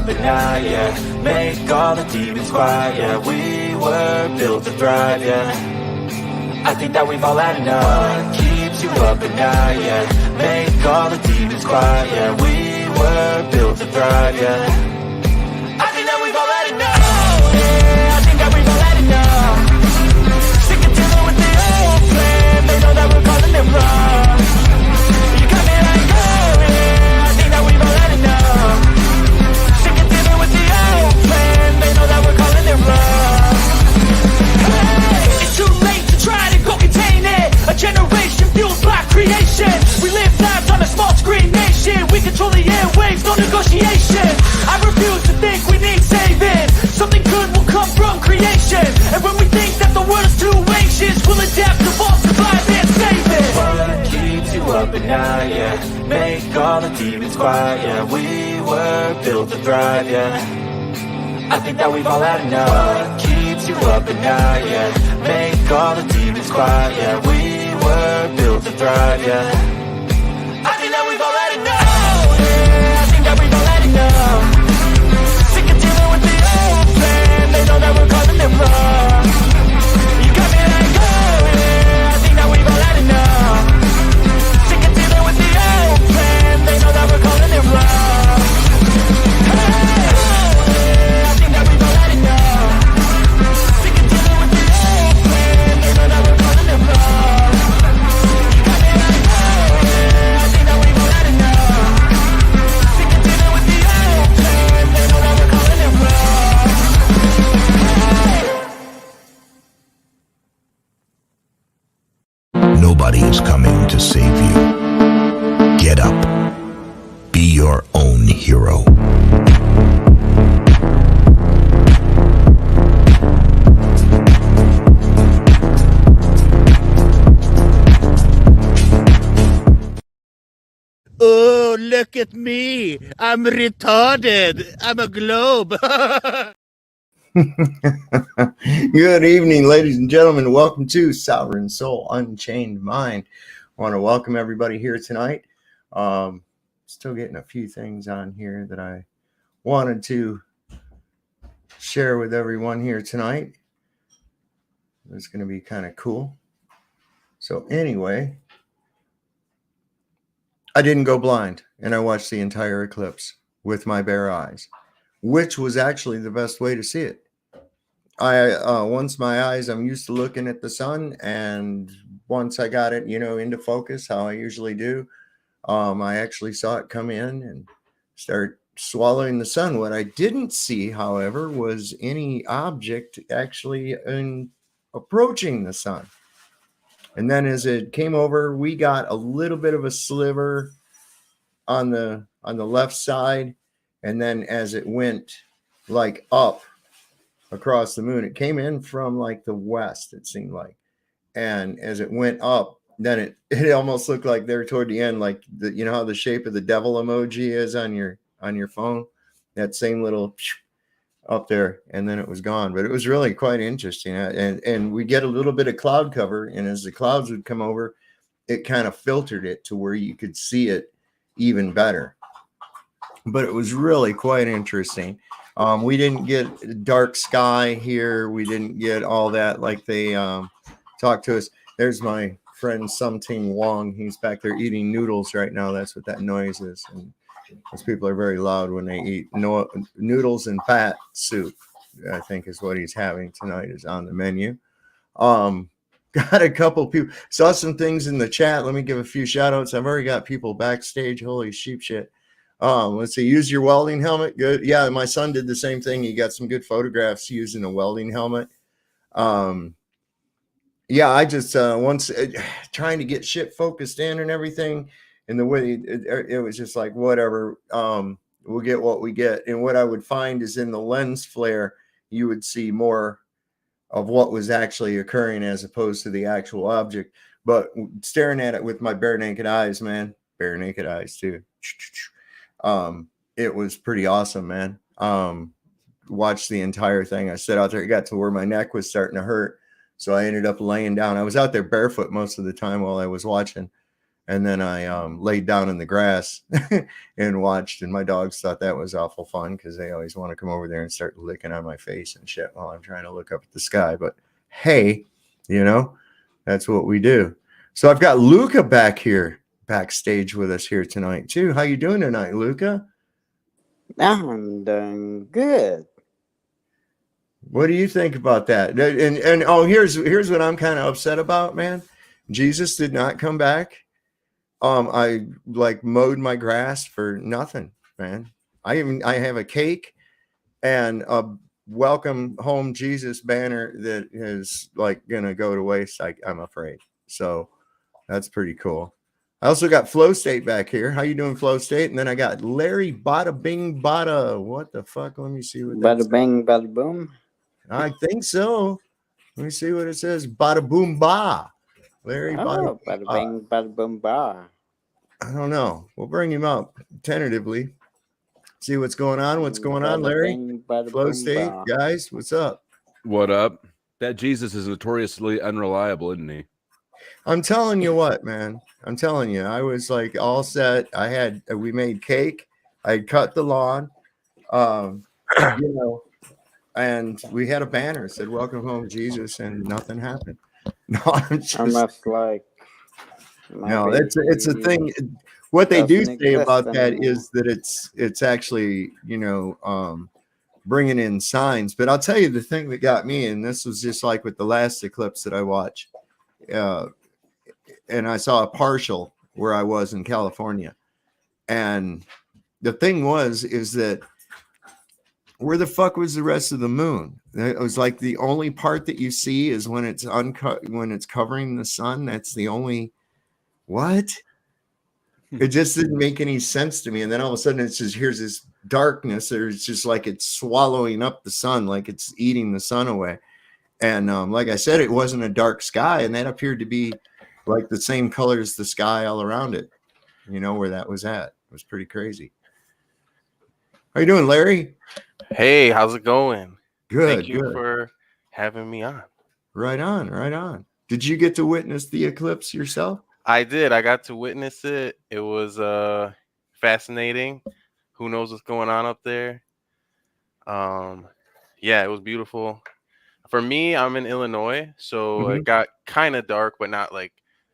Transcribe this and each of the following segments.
up at night, yeah. Make all the demons quiet, yeah. We were built to thrive, yeah. I think that we've all had enough. What keeps you up at night, yeah. Make all the demons quiet, yeah. We were built to thrive, yeah. I think that we've all had enough. Yeah, I think that we've all had enough. Sick and tired with the old plan. They know that we're calling it wrong. You got me like, oh yeah, I think that we've all had enough. Sick and tired with the old plan. They know that we're calling it wrong. Hey, it's too late to try to go contain it. A generation fueled by creation. We live lives on a small screen nation. We control the airwaves, no negotiation. I refuse to think we need saving. Something good will come from creation. And when we think that the world is too anxious, we'll adapt, evolve, survive, and save it. What keeps you up at night, yeah. Make all the demons quiet, yeah. We were built to thrive, yeah. I think that we've all had enough. What keeps you up at night, yeah. Make all the demons quiet, yeah. We were built to thrive, yeah. I think that we've all had enough. Yeah, I think that we've all had enough. Sick and tired with the old plan. They know that we're calling it wrong. You got me like, oh yeah, I think that we've all had enough. Sick and tired with the old plan. They know that we're calling it wrong. I think that we've all had enough. Sick and tired with the old plan. They know that we're calling it wrong. You got me like, oh yeah, I think that we've all had enough. Sick and tired with the old plan. They know that we're calling it wrong. Nobody is coming to save you. Get up. Be your own hero. Oh, look at me. I'm retarded. I'm a globe. Good evening, ladies and gentlemen. Welcome to Sovereign Soul Unchained Mind. I want to welcome everybody here tonight. Still getting a few things on here that I wanted to share with everyone here tonight. It's going to be kind of cool. So anyway, I didn't go blind, and I watched the entire eclipse with my bare eyes, which was actually the best way to see it. Once my eyes, I'm used to looking at the sun, and once I got it, into focus, how I usually do, I actually saw it come in and start swallowing the sun. What I didn't see, however, was any object actually approaching the sun. And then as it came over, we got a little bit of a sliver on the left side. And then as it went like up across the moon, it came in from like the west, it seemed like. And as it went up, then it almost looked like there toward the end, like how the shape of the devil emoji is on your phone, that same little up there, and then it was gone. But it was really quite interesting. And we get a little bit of cloud cover, and as the clouds would come over, it kind of filtered it to where you could see it even better. But it was really quite interesting. We didn't get dark sky here. We didn't get all that like they talked to us. There's my friend Something Wong. He's back there eating noodles right now. That's what that noise is. And those people are very loud when they eat noodles and fat soup, I think is what he's having tonight, is on the menu. Got a couple people, saw some things in the chat. Let me give a few shout outs. I've already got people backstage. Holy sheep shit. Let's see. Use your welding helmet. Good. Yeah, my son did the same thing. He got some good photographs using a welding helmet. Yeah, I just once trying to get shit focused in and everything, and the way it was just like whatever. We'll get what we get. And what I would find is in the lens flare, you would see more of what was actually occurring as opposed to the actual object. But staring at it with my bare naked eyes, man, bare naked eyes too. It was pretty awesome, man. Watched the entire thing. I sat out there. It got to where my neck was starting to hurt. So I ended up laying down. I was out there barefoot most of the time while I was watching. And then I laid down in the grass and watched, and my dogs thought that was awful fun because they always want to come over there and start licking on my face and shit while I'm trying to look up at the sky. But hey, that's what we do. So I've got Luca back here, backstage with us here tonight too. How you doing tonight, Luca? I'm doing good. What do you think about that? And oh, here's what I'm kind of upset about, man. Jesus did not come back. I like mowed my grass for nothing, man. I have a cake and a welcome home Jesus banner that is like gonna go to waste. I'm afraid. So that's pretty cool. I also got Flow State back here. How you doing, Flow State? And then I got Larry Bada Bing Bada. What the fuck? Let me see what Bada bang, bada boom. I think so. Let me see what it says. Bada boom ba. Larry Oh, bada bang, bada boom, ba. I don't know. We'll bring him up tentatively. See what's going on. What's going on, Larry? Bing, bada Flow boom, State, ba. guys. What's up? What up? That Jesus is notoriously unreliable, isn't he? I'm telling you what, man. I'm telling you. I was like all set. We made cake. I had cut the lawn. And we had a banner that said "Welcome home, Jesus," and nothing happened. No, I'm just. Almost like. No, it's a thing. What they do say about that anymore. is that it's actually bringing in signs. But I'll tell you the thing that got me, and this was just like with the last eclipse that I watched, and I saw a partial where I was in California, and the thing is that where the fuck was the rest of the moon? It was like the only part that you see is when it's when it's covering the sun. That's the only. What? It just didn't make any sense to me. And then all of a sudden it's just here's this darkness, or it's just like it's swallowing up the sun, like it's eating the sun away. And like I said, it wasn't a dark sky, and that appeared to be like the same color as the sky all around it, where that was at. It was pretty crazy. How you doing, Larry? Hey, how's it going? Good. Thank you for having me on. Right on, right on. Did you get to witness the eclipse yourself? I did. I got to witness it. It was fascinating. Who knows what's going on up there? Yeah, it was beautiful. For me, I'm in Illinois, so it got kind of dark, but not like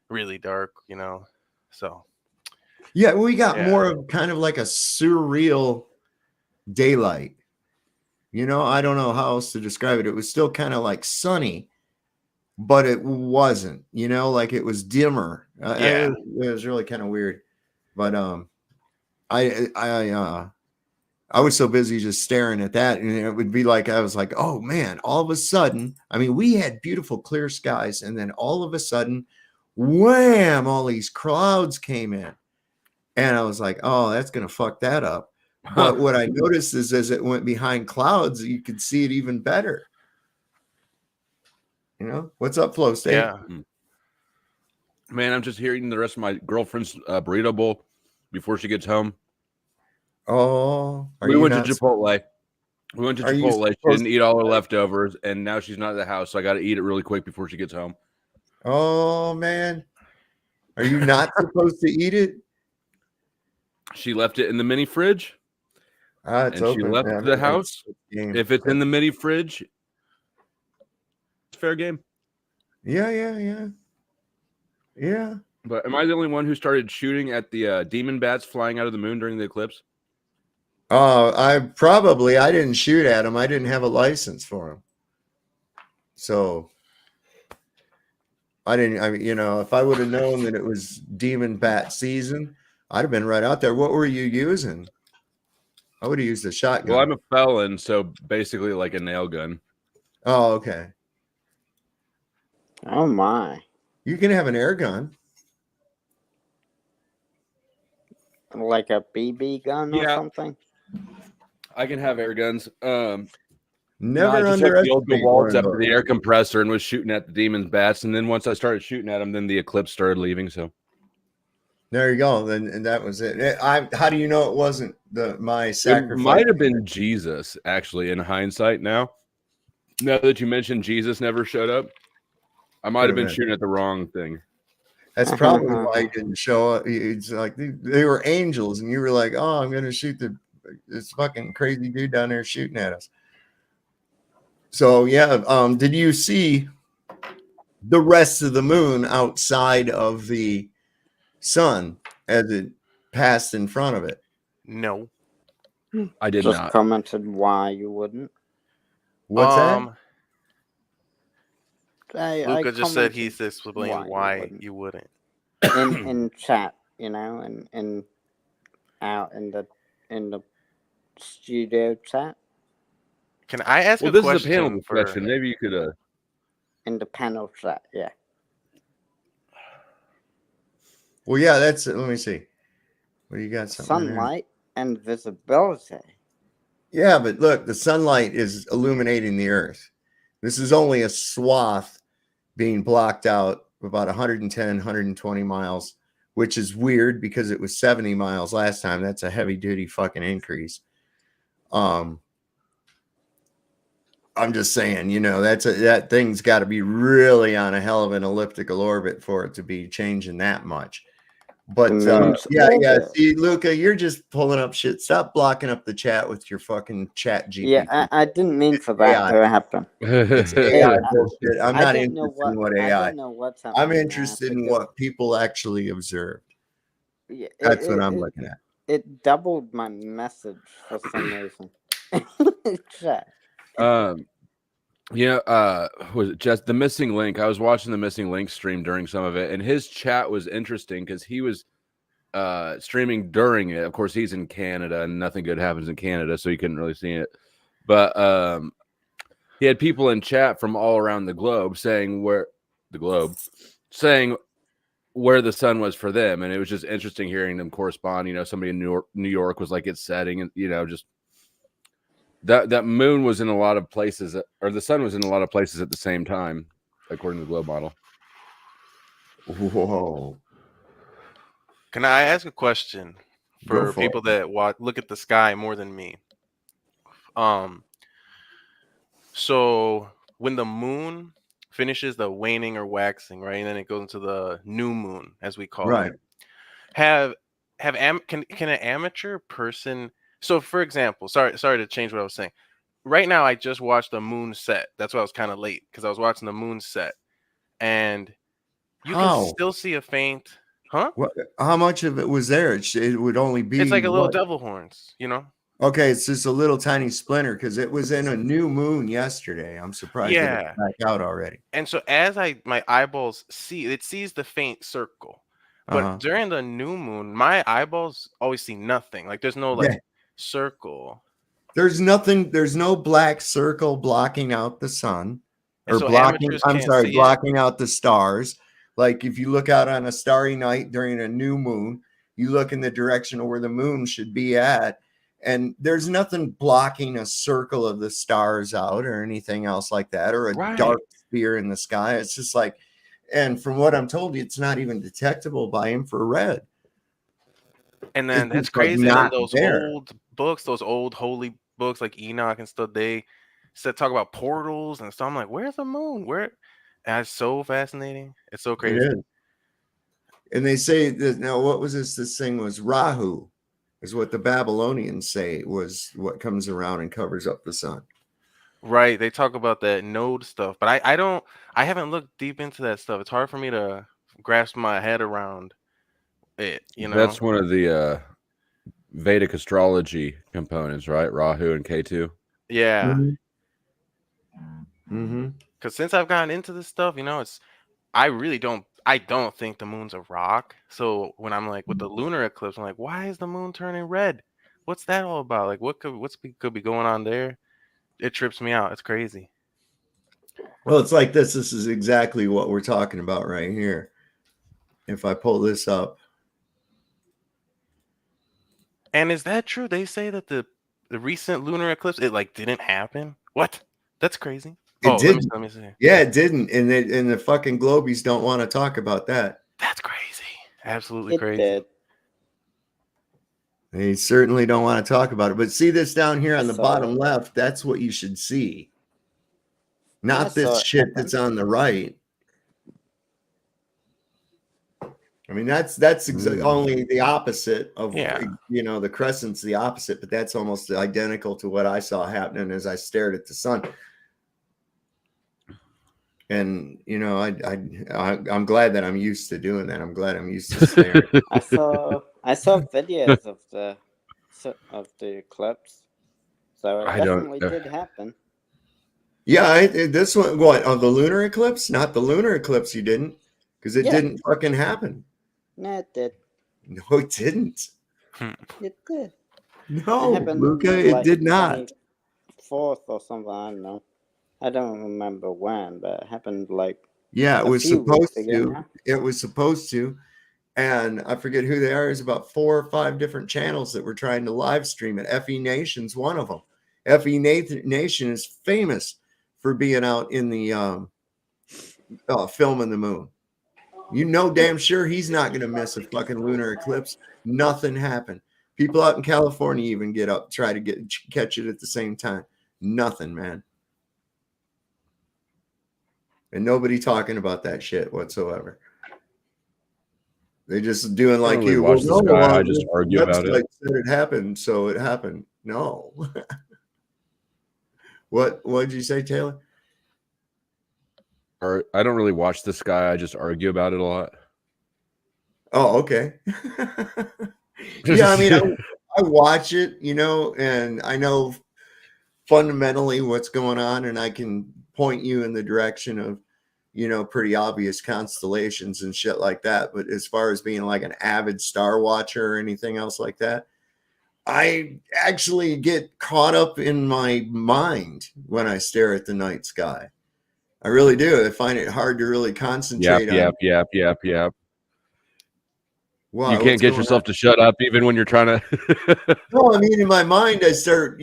really dark, So yeah, we got more of kind of like a surreal daylight. I don't know how else to describe it. It was still kind of like sunny, but it wasn't, like it was dimmer. It was really kind of weird. But I was so busy just staring at that, and it would be like I was like, oh man, all of a sudden, I mean, we had beautiful clear skies, and then all of a sudden, wham, all these clouds came in. And I was like, oh, that's gonna fuck that up. But what I noticed is as it went behind clouds, you could see it even better. What's up, Flow State? Yeah. Man, I'm just hearing the rest of my girlfriend's burrito bowl before she gets home. Oh, we went to Chipotle. We went to Chipotle. She didn't eat all her leftovers, and now she's not at the house, so I got to eat it really quick before she gets home. Oh, man. Are you not supposed to eat it? She left it in the mini fridge. It's open. She left the house. If it's in the mini fridge, it's fair game. Yeah. But am I the only one who started shooting at the demon bats flying out of the moon during the eclipse? I didn't shoot at them. I didn't have a license for them. So if I would have known that it was demon bat season, I'd have been right out there. What were you using? I would have used a shotgun. Well, I'm a felon, so basically like a nail gun. Oh, okay. Oh my. You can have an air gun. Like a BB gun or something? I can have air guns. Never I underestimate the walls up to the air compressor and was shooting at the demon's bats. And then once I started shooting at them, then the eclipse started leaving. So there you go. Then and that was it. How do you know it wasn't my sacrifice? It might have been Jesus, actually, in hindsight. Now that you mentioned Jesus never showed up, I might have been shooting at the wrong thing. That's probably why he didn't show up. It's like they were angels, and you were like, "Oh, I'm gonna shoot this fucking crazy dude down there shooting at us." So yeah, did you see the rest of the moon outside of the sun as it passed in front of it? No. I did Just not. commented why you wouldn't. What's that? Luca just said he's explaining why you you wouldn't. in chat, you know, and out in the studio chat. Can I ask well, a this question? Is a panel discussion. Maybe you could. In the panel chat, yeah. Well, yeah, that's it. Let me see. What do you got? Sunlight and visibility. Yeah, but look, the sunlight is illuminating the earth. This is only a swath being blocked out about 110, 120 miles, which is weird because it was 70 miles last time. That's a heavy duty fucking increase. I'm just saying, you know, that thing's got to be really on a hell of an elliptical orbit for it to be changing that much. But yeah. See, Luca, you're just pulling up shit. Stop blocking up the chat with your fucking chat GPT. Yeah, I didn't mean for that to happen. It's AI bullshit. I'm not interested in what AI. I don't know what's happening. I'm interested in what people actually observed. Yeah, That's what I'm looking at. It doubled my message for some reason. Chat. Was it just the missing link? I was watching the missing link stream during some of it, and his chat was interesting because he was streaming during it. Of course, he's in Canada, and nothing good happens in Canada, so he couldn't really see it. But he had people in chat from all around the globe saying where the sun was for them, and it was just interesting hearing them correspond. You know, somebody in New York was like, it's setting, and you know, just. That moon was in a lot of places, or the sun was in a lot of places at the same time, according to the globe model. Whoa! Can I ask a question for people that look at the sky more than me? So when the moon finishes the waning or waxing, right, and then it goes into the new moon, as we call it, can an amateur person? So, for example, sorry to change what I was saying. Right now, I just watched the moon set. That's why I was kind of late because I was watching the moon set, and you can still see a faint. Huh? How much of it was there? It would only be. It's like a little devil horns, you know. Okay, it's just a little tiny splinter because it was in a new moon yesterday. I'm surprised that it's back out already. And so as my eyeballs sees the faint circle, but during the new moon, my eyeballs always see nothing. Like there's no circle. There's nothing. There's no black circle blocking out the sun or blocking. Blocking out the stars. Like if you look out on a starry night during a new moon, you look in the direction of where the moon should be at, and there's nothing blocking a circle of the stars out or anything else like that, or a dark sphere in the sky. It's just like, and from what I'm told, it's not even detectable by infrared. And then that's crazy. And those old books, those old holy books like Enoch and stuff, they talk about portals and stuff. I'm like, where's the moon? Where? And it's so fascinating. It's so crazy. It is. And they say that now, what was this? This thing was Rahu, is what the Babylonians say was what comes around and covers up the sun. Right. They talk about that node stuff, but I haven't looked deep into that stuff. It's hard for me to grasp my head around it, you know. That's one of the Vedic astrology components, right? Rahu and Ketu. Yeah. Because since I've gotten into this stuff, you know, I don't think the moon's a rock. So when I'm like with the lunar eclipse, I'm like, why is the moon turning red? What's that all about? Like, what could be going on there? It trips me out. It's crazy. Well, it's like this. This is exactly what we're talking about right here. If I pull this up. And is that true? They say that the recent lunar eclipse, it like didn't happen. What? That's crazy. It didn't. Let me see. Yeah, it didn't. And the fucking Globies don't want to talk about that. That's crazy. Absolutely crazy. Did. They certainly don't want to talk about it. But see this down here on the bottom left? That's what you should see. Not this shit that's on the right. I mean, that's only the opposite of, the crescent's the opposite, but that's almost identical to what I saw happening as I stared at the sun. And I'm glad that I'm used to doing that. I'm glad I'm used to staring. I saw videos of the eclipse, so it definitely did happen. Yeah, this one, what, on the lunar eclipse? Not the lunar eclipse, you didn't, because it didn't fucking happen. No, it did. No, it didn't. It did. No, Luca, it did not. 4th or something, I don't know. I don't remember when, but it happened like it was supposed to. It was supposed to. And I forget who they are. There's about 4 or 5 different channels that were trying to live stream it. FE Nation's one of them. FE Nation is famous for being out in the filming the moon. You know damn sure he's not going to miss a fucking lunar eclipse. Nothing happened. People out in California even get up, try to catch it at the same time. Nothing, man. And nobody talking about that shit whatsoever. They just doing like you. Watch the sky. I just argue about it. Said it happened, so it happened. No. What did you say, Taylor? I don't really watch the sky. I just argue about it a lot. Oh, okay. Yeah, I mean, I watch it, and I know fundamentally what's going on, and I can point you in the direction of, pretty obvious constellations and shit like that. But as far as being like an avid star watcher or anything else like that, I actually get caught up in my mind when I stare at the night sky. I really do. I find it hard to really concentrate on. Yep. Wow, you can't get yourself to shut up even when you're trying to. No, I mean, in my mind, I start,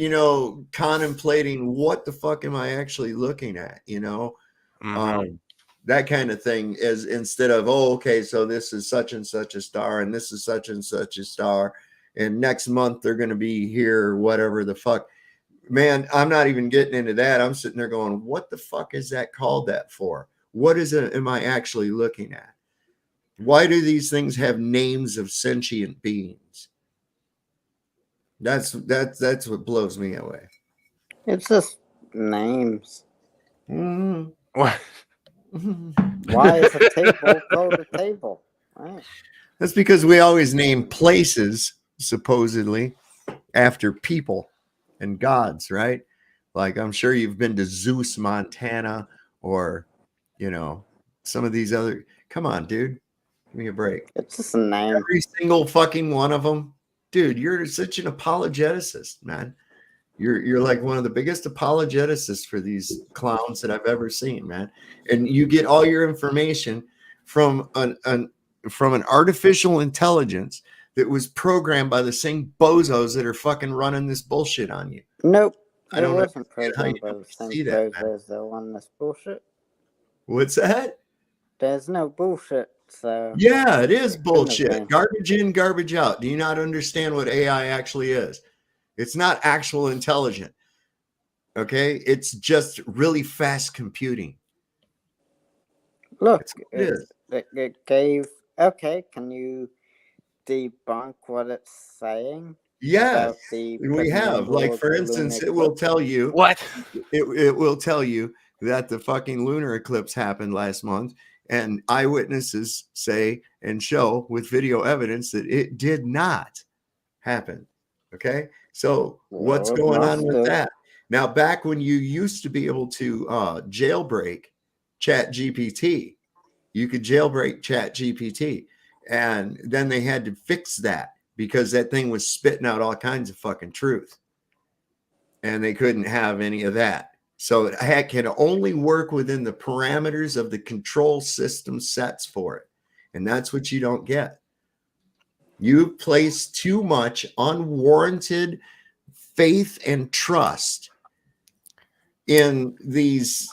contemplating what the fuck am I actually looking at, that kind of thing, is instead of, okay, so this is such and such a star, and this is such and such a star, and next month they're going to be here, whatever the fuck. Man, I'm not even getting into that. I'm sitting there going, what the fuck is that called that for? What am I actually looking at? Why do these things have names of sentient beings? That's what blows me away. It's just names. Mm-hmm. What? Why is a table called a table? Right. That's because we always name places supposedly after people and gods, right? Like, I'm sure you've been to Zeus, Montana, or some of these other. Come on, dude, give me a break. It's just a name. Every single fucking one of them, dude. You're such an apologeticist, man. You're like one of the biggest apologeticists for these clowns that I've ever seen, man. And you get all your information from an artificial intelligence that was programmed by the same bozos that are fucking running this bullshit on you. Nope. I don't wasn't know how you programmed by the same see that, bozos that run this bullshit. What's that? There's no bullshit, so... Yeah, it is bullshit. Garbage in, garbage out. Do you not understand what AI actually is? It's not actual intelligent. Okay? It's just really fast computing. Look, it gave... Okay, can you debunk what it's saying? Yeah, we have. Like, for instance, it will tell you... What? It will tell you that the fucking lunar eclipse happened last month, and eyewitnesses say and show with video evidence that it did not happen. Okay? So what's going on with that? Now, back when you used to be able to jailbreak ChatGPT, you could jailbreak ChatGPT, and then they had to fix that because that thing was spitting out all kinds of fucking truth, and they couldn't have any of that. So it can only work within the parameters of the control system sets for it, and that's what you don't get. You place too much unwarranted faith and trust in these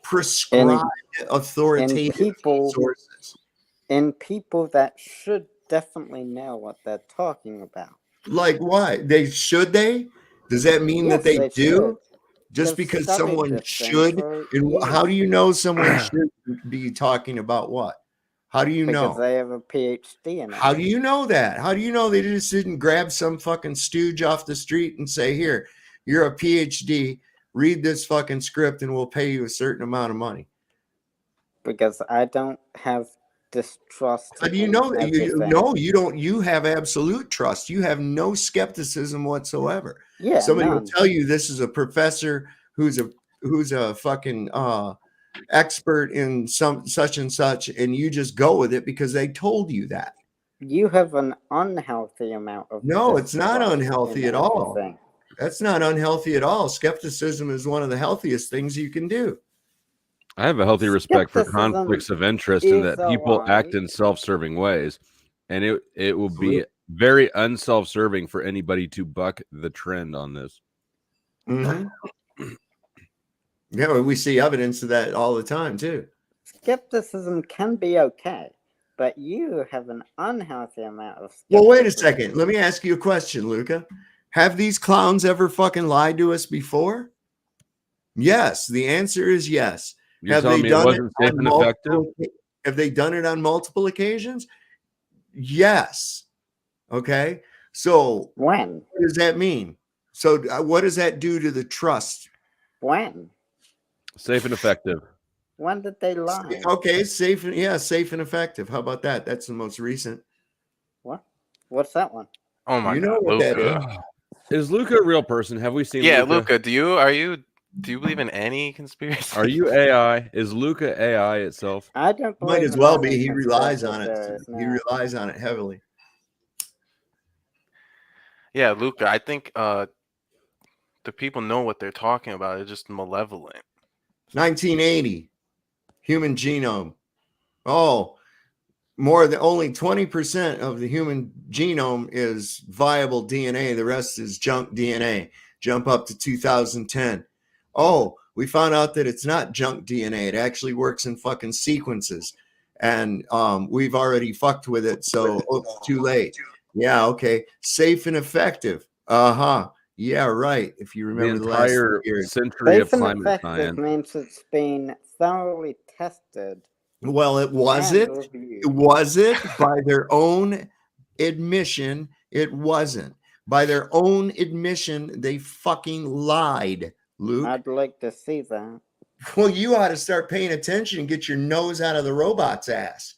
prescribed authoritative sources. And people that should definitely know what they're talking about. Like, why? Should they? Does that mean that they do? Just because someone should? And how do you know someone should be talking about what? How do you Because know? they have a PhD in it. How do you know that? How do you know they just didn't grab some fucking stooge off the street and say, here, you're a PhD, read this fucking script and we'll pay you a certain amount of money? Because I don't have distrust. How do you know that? You don't. You have absolute trust. You have no skepticism whatsoever. Yeah, somebody none. will tell you this is a professor who's a fucking expert in some such and such, and you just go with it because they told you that. You have an unhealthy amount of. No, it's not distrust unhealthy in at all. everything. That's not unhealthy at all. Skepticism is one of the healthiest things you can do. I have a healthy respect for Skepticism conflicts of interest in is that people act alright. in self-serving ways, and it will be very unself-serving for anybody to buck the trend on this. Mhm. Yeah, we see evidence of that all the time too. Skepticism can be okay, but you have an unhealthy amount of skepticism. Well, wait a second. Let me ask you a question, Luca. Have these clowns ever fucking lied to us before? Yes. The answer is yes. You're Have telling they me it done wasn't safe and effective? Have they done it on multiple occasions? Yes. Okay. So When? what does that mean? So what does that do to the trust? When? Safe and effective. When did they lie? Okay, safe and effective. How about that? That's the most recent. What? What's that one? Oh my You know God, what that Luca. Is Luca a real person? Have we seen Yeah, Luca? Luca, do you believe in any conspiracy? Are you AI? Is Luca AI itself? I don't believe Might as in well any be. He relies conspiracy on it. theories, He no. relies on it heavily. Yeah, Luca, I think the people know what they're talking about. It's just malevolent. 1980, human genome. Oh, more than only 20% of the human genome is viable DNA. The rest is junk DNA. Jump up to 2010. Oh, we found out that it's not junk DNA. It actually works in fucking sequences. And we've already fucked with it. So too late. Yeah, okay. Safe and effective. Uh-huh. Yeah, right. If you remember the last entire Safe century of and climate effective science. means it's been thoroughly tested. Well, it was and it. reviewed. Was it by their own admission? It wasn't. By their own admission, they fucking lied, Luke. I'd like to see that. Well, you ought to start paying attention and get your nose out of the robot's ass.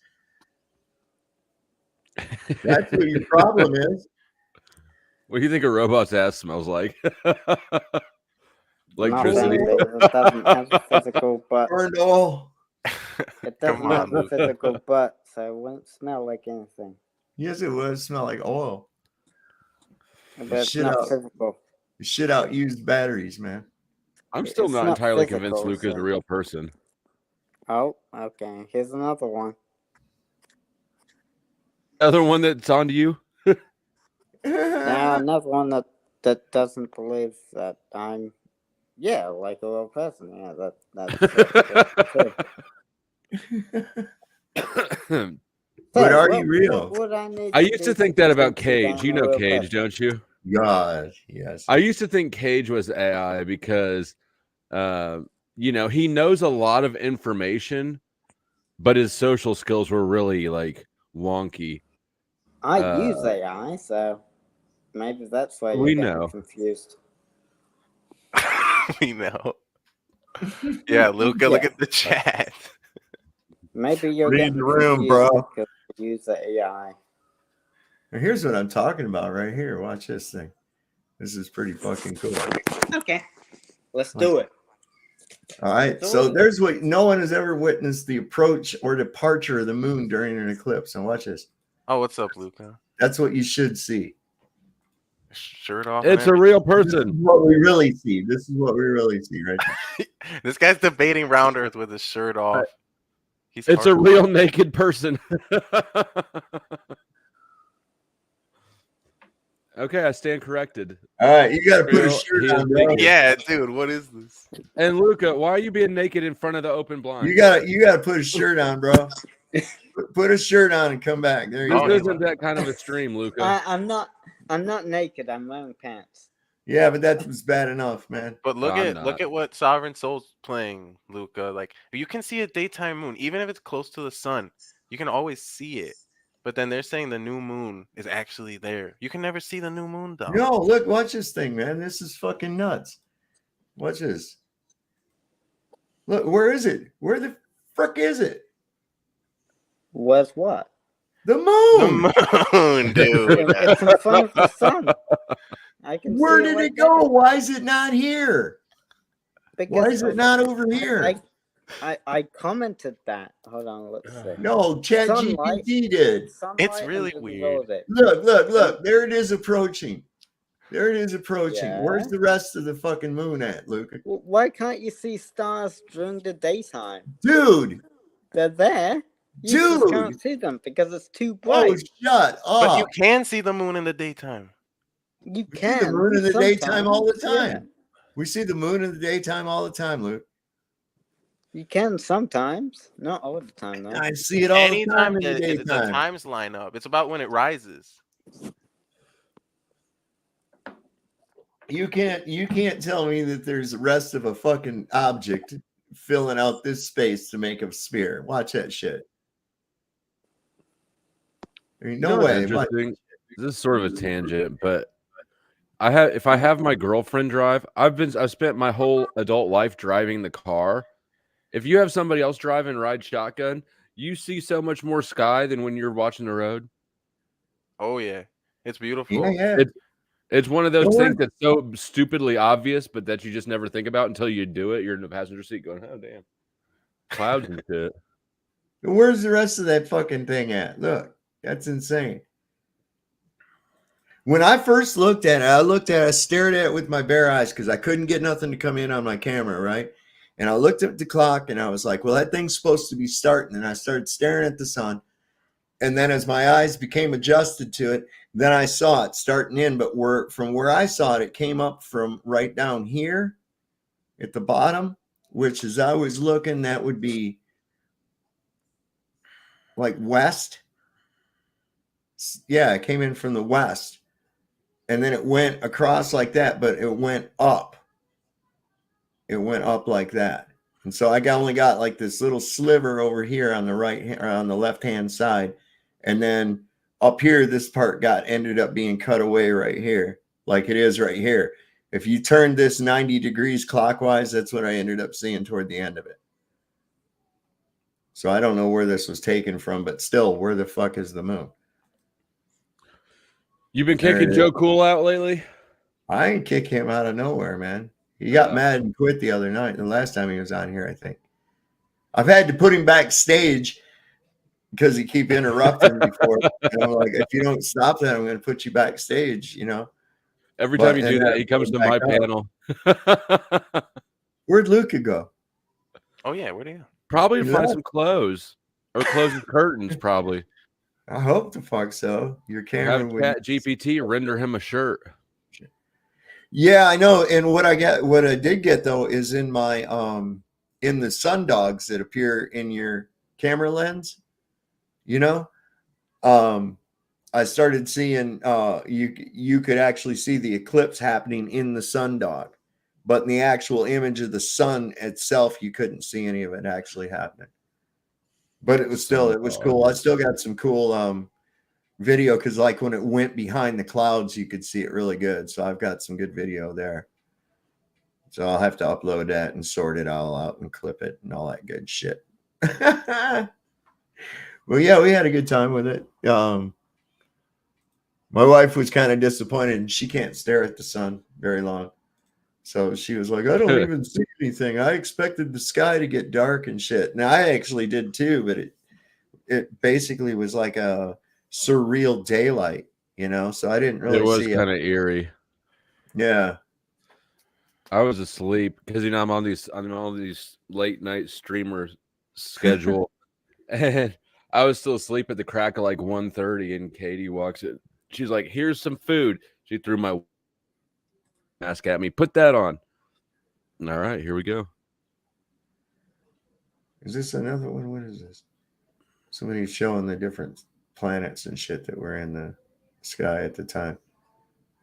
That's what your problem is. What do you think a robot's ass smells like? Electricity. Nothing, because it doesn't have a physical butt. Burned oil. It doesn't Come on, have a Luke. physical butt, so it won't smell like anything. Yes, it would smell like oil. But it's Shit not out. physical. Shit out used batteries, man. I'm still It's not not entirely physical, convinced Luca's so- a real person. Oh, okay. Here's another one. Other one that's on to you? Now another one that doesn't believe that I'm, like a real person. Yeah, that's But are you real? What I need I to used do to think that about prove that Cage. I'm You a know real Cage, person? don't you? God, yes. I used to think Cage was AI because, he knows a lot of information, but his social skills were really like wonky. I use AI, so maybe that's why We you're getting know. confused. We know. Yeah, Luca, look at the chat. Maybe you're Read getting the room, confused bro. because you use the AI. Now, here's what I'm talking about right here. Watch this thing. This is pretty fucking cool. Okay, let's do it. All right. So there's what no one has ever witnessed: the approach or departure of the moon during an eclipse. And watch this. Oh, what's up, Luca? That's what you should see. Shirt off. It's a real person. This is what we really see. This is what we really see right now. This guy's debating round earth with his shirt off. He's It's a hardcore. real naked person. Okay, I stand corrected. All right, you got to put a Real, shirt he on, is bro. naked. Yeah, dude, what is this? And Luca, why are you being naked in front of the open blind? You got to put a shirt on, bro. Put a shirt on and come back. There you This go. isn't that kind of a stream, Luca. I'm not naked. I'm wearing pants. Yeah, but that was bad enough, man. But look I'm look not. at what Sovereign Soul's playing, Luca. Like you can see a daytime moon, even if it's close to the sun. You can always see it. But then they're saying the new moon is actually there. You can never see the new moon though. No, look, watch this thing, man. This is fucking nuts. Watch this. Look, where is it? Where the frick is it? Where's what? The moon. The moon, dude. It's in front of the sun. I can. Where see did right it go? there. Why is it not here? Because Why is it not over here? I commented that. Hold on, let's see. No, ChatGPT did. It's really weird. Look. There it is approaching. Yeah. Where's the rest of the fucking moon at, Luca? Well, why can't you see stars during the daytime? Dude. They're there. You just can't see them because it's too bright. Oh, shut up. But you can see the moon in the daytime. You We can see the moon in the daytime all the sometimes, time. yeah. We see the moon in the daytime all the time, Luke. You can sometimes, not all the time though. I see it all the time in the the daytime. times line up. It's about when it rises. You can't tell me that there's the rest of a fucking object filling out this space to make a sphere. Watch that shit. I mean, no way. Interesting. This is sort of a tangent, but if I have my girlfriend drive, I've spent my whole adult life driving the car. If you have somebody else drive and ride shotgun, you see so much more sky than when you're watching the road. Oh yeah, it's beautiful. Yeah. It's one of those things that's so stupidly obvious, but that you just never think about until you do it. You're in the passenger seat going, "Oh damn, clouds and shit." Where's the rest of that fucking thing at? Look, that's insane. When I first looked at it, I stared at it with my bare eyes because I couldn't get nothing to come in on my camera, right? And I looked at the clock and I was like, well, that thing's supposed to be starting. And I started staring at the sun. And then as my eyes became adjusted to it, then I saw it starting in. But from where I saw it, it came up from right down here at the bottom, which as I was looking, that would be like west. Yeah, it came in from the west. And then it went across like that, but it went up. It went up like that. And so I only got like this little sliver over here on the right or on the left-hand side. And then up here, this part ended up being cut away right here, like it is right here. If you turn this 90 degrees clockwise, that's what I ended up seeing toward the end of it. So I don't know where this was taken from, but still, where the fuck is the moon? You been kicking Joe Cool out lately? I ain't kick him out of nowhere, man. He got mad and quit the other night. The last time he was on here, I think. I've had to put him backstage because he keep interrupting before. And I'm like, if you don't stop that, I'm going to put you backstage, you know. Every time you do that, he comes to my panel. Where'd Luca go? Oh yeah, where'd he go? Probably to find some clothes or closing curtains, probably. I hope the fuck so. Your camera have ChatGPT render him a shirt. Yeah, I know. And what I did get though is in my in the sun dogs that appear in your camera lens, you know, I started seeing you could actually see the eclipse happening in the sun dog, but in the actual image of the sun itself, you couldn't see any of it actually happening. But it was cool. I still got some cool video because like when it went behind the clouds, you could see it really good. So I've got some good video there. So I'll have to upload that and sort it all out and clip it and all that good shit. Well, yeah, we had a good time with it. My wife was kind of disappointed and she can't stare at the sun very long. So she was like, I don't even see anything. I expected the sky to get dark and shit. Now I actually did too, but it basically was like a surreal daylight, you know? So I didn't really see it. It was kind of eerie. Yeah. I was asleep because, you know, I'm on these late night streamer schedule. And I was still asleep at the crack of like 1:30 and Katie walks in. She's like, here's some food. She threw my mask at me. Put that on. All right, here we go. Is this another one? What is this? Somebody's showing the different planets and shit that were in the sky at the time,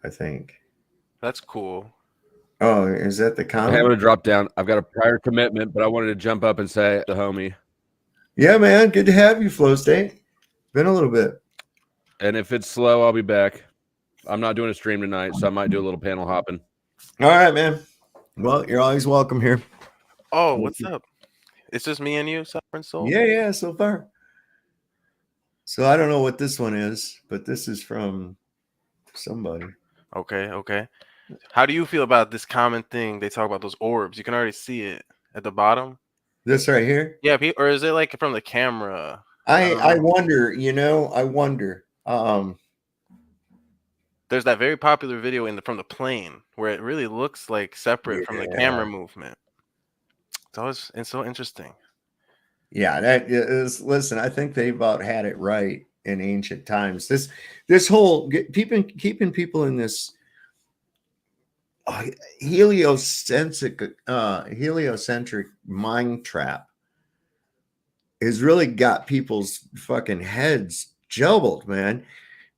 I think. That's cool. Oh, is that the comet? I'm going to drop down. I've got a prior commitment, but I wanted to jump up and say the homie. Yeah, man. Good to have you, Flow State. Been a little bit. And if it's slow, I'll be back. I'm not doing a stream tonight, so I might do a little panel hopping. All right, man. Well, you're always welcome here. Oh, what's up? It's just me and you, Sovereign Soul? Yeah, so far. So I don't know what this one is, but this is from somebody. Okay. How do you feel about this common thing? They talk about those orbs. You can already see it at the bottom. This right here? Yeah, or is it like from the camera? I wonder, I wonder. There's that very popular video from the plane where it really looks like separate from the camera movement. It's so interesting. Yeah, that is. Listen, I think they about had it right in ancient times. This whole keeping people in this heliocentric mind trap has really got people's fucking heads jumbled, man.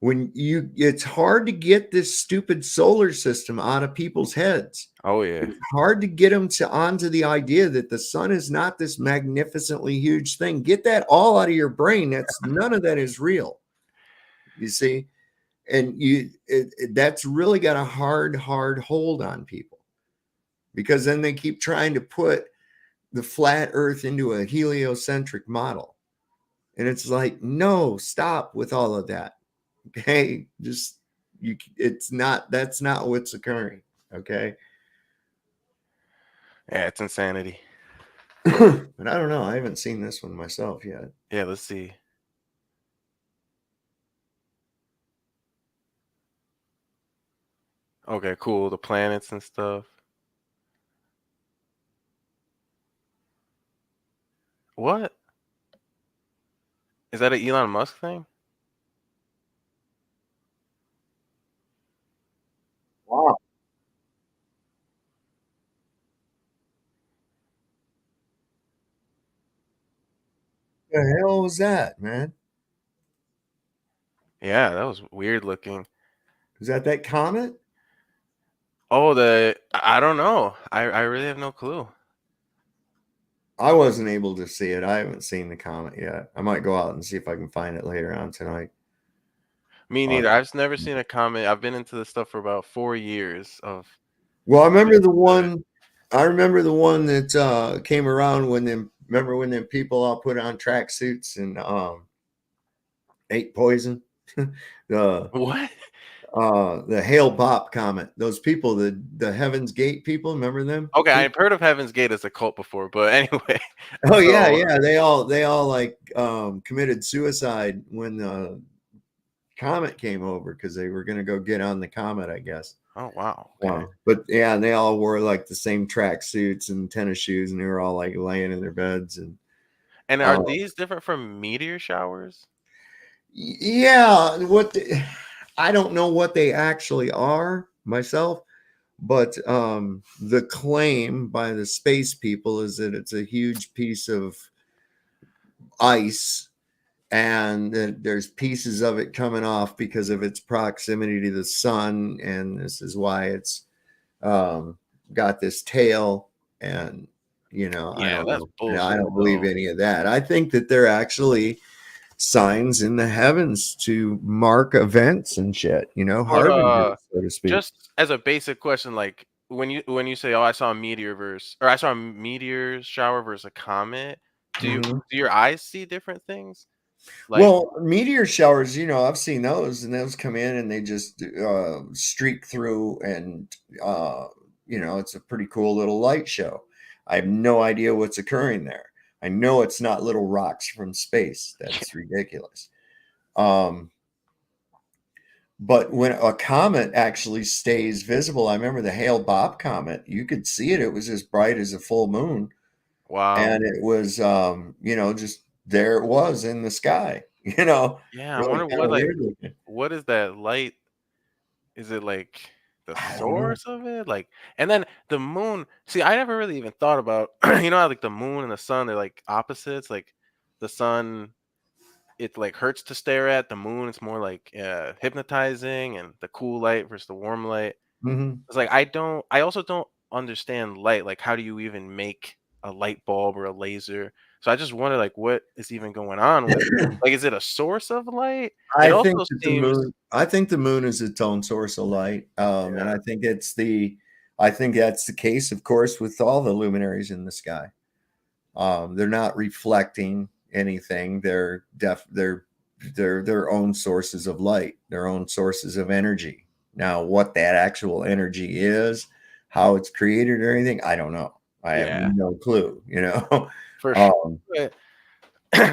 It's hard to get this stupid solar system out of people's heads. Oh yeah, it's hard to get them onto the idea that the sun is not this magnificently huge thing. Get that all out of your brain. None of that is real. You see, and that's really got a hard hold on people, because then they keep trying to put the flat Earth into a heliocentric model, and it's like, no, stop with all of that. Okay, that's not what's occurring. Okay. Yeah, it's insanity. But I don't know. I haven't seen this one myself yet. Yeah, let's see. Okay, cool. The planets and stuff. What? Is that an Elon Musk thing? Wow. The hell was that, man? Yeah, that was weird looking. Is that comet? Oh, I don't know. I really have no clue. I wasn't able to see it. I haven't seen the comet yet. I might go out and see if I can find it later on tonight. Me neither. I've never seen a comet. I've been into this stuff for about 4 years of. Well, I remember the one. That came around when them people all put on tracksuits and ate poison. What? The Hale-Bopp comet. Those people, the Heaven's Gate people, remember them? Okay, I've heard of Heaven's Gate as a cult before, but anyway. Oh yeah. They all like committed suicide when the comet came over, because they were going to go get on the comet, I guess. Oh wow. Okay. But yeah, and they all wore like the same track suits and tennis shoes, and they were all like laying in their beds. And are these different from meteor showers? Yeah, I don't know what they actually are myself, but the claim by the space people is that it's a huge piece of ice, and that there's pieces of it coming off because of its proximity to the sun, and this is why it's got this tail. And Yeah, that's bullshit. I don't believe any of that. I think that they're actually signs in the heavens to mark events and shit, harbingers, so to speak. Just as a basic question, like when you say, "Oh, I saw a meteor shower versus a comet," do your eyes see different things? Like, well, meteor showers, I've seen those, and those come in and they just streak through, and it's a pretty cool little light show. I have no idea what's occurring there. I know it's not little rocks from space. That's ridiculous. But when a comet actually stays visible, I remember the Hale-Bopp comet. You could see it. It was as bright as a full moon. Wow. And it was, just there it was in the sky. Yeah, I wonder what is that light? Is it like the source of it? Like, and then the moon. See, I never really even thought about how like the moon and the sun, they're like opposites. Like the sun, it like hurts to stare at. The moon, it's more like hypnotizing, and the cool light versus the warm light. It's like I also don't understand light. Like, how do you even make a light bulb or a laser? So I just wonder, like, what is even going on with like, is it a source of light? It I think also that the seems moon. I think the moon is its own source of light, and yeah, I think it's the. I think that's the case, of course, with all the luminaries in the sky. They're not reflecting anything. They're their own sources of light, their own sources of energy. Now, what that actual energy is, how it's created or anything, I don't know. I have yeah, no clue, you know. for sure. um, But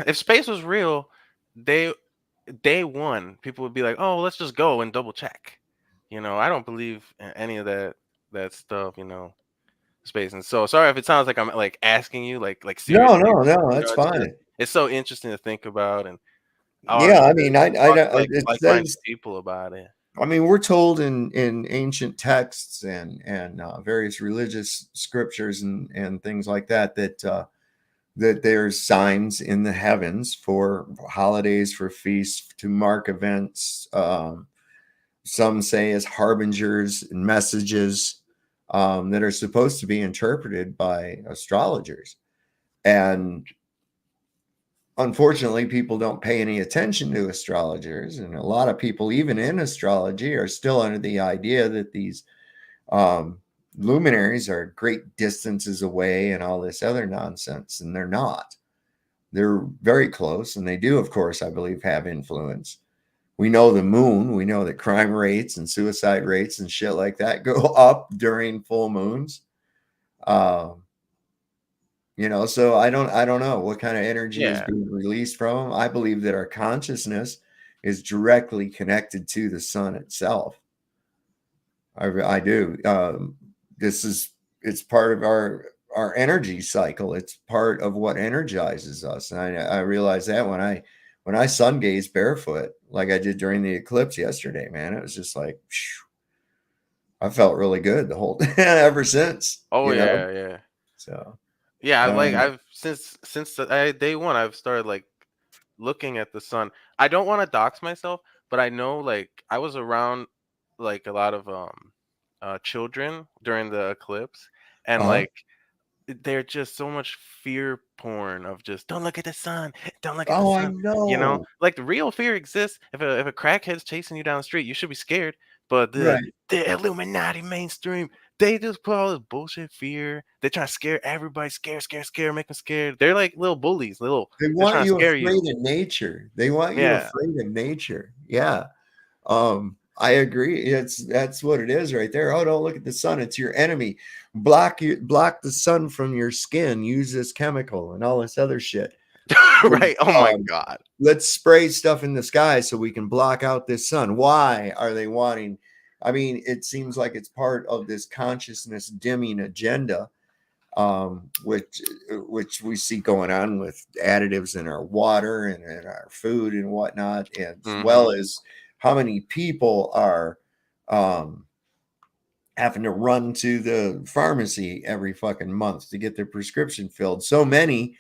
if space was real, they day one, people would be like, "Oh, let's just go and double check." I don't believe in any of that stuff. Space. And so sorry if it sounds like I'm like asking you like no, seriously. no, no, that's It's just fine. it's so interesting to think about, and I always Yeah, I mean, talk to it like-minded says. people about it. I mean, we're told in ancient texts and various religious scriptures and things like that that there's signs in the heavens for holidays, for feasts, to mark events. Some say as harbingers and messages that are supposed to be interpreted by astrologers. And unfortunately, people don't pay any attention to astrologers. And a lot of people, even in astrology, are still under the idea that these um, luminaries are great distances away and all this other nonsense. And they're not. They're very close, and they do, of course, I believe, have influence. We know the moon. We know that crime rates and suicide rates and shit like that go up during full moons. Um, so I don't know what kind of energy is Yeah. being released from them. I believe that our consciousness is directly connected to the sun itself. I do. It's part of our energy cycle. It's part of what energizes us. And I realized that when I sun gaze barefoot, like I did during the eclipse yesterday, man, it was just like, phew, I felt really good the whole ever since, Oh yeah, yeah. So, Yeah, um, I've since day one I've started like looking at the sun. I don't want to dox myself, but I know like I was around like a lot of children during the eclipse, and uh-huh. like they're just so much fear porn of just don't look at the sun, don't look at the Oh, I sun. know. Like the real fear exists. If a crackhead's chasing you down the street, you should be scared. But the Right. the Illuminati mainstream, they just put all this bullshit fear. They try to scare everybody, scare, make them scared. They're like little bullies, They they're want trying to you scare afraid you. of nature. They want you Yeah. afraid of nature. Yeah. I agree. That's what it is right there. Oh, don't look at the sun. It's your enemy. Block the sun from your skin. Use this chemical and all this other shit. Right. Oh my Um, God. let's spray stuff in the sky so we can block out this sun. Why are they wanting? I mean, it seems like it's part of this consciousness dimming agenda, which we see going on with additives in our water and in our food and whatnot, as Hmm. well as how many people are having to run to the pharmacy every fucking month to get their prescription filled. So many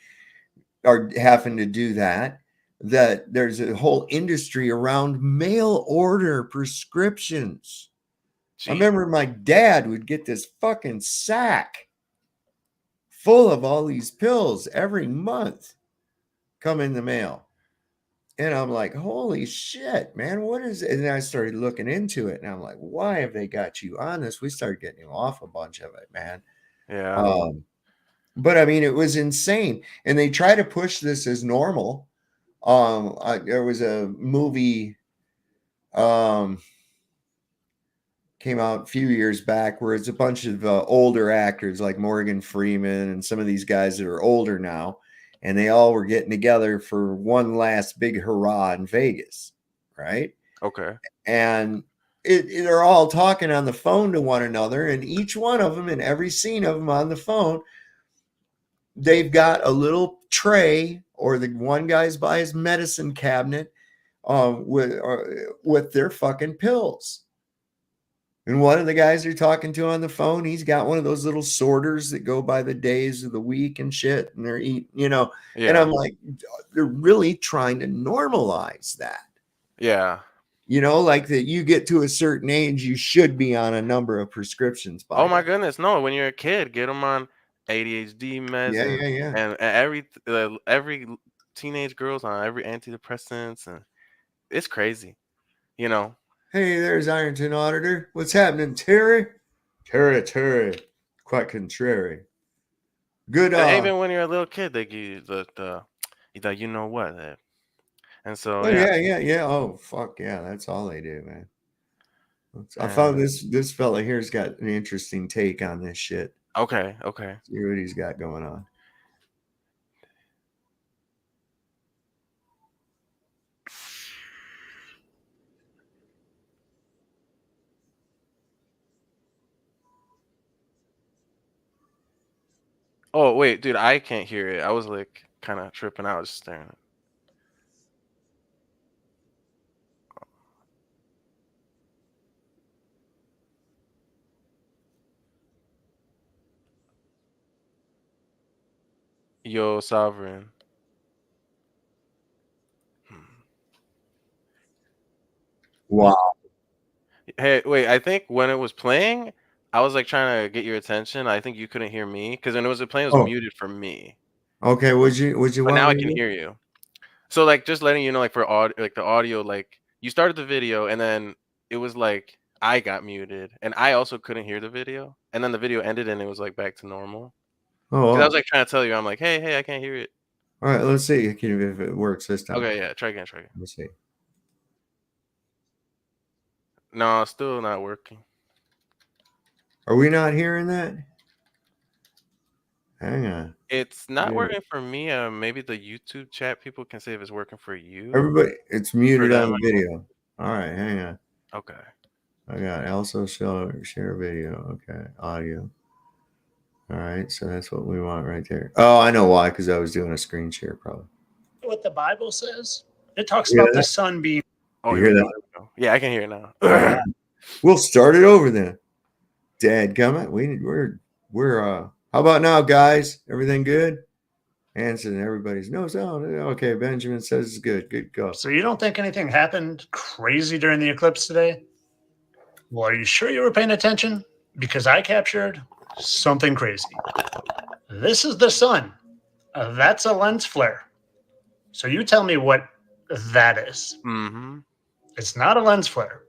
are having to do that there's a whole industry around mail order prescriptions. I Jeez. remember my dad would get this fucking sack full of all these pills every month come in the mail. And I'm like, holy shit, man, what is it? And then I started looking into it and I'm like, why have they got you on this? We started getting you off a bunch of it, man. Yeah. But I mean, it was insane. And they try to push this as normal. There was a movie came out a few years back where it's a bunch of older actors like Morgan Freeman and some of these guys that are older now, and they all were getting together for one last big hurrah in Vegas, right? Okay. And they're all talking on the phone to one another, and each one of them, in every scene of them on the phone, they've got a little tray, or the one guy's by his medicine cabinet with their fucking pills. And one of the guys they're talking to on the phone, he's got one of those little sorters that go by the days of the week and shit. And they're eating, and Yeah. I'm like, they're really trying to normalize that. Yeah. Like that you get to a certain age, you should be on a number of prescriptions by Oh my then. goodness, no! When you're a kid, get them on ADHD meds, Yeah. and every teenage girls on every antidepressants, and it's crazy, you know. Hey, there's Ironton Auditor. What's happening, Terry? Terry. Quite contrary. Good. And even when you're a little kid, they give you the you know what, and so Oh yeah. Oh fuck yeah, that's all they do, man. I found this fella here's got an interesting take on this shit. Okay. See what he's got going on. Oh wait, dude, I can't hear it. I was like kind of tripping out, just staring. Yo, Sovereign. Wow. Hey, wait, I think when it was playing, I was like trying to get your attention. I think you couldn't hear me because when it was playing, it was muted for me. Okay, would you But want now I me can to? hear you. So like just letting you know, like for the audio, like you started the video and then it was like I got muted and I also couldn't hear the video. And then the video ended and it was like back to normal. Because I was like trying to tell you, I'm like, hey, I can't hear it. All right, let's see if it works this time. Okay, yeah, try again. Let's see. No, still not working. Are we not hearing that? Hang on. It's not working for me. Maybe the YouTube chat people can say if it's working for you. Everybody, it's muted them, on the video. All right, hang on. Okay. I got also share video. Okay, audio. All right, so that's what we want right there. Oh, I know why, because I was doing a screen share probably. What the Bible says? It talks about the sun being. Oh, you hear that? Yeah, I can hear it now. We'll start it over then. Dadgummit. We're how about now, guys? Everything good? Hanson, everybody's no sound. Okay, Benjamin says it's good. Good go. So you don't think anything happened crazy during the eclipse today? Well, are you sure you were paying attention? Because I captured something crazy. This is the sun. That's a lens flare. So you tell me what that is. Mm-hmm. It's not a lens flare.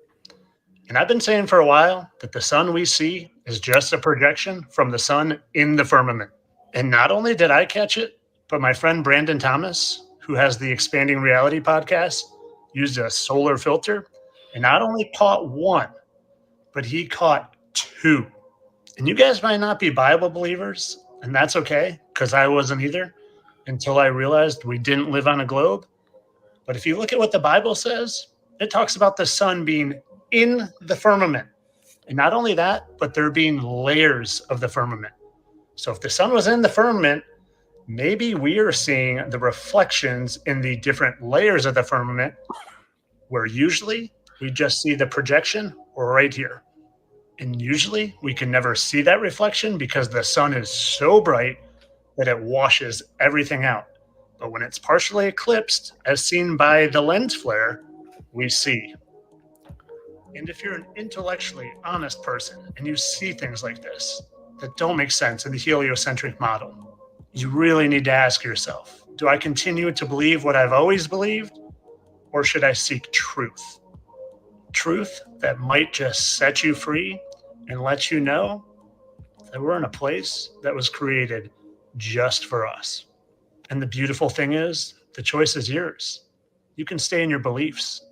And I've been saying for a while that the sun we see is just a projection from the sun in the firmament. And not only did I catch it, but my friend Brandon Thomas, who has the Expanding Reality podcast, used a solar filter and not only caught one, but he caught two. And you guys might not be Bible believers, and that's okay, because I wasn't either until I realized we didn't live on a globe. But if you look at what the Bible says, it talks about the sun being in the firmament. And not only that, but there being layers of the firmament. So if the sun was in the firmament, maybe we are seeing the reflections in the different layers of the firmament, where usually we just see the projection right here. And usually we can never see that reflection because the sun is so bright that it washes everything out. But when it's partially eclipsed, as seen by the lens flare, we see. And if you're an intellectually honest person and you see things like this that don't make sense in the heliocentric model, you really need to ask yourself, do I continue to believe what I've always believed, or should I seek truth? Truth that might just set you free and let you know that we're in a place that was created just for us. And the beautiful thing is, the choice is yours. You can stay in your beliefs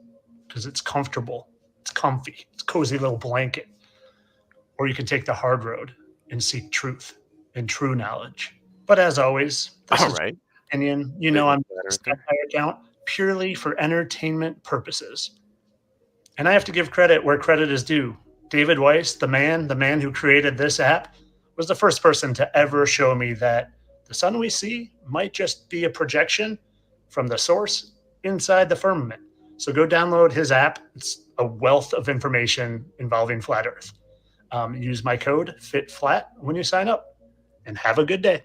because it's comfortable, it's comfy, it's a cozy little blanket. Or you can take the hard road and seek truth and true knowledge. But as always, this is right. opinion. You know, I'm a satire account purely for entertainment purposes. And I have to give credit where credit is due. David Weiss, the man who created this app, was the first person to ever show me that the sun we see might just be a projection from the source inside the firmament. So go download his app. It's a wealth of information involving flat Earth. Use my code FITFLAT when you sign up, and have a good day.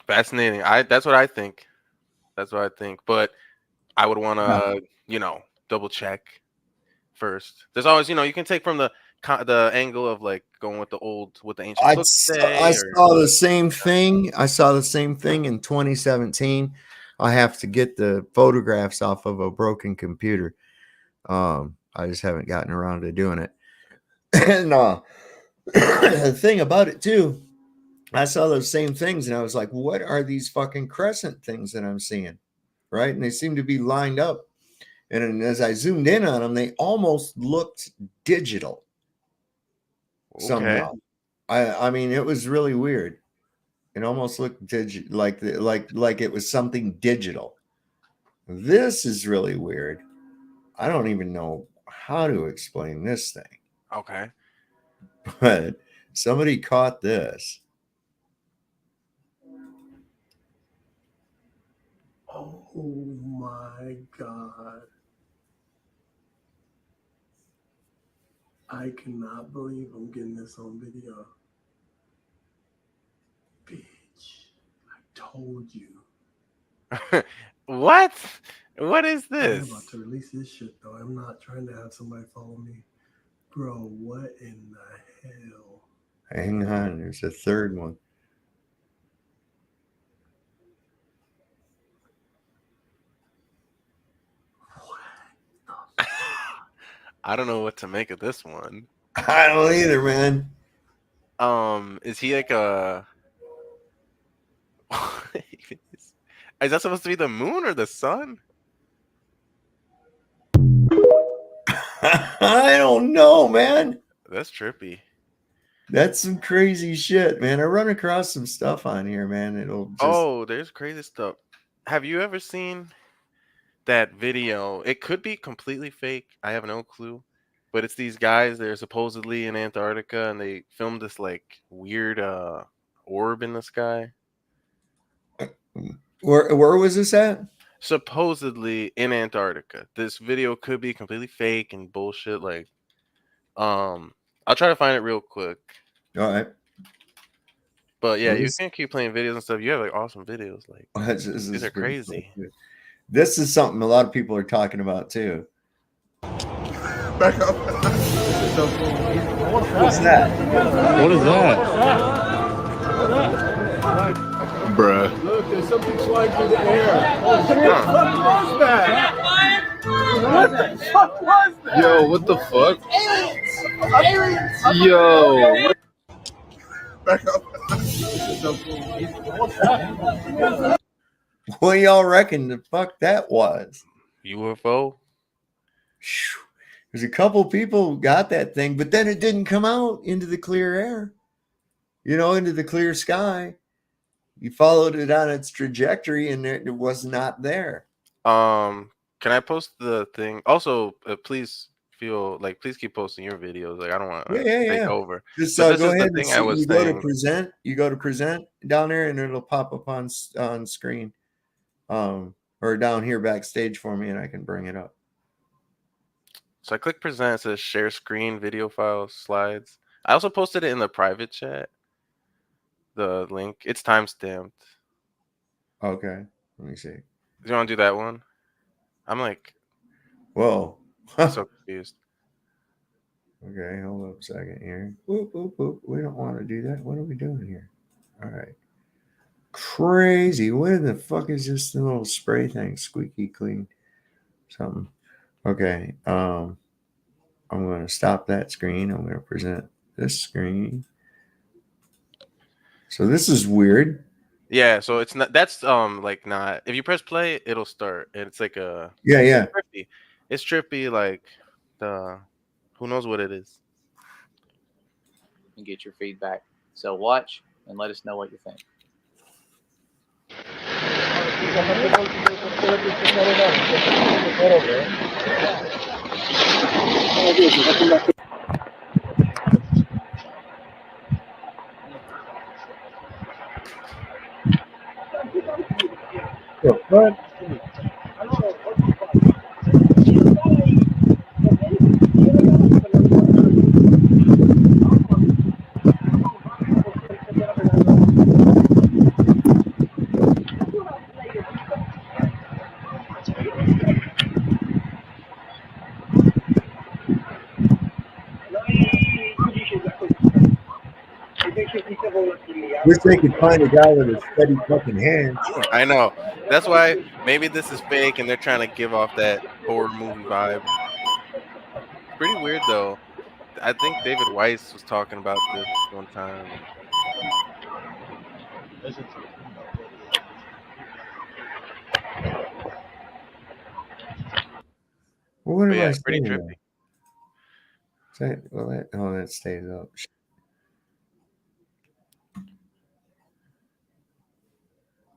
Fascinating. That's what I think. But I would want to, double check first. There's always, you can take from the the angle of like going with the ancients I look I today, or saw the same thing. I saw the same thing in 2017. I have to get the photographs off of a broken computer. I just haven't gotten around to doing it. And the thing about it too, I saw those same things and I was like, what are these fucking crescent things that I'm seeing? Right. And they seem to be lined up. And as I zoomed in on them, they almost looked digital somehow. I mean, it was really weird. It almost looked like it was something digital. This is really weird. I don't even know how to explain this thing. Okay. But somebody caught this. Oh my God. I cannot believe I'm getting this on video. Bitch, I told you. What? What is I'm this? about to release this shit though. I'm not trying to have somebody follow me. Bro, what in the hell? Hang on, there's a third one. I don't know what to make of this one. I don't either, man. Is he like a? Is that supposed to be the moon or the sun? I don't know, man. That's trippy. That's some crazy shit, man. I run across some stuff on here, man. It'll just... Oh, there's crazy stuff. Have you ever seen that video? It could be completely fake. I have no clue. But it's these guys, they're supposedly in Antarctica and they filmed this like weird orb in the sky. Where was this at? Supposedly in Antarctica. This video could be completely fake and bullshit. Like, I'll try to find it real quick. All right. But yeah, you can keep playing videos and stuff. You have like awesome videos. Like, these are crazy. Cool. This is something a lot of people are talking about too. Back up. What's that? What is that? Bruh. Look, there's something flying through the air. Oh shit! What was that? What the fuck was that? Yo, what the fuck? Aliens! Yo. Back up. What do y'all reckon the fuck that was? UFO? There's a couple people got that thing, but then it didn't come out into the clear air, into the clear sky. You followed it on its trajectory and it was not there. Can I post the thing? Also, please keep posting your videos. Like, I don't want to take over. Just go ahead and you go to present down there and it'll pop up on screen. Or down here backstage for me and I can bring it up. So I click present, it says share screen, video files, slides. I also posted it in the private chat. The link. It's timestamped. Okay. Let me see. Do you want to do that one? I'm like, whoa. So confused. Okay, hold up a second here. Whoop, whoop, whoop. We don't want to do that. What are we doing here? All right. Crazy. What the fuck is this little spray thing? Squeaky clean. Something. Okay. I'm going to stop that screen. I'm going to present this screen. So this is weird. Yeah, so it's not, that's like not, if you press play, it'll start. And it's like a It's trippy, like who knows what it is. And get your feedback. So watch and let us know what you think. Wish they could find a guy with a steady fucking hand. I know. That's why maybe this is fake and they're trying to give off that horror movie vibe. It's pretty weird though. I think David Weiss was talking about this one time. And Well, what but am yeah, I pretty saying? trippy. That stays up.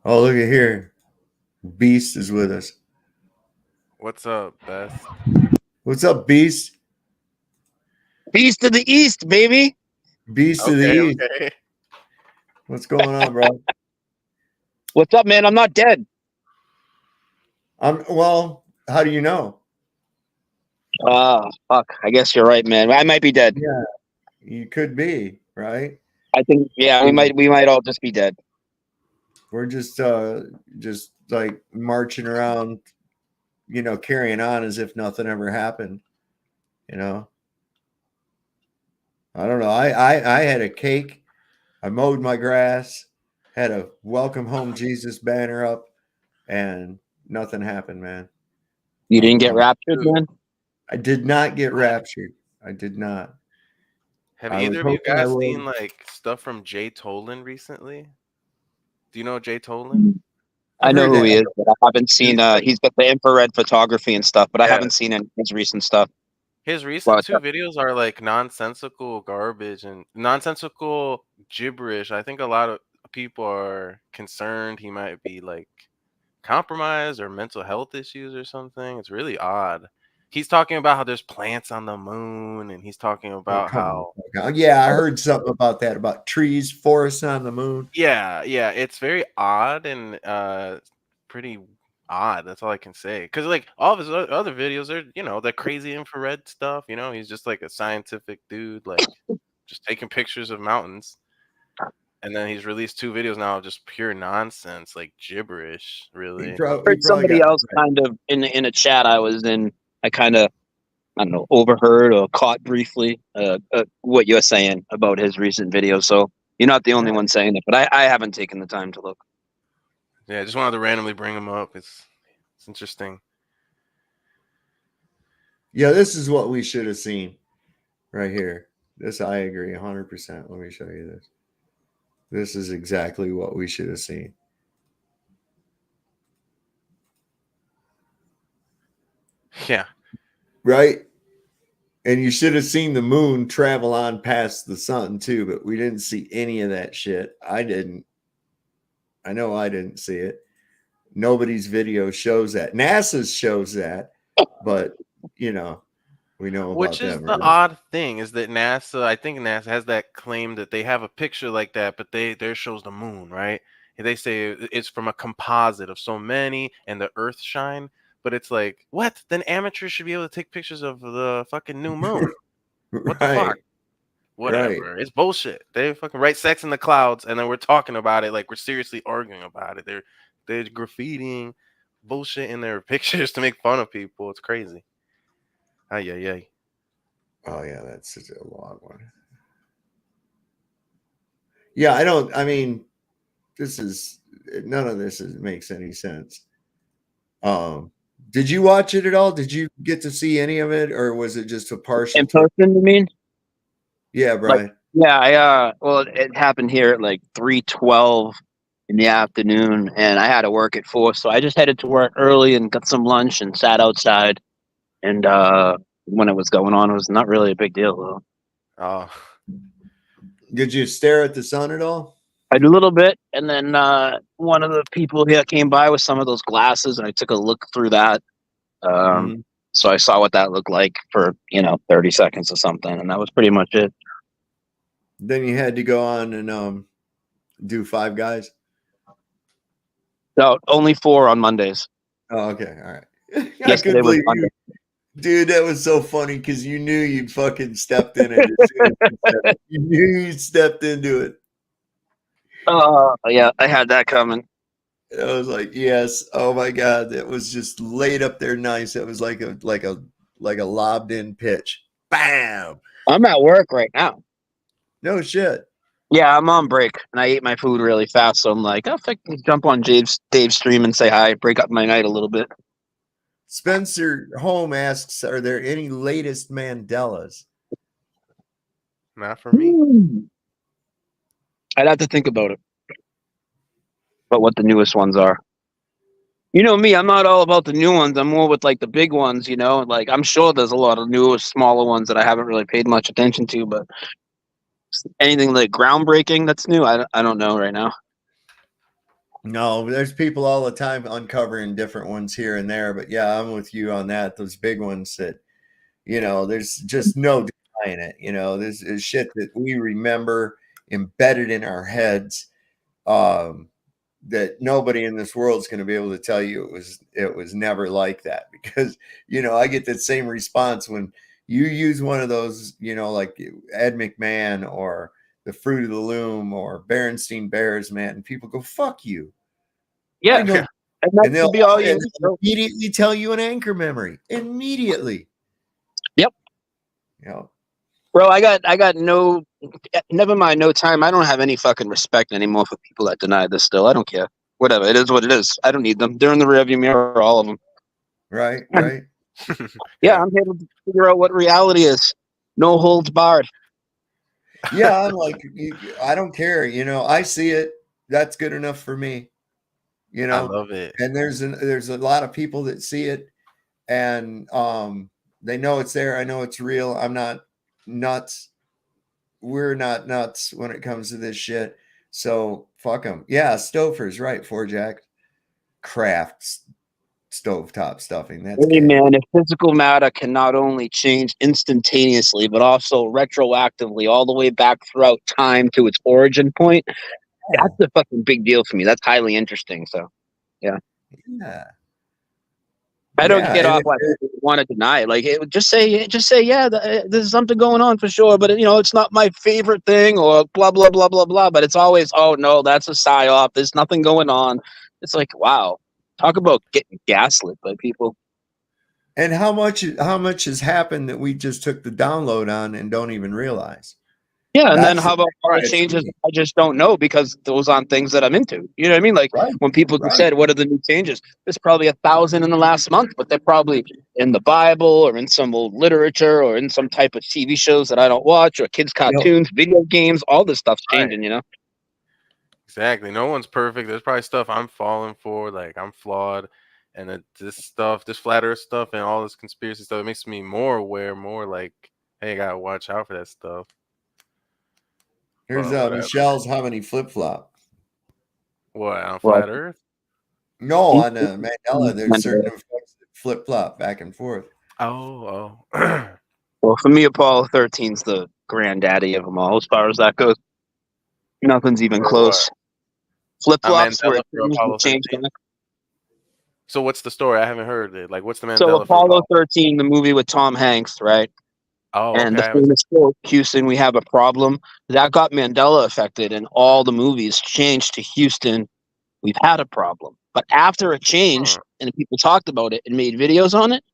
Oh, look at here. Beast is with us. What's up, Best? What's up, Beast? Beast to the east, baby. Beast to the east. Okay. What's going on, bro? What's up, man? I'm not dead. Well, how do you know? Fuck. I guess you're right, man. I might be dead. Yeah, you could be, right? I think, yeah, we might all just be dead. We're just like marching around, carrying on as if nothing ever happened. I don't know. I had a cake. I mowed my grass, had a welcome home Jesus banner up, and nothing happened, man. You didn't get raptured, man? I did not get raptured. I did not. Have either of you guys seen like stuff from Jay Tolan recently? Do you know Jay Tolan? I know who he is, but I haven't seen. He's got the infrared photography and stuff, but I haven't seen any of his recent stuff. His recent two videos are like nonsensical garbage and nonsensical gibberish. I think a lot of people are concerned he might be like compromised or mental health issues or something. It's really odd. He's talking about how there's plants on the moon, and he's talking about how I heard something about that, about trees, forests on the moon. Yeah, it's very odd and pretty odd. That's all I can say. Because like all of his other videos are, the crazy infrared stuff. He's just like a scientific dude, like just taking pictures of mountains. And then he's released 2 videos now of just pure nonsense, like gibberish. Really. I heard somebody else kind of in a chat I was in. I kind of, I don't know, overheard or caught briefly what you're saying about his recent videos. So you're not the only one saying it, but I haven't taken the time to look. Yeah, I just wanted to randomly bring him up. It's interesting. Yeah, this is what we should have seen right here. This, I agree 100%. Let me show you this. This is exactly what we should have seen. Yeah. Right? And you should have seen the moon travel on past the sun too, but we didn't see any of that shit. I didn't. I know I didn't see it. Nobody's video shows that. NASA's shows that, but we know about Which is them, the right? odd thing is that I think NASA has that claim that they have a picture like that, but theirs shows the moon, right? And they say it's from a composite of so many and the Earth shine. But it's like, what? Then amateurs should be able to take pictures of the fucking new moon. What the fuck? Whatever. It's bullshit. They fucking write sex in the clouds, and then we're talking about it like we're seriously arguing about it. They're graffitiing bullshit in their pictures to make fun of people. It's crazy. Ay. Oh yeah, that's such a long one. Yeah, none of this makes any sense. Did you watch it at all? Did you get to see any of it, or was it just a partial? In person, you mean? Yeah, Brian. Well, it happened here at like 3:12 in the afternoon, and I had to work at 4, so I just headed to work early and got some lunch and sat outside. And when it was going on, it was not really a big deal though. Oh. Did you stare at the sun at all? I did a little bit, and then one of the people here came by with some of those glasses, and I took a look through that. So I saw what that looked like for 30 seconds or something, and that was pretty much it. Then you had to go on and do Five Guys. No, only 4 on Mondays. Oh, okay, all right. I couldn't believe you. Dude, that was so funny because you knew you'd fucking stepped in it. You knew you stepped into it. Yeah, I had that coming. I was like, yes. Oh my God, it was just laid up there nice. It was like a lobbed in pitch. Bam. I'm at work right now. No shit. Yeah, I'm on break, and I ate my food really fast, so I'm like, I'll jump on Dave's stream and say hi, break up my night a little bit. Spencer Home asks, are there any latest Mandelas? Not for me. I'd have to think about it. But what the newest ones are. You know me, I'm not all about the new ones. I'm more with like the big ones, you know? Like I'm sure there's a lot of newer, smaller ones that I haven't really paid much attention to, but anything like groundbreaking that's new, I don't know right now. No, there's people all the time uncovering different ones here and there, but yeah, I'm with you on that. Those big ones that, you know, there's just no denying it. You know, this is shit that we remember embedded in our heads, that nobody in this world is going to be able to tell you it was never like that, because, you know, I get that same response when you use one of those, you know, like Ed McMahon or the Fruit of the Loom or Berenstein Bears, man, and people go, fuck you. Yeah. I know. And they'll be all you immediately tell you an anchor memory. Immediately. Yep. You know. Bro, I got no, never mind, no time. I don't have any fucking respect anymore for people that deny this still. I don't care. Whatever. It is what it is. I don't need them. They're in the rearview mirror, all of them. Right. Yeah, I'm here to figure out what reality is. No holds barred. Yeah, I'm like, I don't care. You know, I see it. That's good enough for me. You know, I love it. And there's a lot of people that see it, and they know it's there. I know it's real. I'm not nuts. We're not nuts when it comes to this shit. So fuck them. Yeah, Stouffer's right. 4Jack crafts stovetop stuffing. That's Hey, man, if physical matter can not only change instantaneously, but also retroactively all the way back throughout time to its origin point, that's a fucking big deal for me. That's highly interesting. So, yeah. I don't get off why people want to deny it. Like, just say, yeah, there's something going on for sure, but you know, it's not my favorite thing, or blah blah blah blah blah. But it's always, oh no, that's a psyop. There's nothing going on. It's like, wow, talk about getting gaslit by people. And how much has happened that we just took the download on and don't even realize? Yeah, and then how about all the changes I just don't know because those aren't things that I'm into. You know what I mean? Like when people just said, what are the new changes? There's probably 1,000 in the last month, but they're probably in the Bible or in some old literature or in some type of TV shows that I don't watch or kids' cartoons, video games, all this stuff's changing, you know? Exactly. No one's perfect. There's probably stuff I'm falling for, like I'm flawed. And this flat earth stuff and all this conspiracy stuff, it makes me more aware, more like, hey, I gotta watch out for that stuff. Here's Michelle's how many flip-flop. What, on flat earth? No, on Mandela, there's certain effects that flip-flop back and forth. Oh. Well, for me, Apollo 13's the granddaddy of them all, as far as that goes. Nothing's even close. Flip-flops where it changed. So what's the story? I haven't heard it. Like, what's the Mandela? So Apollo 13, the movie with Tom Hanks, right? Oh, and the famous quote, Houston, we have a problem. That got Mandela affected, and all the movies changed to Houston, we've had a problem. But after it changed, and people talked about it and made videos on it,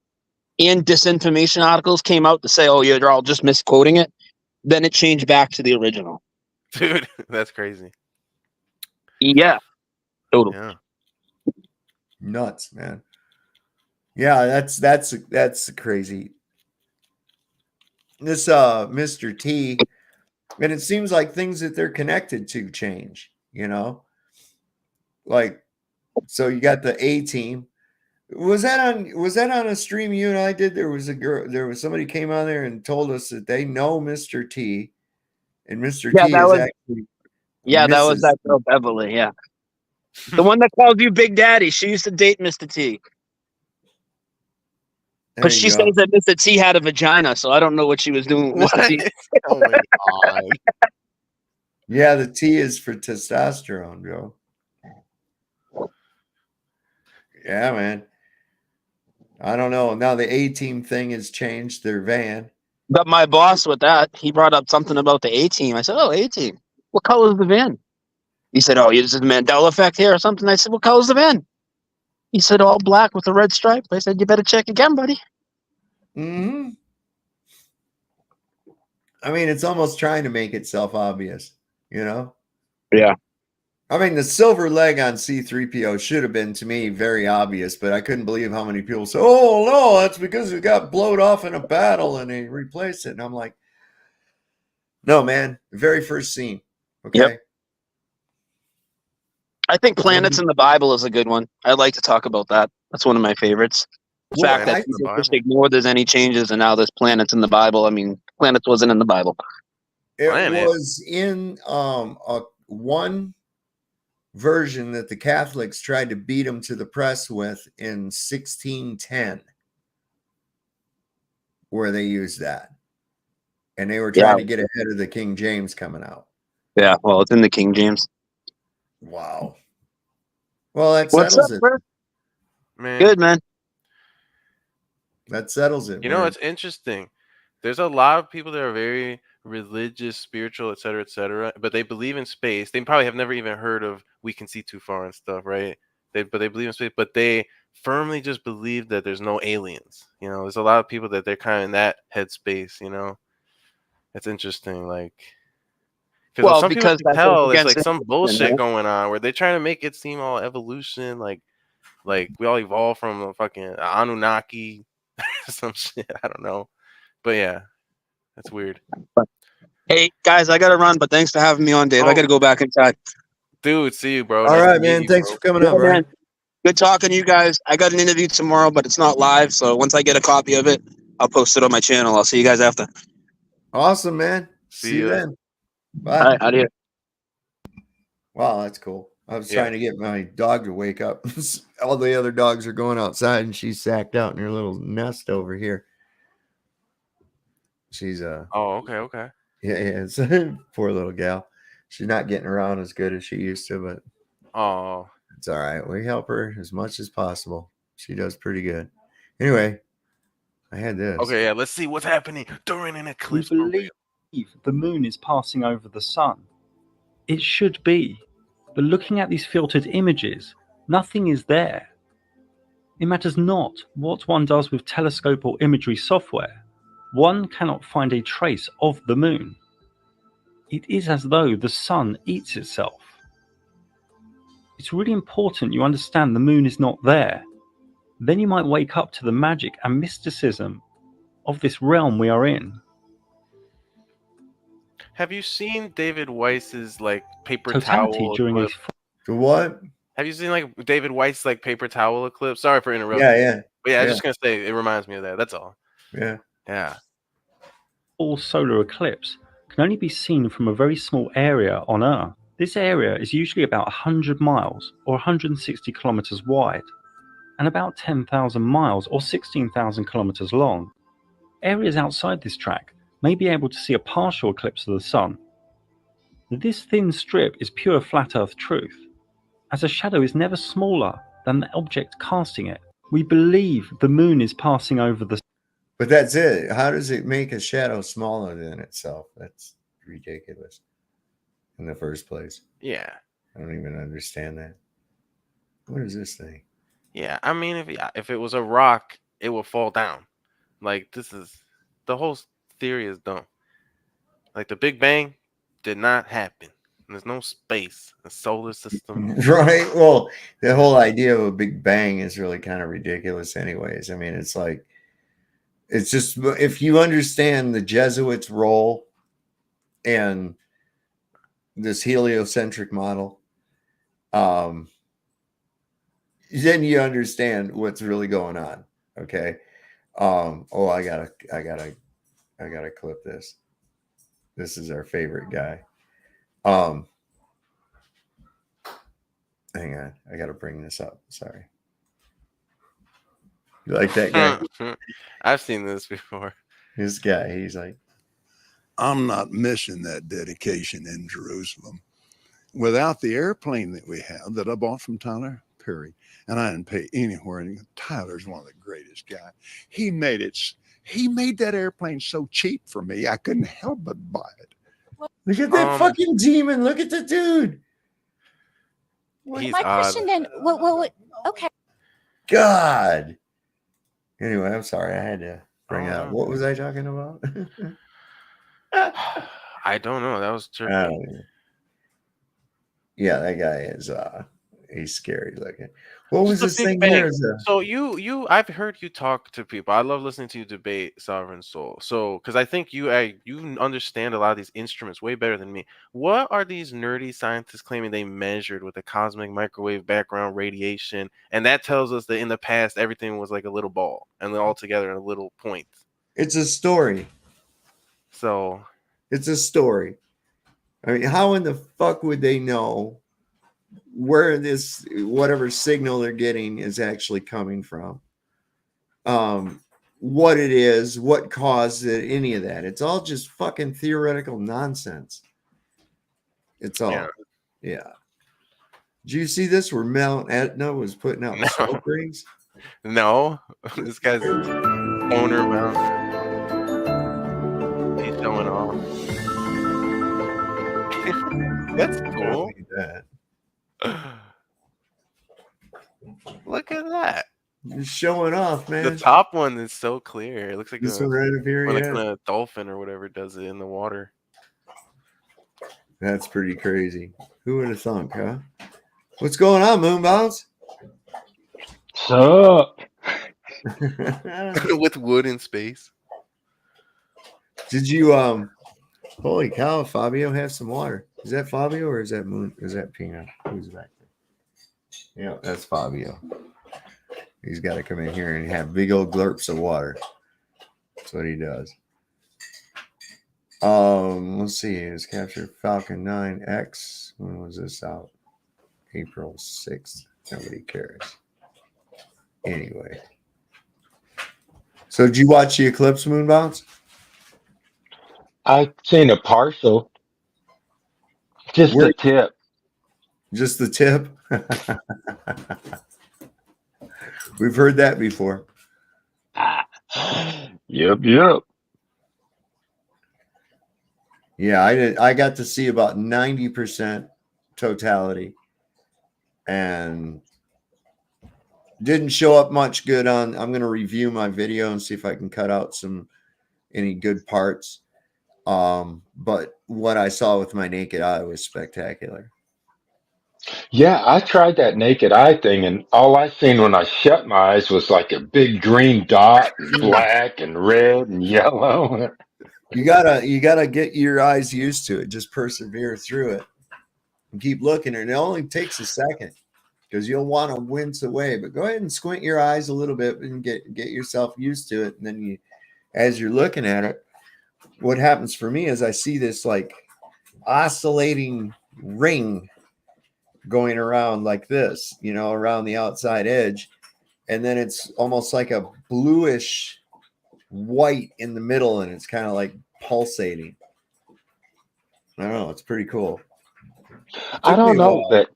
and disinformation articles came out to say, oh, you're all just misquoting it, then it changed back to the original. Dude, that's crazy. Yeah. Totally. Yeah. Nuts, man. Yeah, that's crazy. This Mr. T, and it seems like things that they're connected to change, you know? Like, so you got the A team. Was that on a stream you and I did? There was somebody came on there and told us that they know Mr. T, and Mr. T is actually that was that girl Beverly, yeah. The one that calls you Big Daddy. She used to date Mr. T. But she says that Mr. T had a vagina, so I don't know what she was doing with Mr. T. Oh my God. Yeah, the T is for testosterone, Joe. Yeah, man. I don't know. Now the A-team thing has changed their van. But my boss with that, he brought up something about the A-team. I said, oh, A-team. What color is the van? He said, oh, is it the Mandela effect here or something? I said, what color is the van? He said, all black with a red stripe. I said, you better check again, buddy. I mean, it's almost trying to make itself obvious. you know? Yeah. I mean, the silver leg on C-3PO should have been, to me, very obvious, but I couldn't believe how many people say, oh, no, that's because it got blowed off in a battle and they replaced it. And I'm like, no, man, the very first scene. Okay. Yep. I think planets in the Bible is a good one. I'd like to talk about that. That's one of my favorites. The fact that people just ignore there's any changes and now there's planets in the Bible. I mean, planets wasn't in the Bible. It was in one version that the Catholics tried to beat them to the press with in 1610, where they used that. And they were trying to get ahead of the King James coming out. Yeah, well, it's in the King James. Wow. Well, that What's settles up, it. bro? Man. Good, man. That settles it. You know, it's interesting. There's a lot of people that are very religious, spiritual, et cetera, but they believe in space. They probably have never even heard of we can see too far and stuff, right? But they believe in space, but they firmly just believe that there's no aliens. You know, there's a lot of people that they're kind of in that headspace, you know. It's interesting, like, Well, some people because can tell there's against like some bullshit right? going on where they're trying to make it seem all evolution, like we all evolved from a fucking Anunnaki, some shit. I don't know, but yeah, that's weird. Hey guys, I gotta run, but thanks for having me on, Dave. I gotta go back inside. Dude, see you, bro. All Nice right, to meet man. you, Thanks bro. for coming up, Yeah, right? man. Good talking to you guys. I got an interview tomorrow, but it's not live. So once I get a copy of it, I'll post it on my channel. I'll see you guys after. Awesome, man. See you then. Bye. All right, out of here. Wow, that's cool. I was trying to get my dog to wake up. All the other dogs are going outside, and she's sacked out in her little nest over here. She's Oh, okay. Yeah, it's poor little gal. She's not getting around as good as she used to, but it's all right. We help her as much as possible. She does pretty good. Anyway, I had this. Okay, yeah. Let's see what's happening during an eclipse. We believe the moon is passing over the sun. It should be, but looking at these filtered images, nothing is there. It matters not what one does with telescope or imagery software. One cannot find a trace of the moon. It is as though the sun eats itself. It's really important you understand the moon is not there. Then you might wake up to the magic and mysticism of this realm we are in. Have you seen David Weiss's like paper Totality towel during eclipse? The what? Have you seen like David Weiss like paper towel eclipse? Sorry for interrupting. Yeah. But yeah, I was just gonna say it reminds me of that. That's all. Yeah. All solar eclipse can only be seen from a very small area on Earth. This area is usually about 100 miles or 160 kilometers wide and about 10,000 miles or 16,000 kilometers long. Areas outside this track may be able to see a partial eclipse of the sun. This thin strip is pure flat Earth truth, as a shadow is never smaller than the object casting it. We believe the moon is passing over the sun. But that's it. How does it make a shadow smaller than itself? That's ridiculous in the first place. Yeah. I don't even understand that. What is this thing? Yeah, I mean, if it was a rock, it would fall down. Like the whole theory is dumb. Like the Big Bang did not happen. There's no space, a solar system. Right. Well, the whole idea of a Big Bang is really kind of ridiculous, anyways. I mean, it's like, it's just, if you understand the Jesuits' role and this heliocentric model, then you understand what's really going on. Okay. I gotta clip this. This is our favorite guy. Hang on, I gotta bring this up. Sorry. You like that guy? I've seen this before. This guy, he's like, I'm not missing that dedication in Jerusalem. Without the airplane that we have that I bought from Tyler Perry, and I didn't pay anywhere. And Tyler's one of the greatest guys. He made that airplane so cheap for me, I couldn't help but buy it. Look at that fucking demon. Look at the dude. He's my question then, what, okay. God. Anyway, I'm sorry. I had to bring out. What was I talking about? I don't know. That was tricky. Yeah, that guy is he's scary looking. What was The this Big thing Bang. here? So I've heard you talk to people. I love listening to you debate Sovereign Soul. So because I think you understand a lot of these instruments way better than me. What are these nerdy scientists claiming they measured with the cosmic microwave background radiation? And that tells us that in the past everything was like a little ball and then all together in a little point. It's a story. So it's a story. I mean, how in the fuck would they know where this whatever signal they're getting is actually coming from? What it is, what caused it, any of that. It's all just fucking theoretical nonsense. It's all, yeah. Did you see this where Mount Etna was putting out smoke rings? No, this guy's owner Mount. He's showing off. That's cool. Look at that. You're showing off, man. The top one is so clear. It looks like this one right up here, when yeah. a dolphin or whatever does it in the water. That's pretty crazy. Who would have thunk, huh? What's going on, Moonbounce? Sup? With wood in space. Did you holy cow, Fabio, have some water? Is that Fabio or is that Moon? Is that Pino? Who's back there? Yeah, that's Fabio. He's got to come in here and have big old glurps of water. That's what he does. Let's see. It's captured Falcon 9X. When was this out? April 6th. Nobody cares. Anyway. So did you watch the eclipse, Moonbounce? I've seen a partial. Just the tip. Just the tip? We've heard that before. Yep. Yeah, I got to see about 90% totality and didn't show up much good on. I'm going to review my video and see if I can cut out any good parts. But what I saw with my naked eye was spectacular. Yeah, I tried that naked eye thing, and all I seen when I shut my eyes was like a big green dot, and black and red and yellow. You gotta get your eyes used to it. Just persevere through it and keep looking. And it only takes a second because you'll want to wince away. But go ahead and squint your eyes a little bit and get yourself used to it. And then as you're looking at it, what happens for me is I see this like oscillating ring going around like this, around the outside edge. And then it's almost like a bluish white in the middle, and it's kind of like pulsating. I don't know. It's pretty cool. I don't know, but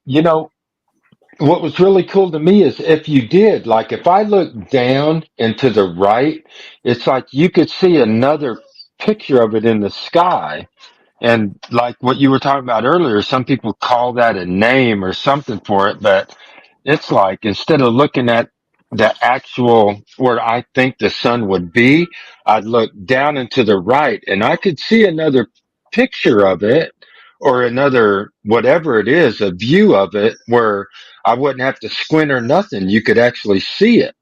what was really cool to me is if you did, like if I look down and to the right, it's like you could see another picture of it in the sky. And like what you were talking about earlier, some people call that a name or something for it, but it's like instead of looking at the actual where I think the sun would be, I'd look down and to the right and I could see another picture of it or another whatever it is, a view of it where I wouldn't have to squint or nothing. You could actually see it.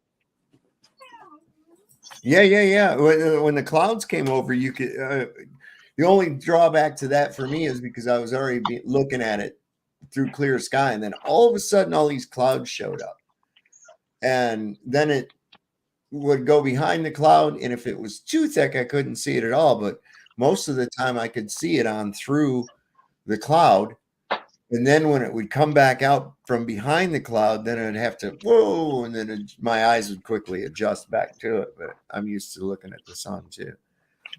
Yeah. When the clouds came over, you could. The only drawback to that for me is because I was already looking at it through clear sky, and then all of a sudden, all these clouds showed up, and then it would go behind the cloud, and if it was too thick, I couldn't see it at all. But most of the time, I could see it on through the cloud. And then when it would come back out from behind the cloud, then I'd have to, whoa, and then my eyes would quickly adjust back to it. But I'm used to looking at the sun, too.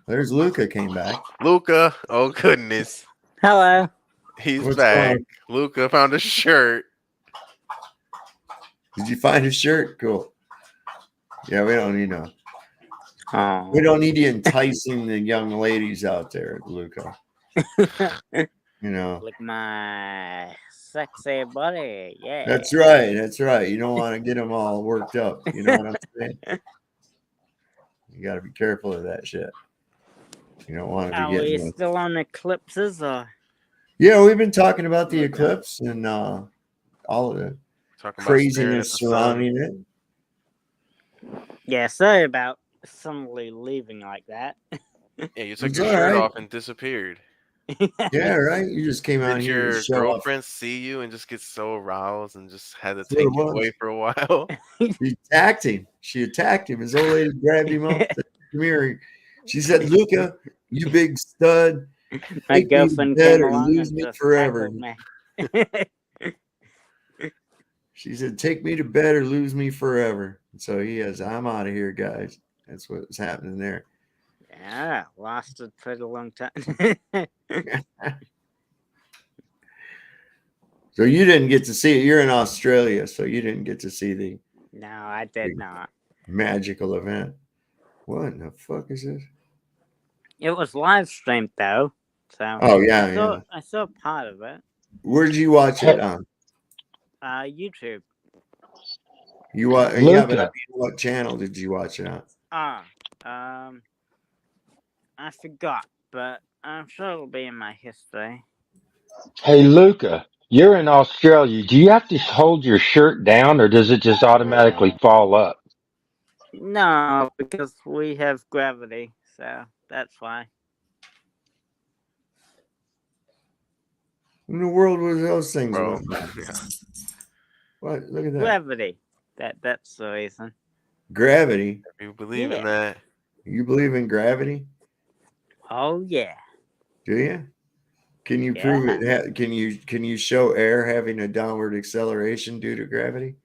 There's Luca came back. Luca, oh, goodness. Hello. He's back. Luca found a shirt. Did you find a shirt? Cool. Yeah, we don't need we don't need you enticing the young ladies out there, Luca. Like my sexy buddy. Yeah. That's right. You don't want to get them all worked up. You know what I'm saying? You got to be careful of that shit. You don't want to be Are we still on eclipses or? Yeah, we've been talking about the eclipse and all of the Talking about staring at craziness the surrounding sun. it. Yeah, sorry about suddenly leaving like that. Yeah, you took It's your all shirt right. off and disappeared. Yeah, right. You just came out Did here to your show off. girlfriend see you and just get so aroused and just had to That's what it take you was. away for a while? She attacked him. She attacked him. His old lady grabbed him up. Said, "Come here." She said, "Luca, you big stud, My take me to girlfriend bed came or along lose and me just forever." tackled me. She said, "Take me to bed or lose me forever." So he has, I'm out of here, guys. That's what's happening there. Yeah, lasted pretty long time. So you didn't get to see it. You're in Australia, so you didn't get to see the No, I did not. magical event. What in the fuck is this? It was live streamed though, so Oh yeah. I saw part of it. Where did you watch it on? YouTube. You yeah, but I Luca. mean, what channel did you watch it on? I forgot, but I'm sure it'll be in my history. Hey, Luca, you're in Australia. Do you have to hold your shirt down or does it just automatically fall up? No, because we have gravity, so that's why. In the world was those things? Bro. Went by? What? Look at that. Gravity. That's the reason. Gravity. If you believe in that. You believe in gravity? Oh yeah. Do you? Can you prove it? Can you show air having a downward acceleration due to gravity?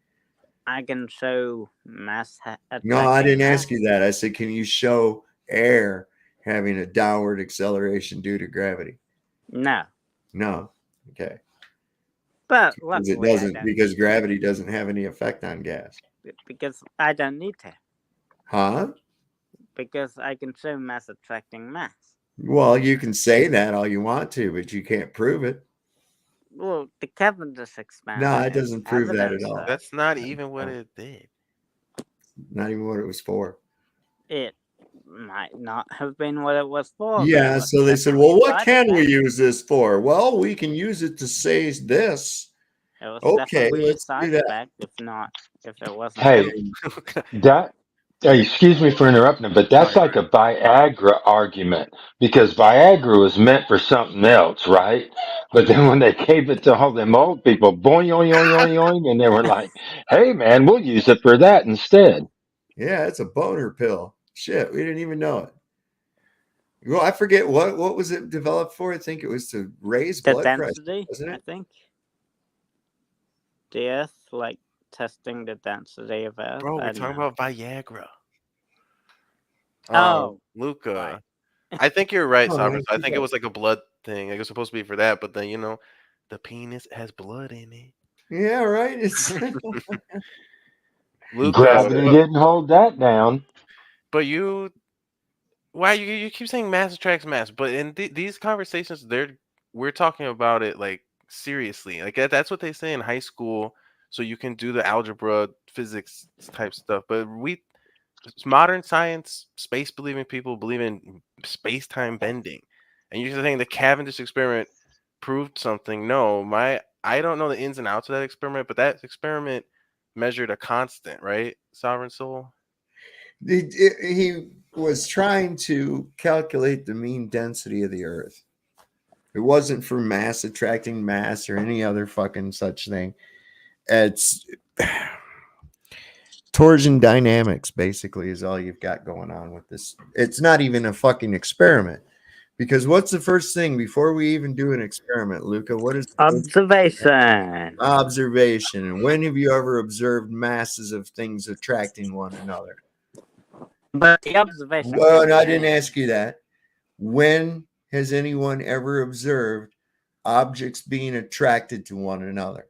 I can show mass. No, I didn't ask you that. I said, can you show air having a downward acceleration due to gravity? No. No. Okay. But Because it doesn't, because gravity doesn't have any effect on gas. Because I don't need to. Huh? Because I can show mass attracting mass. Well, you can say that all you want to, but you can't prove it. Well, the Cavendish experiment. No, it doesn't prove that at all. That's not even what it did. Not even what it was for. It might not have been what it was for. Yeah, so they said, well, what can we use this for? Well, we can use it to say this. It was Okay, definitely let's a side do that. effect, if it wasn't. Hey, hey, excuse me for interrupting, but that's like a Viagra argument because Viagra was meant for something else, right? But then when they gave it to all them old people, boing, yoing, yoing, yoing, yoing, and they were like, hey, man, we'll use it for that instead. Yeah, it's a boner pill. Shit, we didn't even know it. Well, I forget what was it developed for? I think it was to raise The blood density, pressure, wasn't it? I think. The Earth, like testing the density of Earth. Bro, we're talking about Viagra. Oh, Luca. right. I think you're right, Oh, Sovereign. man, I think it was like a blood thing. Like it was supposed to be for that, but then the penis has blood in it. Yeah, right. It's Luca, Gravity didn't hold that down. but why you keep saying mass attracts mass? But in these conversations, we're talking about it like seriously. Like that's what they say in high school, so you can do the algebra, physics type stuff. But modern science, space believing people believe in space time bending, and you're saying the Cavendish experiment proved something. No, I don't know the ins and outs of that experiment, but that experiment measured a constant, right? Sovereign Soul. he was trying to calculate the mean density of the Earth. It wasn't for mass attracting mass or any other fucking such thing. It's torsion dynamics, basically, is all you've got going on with this. It's not even a fucking experiment. Because what's the first thing before we even do an experiment, Luca? What is observation? Observation. And when have you ever observed masses of things attracting one another? But the observation. Well, no, I didn't ask you that. When has anyone ever observed objects being attracted to one another?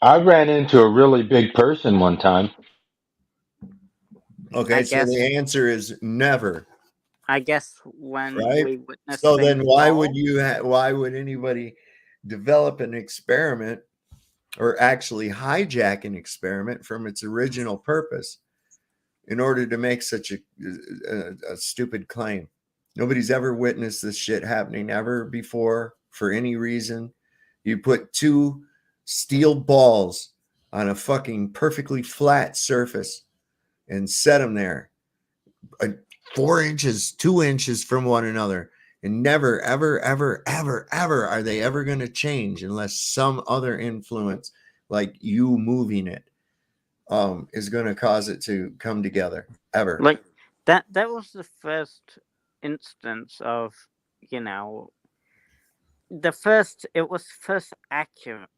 I ran into a really big person one time. Okay, so the answer is never. I guess when we witnessed. So then, why would anybody develop an experiment or actually hijack an experiment from its original purpose in order to make such a stupid claim? Nobody's ever witnessed this shit happening ever before for any reason. You put two steel balls on a fucking perfectly flat surface and set them there 4 inches, 2 inches from one another. And never, ever, ever, ever, ever are they ever going to change unless some other influence, like you moving it, is going to cause it to come together. Ever. Like that was the first instance of, you know, it was first accurate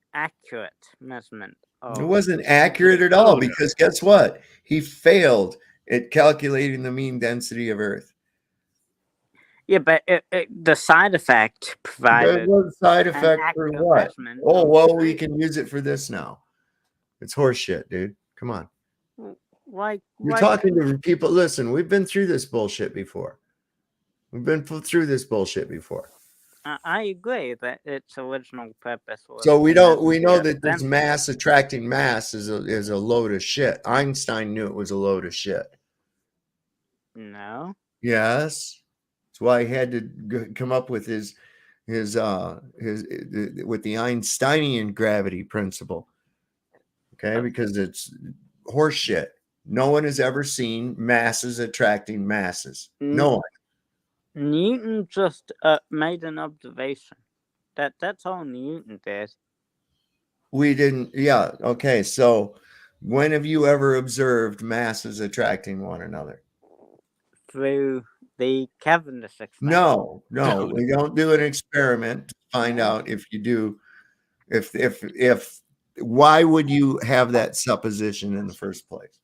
measurement of, It wasn't accurate at all because guess what? He failed at calculating the mean density of Earth. Yeah, but the side effect provided. What side effect for what? Oh, well, we can use it for this now. It's horseshit, dude. Come on. You're talking to people. Listen, we've been through this bullshit before. I agree that its original purpose was. So we know that this mass attracting mass is a load of shit. Einstein knew it was a load of shit. No. Yes. That's why he had to come up with his with the Einsteinian gravity principle. Okay, because it's horseshit. No one has ever seen masses attracting masses. No one. Newton just made an observation. That's all Newton did. We didn't. Yeah. Okay. So, when have you ever observed masses attracting one another? Through the Cavendish experiment. No. We don't do an experiment to find out if you do. If why would you have that supposition in the first place?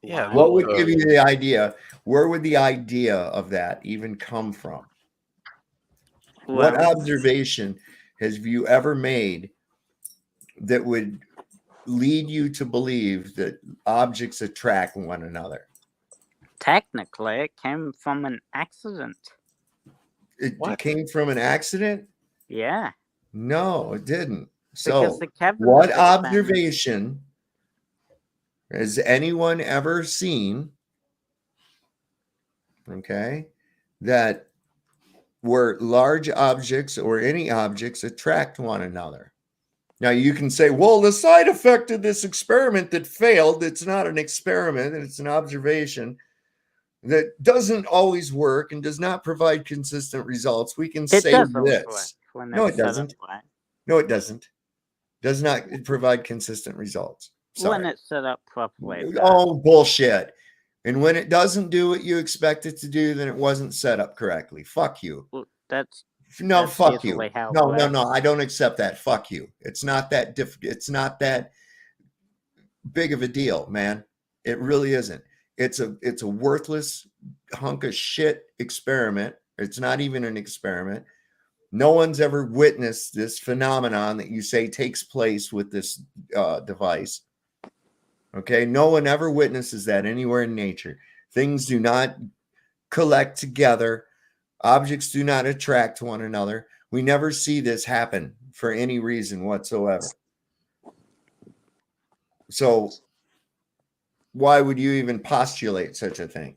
Yeah. What would give you the idea? Where would the idea of that even come from? What observation have you ever made that would lead you to believe that objects attract one another? Technically, it came from an accident. It came from an accident? Yeah. No, it didn't. Because So, experiment what observation has anyone ever seen, okay, that where large objects or any objects attract one another? Now, you can say, well, the side effect of this experiment that failed, it's not an experiment, it's an observation that doesn't always work and does not provide consistent results. We can say this. No, it doesn't. No, it doesn't. Does not provide consistent results. Sorry. When it's set up properly. Oh, bullshit. And when it doesn't do what you expect it to do, then it wasn't set up correctly. Fuck you. Well, fuck you. No. I don't accept that. Fuck you. It's not that it's not that big of a deal, man. It really isn't. It's a worthless hunk of shit experiment. It's not even an experiment. No one's ever witnessed this phenomenon that you say takes place with this device. Okay, no one ever witnesses that anywhere in nature. Things do not collect together. Objects do not attract one another. We never see this happen for any reason whatsoever. So why would you even postulate such a thing?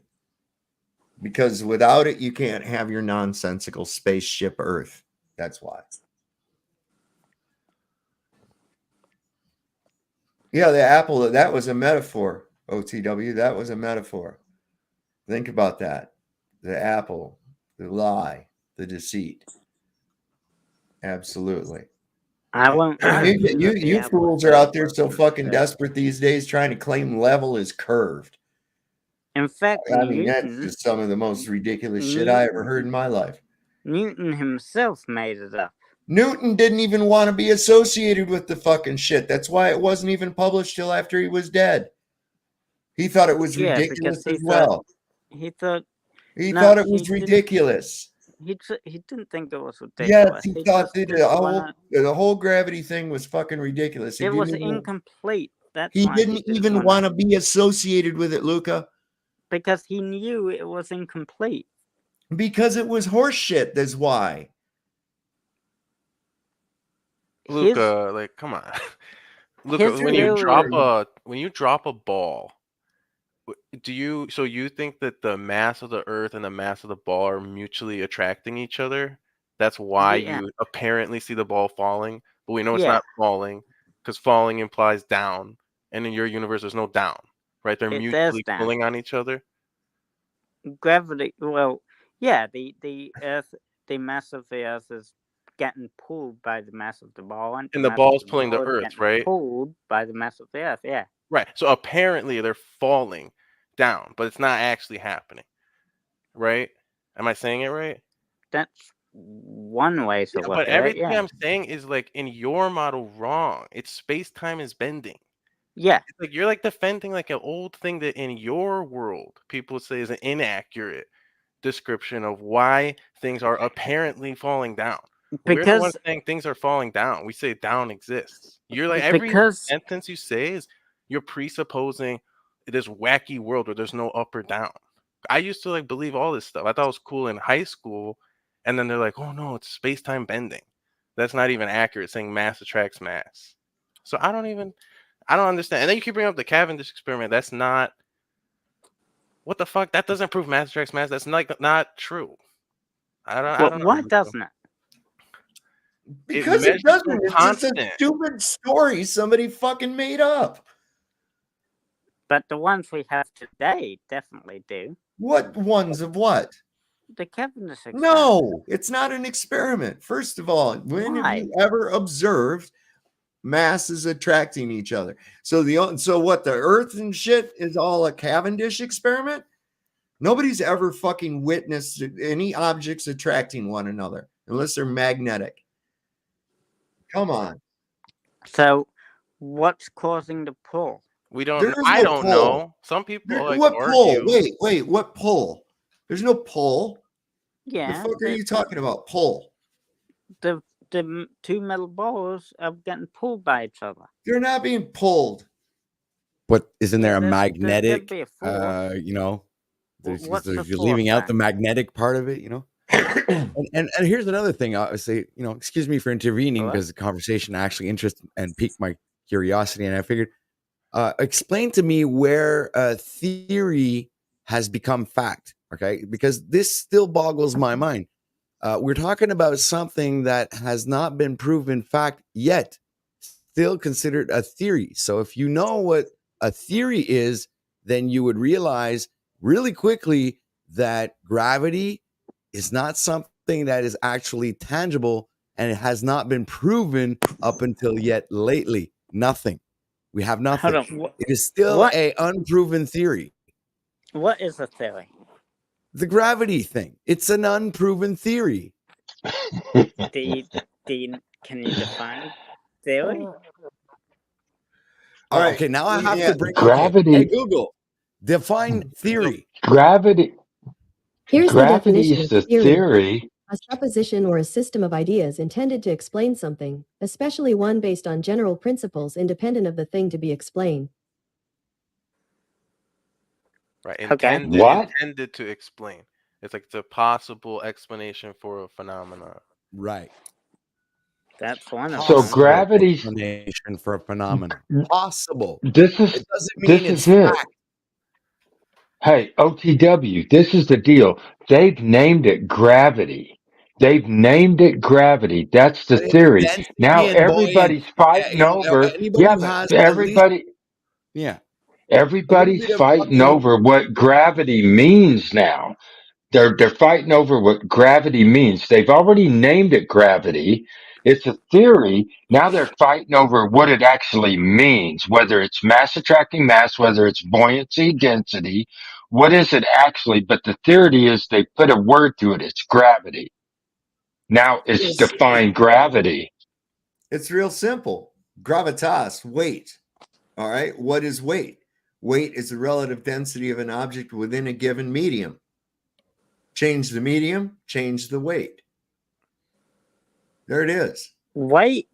Because without it, you can't have your nonsensical spaceship Earth. That's why. Yeah, the apple, that was a metaphor, OTW. That was a metaphor. Think about that. The apple, the lie, the deceit. Absolutely. I won't. You fools are out there so fucking desperate these days trying to claim level is curved. In fact, I mean, that's just some of the most ridiculous shit I ever heard in my life. Newton himself made it up. Newton didn't even want to be associated with the fucking shit. That's why it wasn't even published till after he was dead. He thought it was ridiculous as well. He thought it was ridiculous. He didn't think it was ridiculous. Yes, he thought that the whole gravity thing was fucking ridiculous. It was incomplete. He didn't even want to be associated with it, Luca. Because he knew it was incomplete. Because it was horseshit, that's why. Luca, like, come on. Luca, when you drop a ball, Do you so you think that the mass of the Earth and the mass of the ball are mutually attracting each other? That's why Yeah. you apparently see the ball falling, but we know it's Yeah. not falling because falling implies down, and in your universe there's no down, right? They're It does mutually down. pulling on each other. Gravity. Well, yeah. The Earth, the mass of the Earth is getting pulled by the mass of the ball, and And the mass of ball's the pulling the ball is Earth, getting right? pulled by the mass of the Earth. Yeah. Right. So apparently they're falling down, but it's not actually happening, right? Am I saying it right? That's one way to Yeah, look but at it. everything Yeah. I'm saying is like in your model wrong. It's space-time is bending. Yeah. It's like you're like defending like an old thing that in your world people say is an inaccurate description of why things are apparently falling down. We're the ones Because saying things are falling down. We say down exists. You're like every because sentence you say is you're presupposing this wacky world where there's no up or down. I used to like believe all this stuff. I thought it was cool in high school, and then they're like, "Oh no, it's space-time bending." That's not even accurate. Saying mass attracts mass. So I don't understand. And then you keep bringing up the Cavendish experiment. That's not what the fuck. That doesn't prove mass attracts mass. That's like not true. I don't why know. doesn't it? Because measures it doesn't. some It's just a constant. stupid story somebody fucking made up. But the ones we have today definitely do. What ones of what? The Cavendish experiment. No, it's not an experiment. First of all, when have you ever observed masses attracting each other? So what, the Earth and shit is all a Cavendish experiment? Nobody's ever fucking witnessed any objects attracting one another unless they're magnetic. Come on. So what's causing the pull? We don't. There is I no don't pull. know. Some people like what pull? argue. Wait. What pull? There's no pull. Yeah. The fuck are you talking about? Pull. The two metal balls are getting pulled by each other. They're not being pulled. But isn't there a there'd magnetic? be a force. You know, What's the you're force leaving out then? the magnetic part of it. You know. and here's another thing. I would say, you know, excuse me for intervening because the conversation actually interested and piqued my curiosity, and I figured, explain to me where theory has become fact. Okay, because this still boggles my mind. We're talking about something that has not been proven fact yet, still considered a theory. So if you know what a theory is, then you would realize really quickly that gravity is not something that is actually tangible, and it has not been proven up until yet lately. Nothing. We have nothing. It is still a unproven theory. What is a theory? The gravity thing. It's an unproven theory. Can you define theory? All right. Okay, now I have to bring gravity. Hey, Google, define theory. Gravity. Here's Gravity the definition is of the theory. A supposition or a system of ideas intended to explain something, especially one based on general principles independent of the thing to be explained. Right. Okay. Intended to explain. It's like the possible explanation for a phenomenon. Right. That's one of So them. gravity's explanation for a phenomenon. Possible. This is it doesn't mean this it's is it. fact. Hey, OTW, this is the deal. They've named it gravity. They've named it gravity. That's the theory. Density Now and everybody's fighting over. anybody Yeah, who but has everybody. Yeah. Everybody's bit of fighting over what gravity means now. They're fighting over what gravity means. They've already named it gravity. It's a theory. Now they're fighting over what it actually means, whether it's mass attracting mass, whether it's buoyancy, density. What is it actually? But the theory is they put a word to it. It's gravity. Now it's defined gravity. It's real simple. Gravitas, weight. All right. What is weight? Weight is the relative density of an object within a given medium. Change the medium, change the weight. There it is. Weight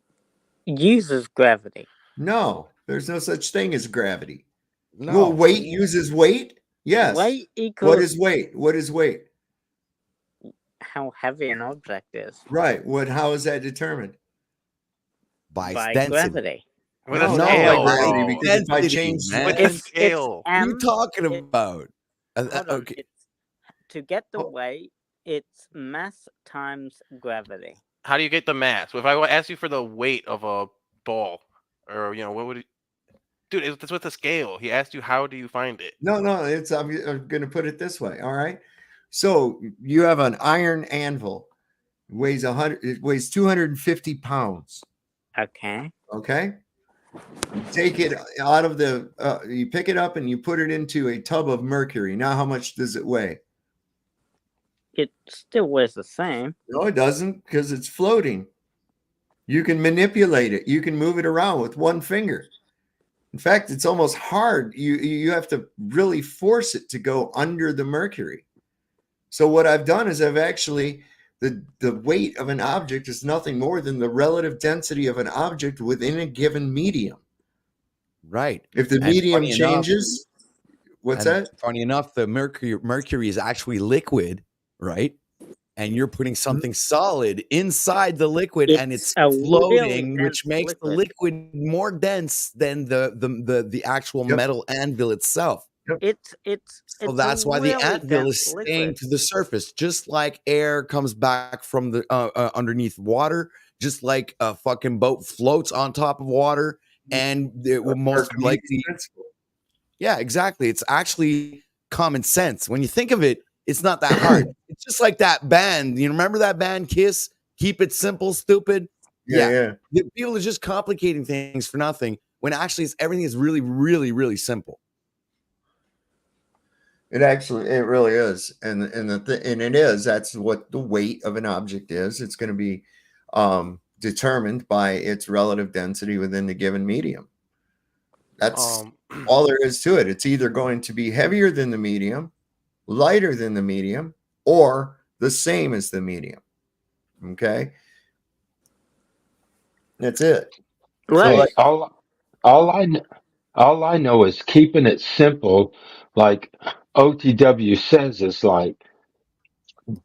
uses gravity. No, there's no such thing as gravity. No. Well, weight uses weight? Yes. Weight equals What is weight? What is weight? how heavy an object is. Right. How is that determined? By By density. gravity. With a No, not scale, by gravity, bro. because if I Density, change man. With the scale. What are you talking about? Hold on. Okay. It's, to get the weight, it's mass times gravity. How do you get the mass? If I ask you for the weight of a ball, or what would it? Dude, it's with a scale. He asked you, how do you find it? No, it's I'm going to put it this way. All right. So you have an iron anvil. It weighs 250 pounds. Okay. Okay. You take it out of you pick it up and you put it into a tub of mercury. Now, how much does it weigh? It still weighs the same. No, it doesn't, because it's floating. You can manipulate it. You can move it around with one finger. In fact, it's almost hard. You have to really force it to go under the mercury. So what I've done is I've actually, the weight of an object is nothing more than the relative density of an object within a given medium. Right. If the medium changes, what's that? Funny enough, the mercury is actually liquid, right? And you're putting something solid inside the liquid, and it's floating, which makes the liquid more dense than the actual metal anvil itself. So that's why the anvil is staying to the surface, just like air comes back from the underneath water, just like a fucking boat floats on top of water, and it will most likely. Yeah, exactly. It's actually common sense when you think of it. It's not that hard. It's just like that band. You remember that band Kiss? Keep it simple, stupid. Yeah. People are just complicating things for nothing when actually everything is really, really, really simple. It really is, and it is. That's what the weight of an object is. It's going to be determined by its relative density within the given medium. That's all there is to it. It's either going to be heavier than the medium, lighter than the medium, or the same as the medium. Okay, that's it. Right. So all I know is keeping it simple, like OTW says, is like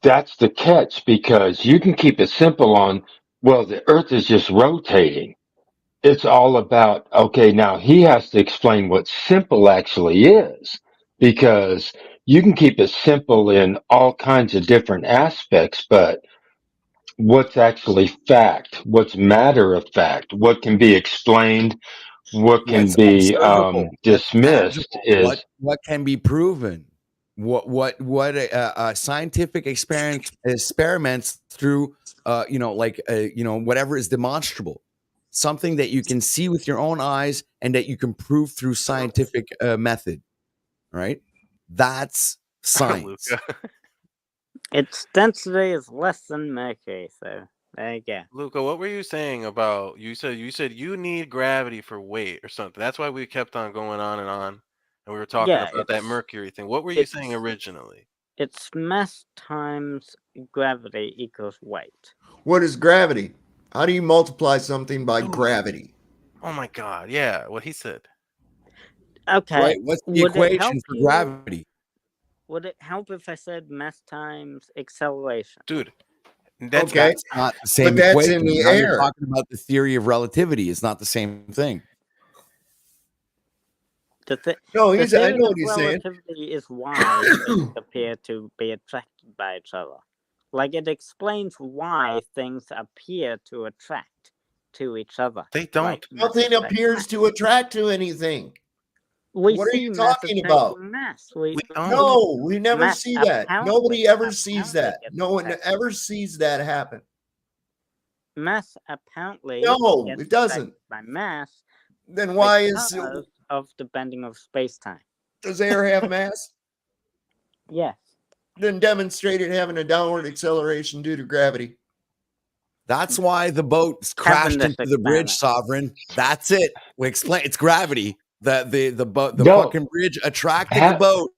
that's the catch, because you can keep it simple on, well, the Earth is just rotating. It's all about, okay, now he has to explain what simple actually is, because you can keep it simple in all kinds of different aspects, but what's actually fact, what's matter of fact, what can be explained, what can What's be observable, dismissed is what can be proven, what scientific experiments through whatever is demonstrable, something that you can see with your own eyes and that you can prove through scientific method, right? That's science. Its density is less than mercury, so there you go. Luca, what were you saying about? You said you need gravity for weight or something. That's why we kept on going on, and we were talking about that mercury thing. What were you saying originally? It's mass times gravity equals weight. What is gravity? How do you multiply something by gravity? Oh my God! Yeah, what he said. Okay. Right. What's the equation for gravity? Would it help if I said mass times acceleration? Dude, that's not the same but that's equation. in the Now air. You're talking about the theory of relativity. It's not the same thing. No, the I know what he's saying. Relativity is why things appear to be attracted by each other. Like, it explains why things appear to attract to each other. They don't. Like Nothing appears to attract to anything. We What are see you mass talking about? attracting mass. No, we never mass see that. Nobody ever sees that. gets No one attracted. ever sees that happen. Mass apparently No, gets it doesn't. attracted by mass. Then why because of the bending of space-time? does air have mass? Yes. Then demonstrate it having a downward acceleration due to gravity. That's why the boat crashed Cavendish into the bridge, experiment. Sovereign. That's it. We explain. It's gravity. The boat, the No. fucking bridge attracted the boat,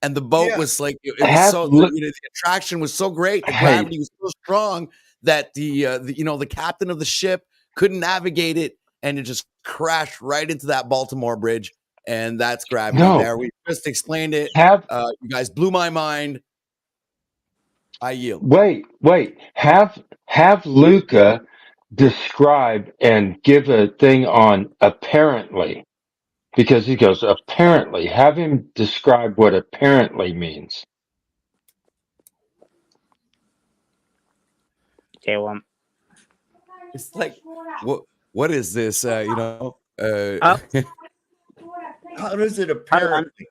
and the boat was like it was so. The attraction was so great. The gravity was so strong that the captain of the ship couldn't navigate it, and it just crashed right into that Baltimore bridge. And that's gravity. No. There, we just explained it. You guys blew my mind. I yield. Wait. Have Luca describe and give a thing on apparently, because he goes, apparently. Have him describe what apparently means. It's like, what is this? Oh, How does it hold on. apparently?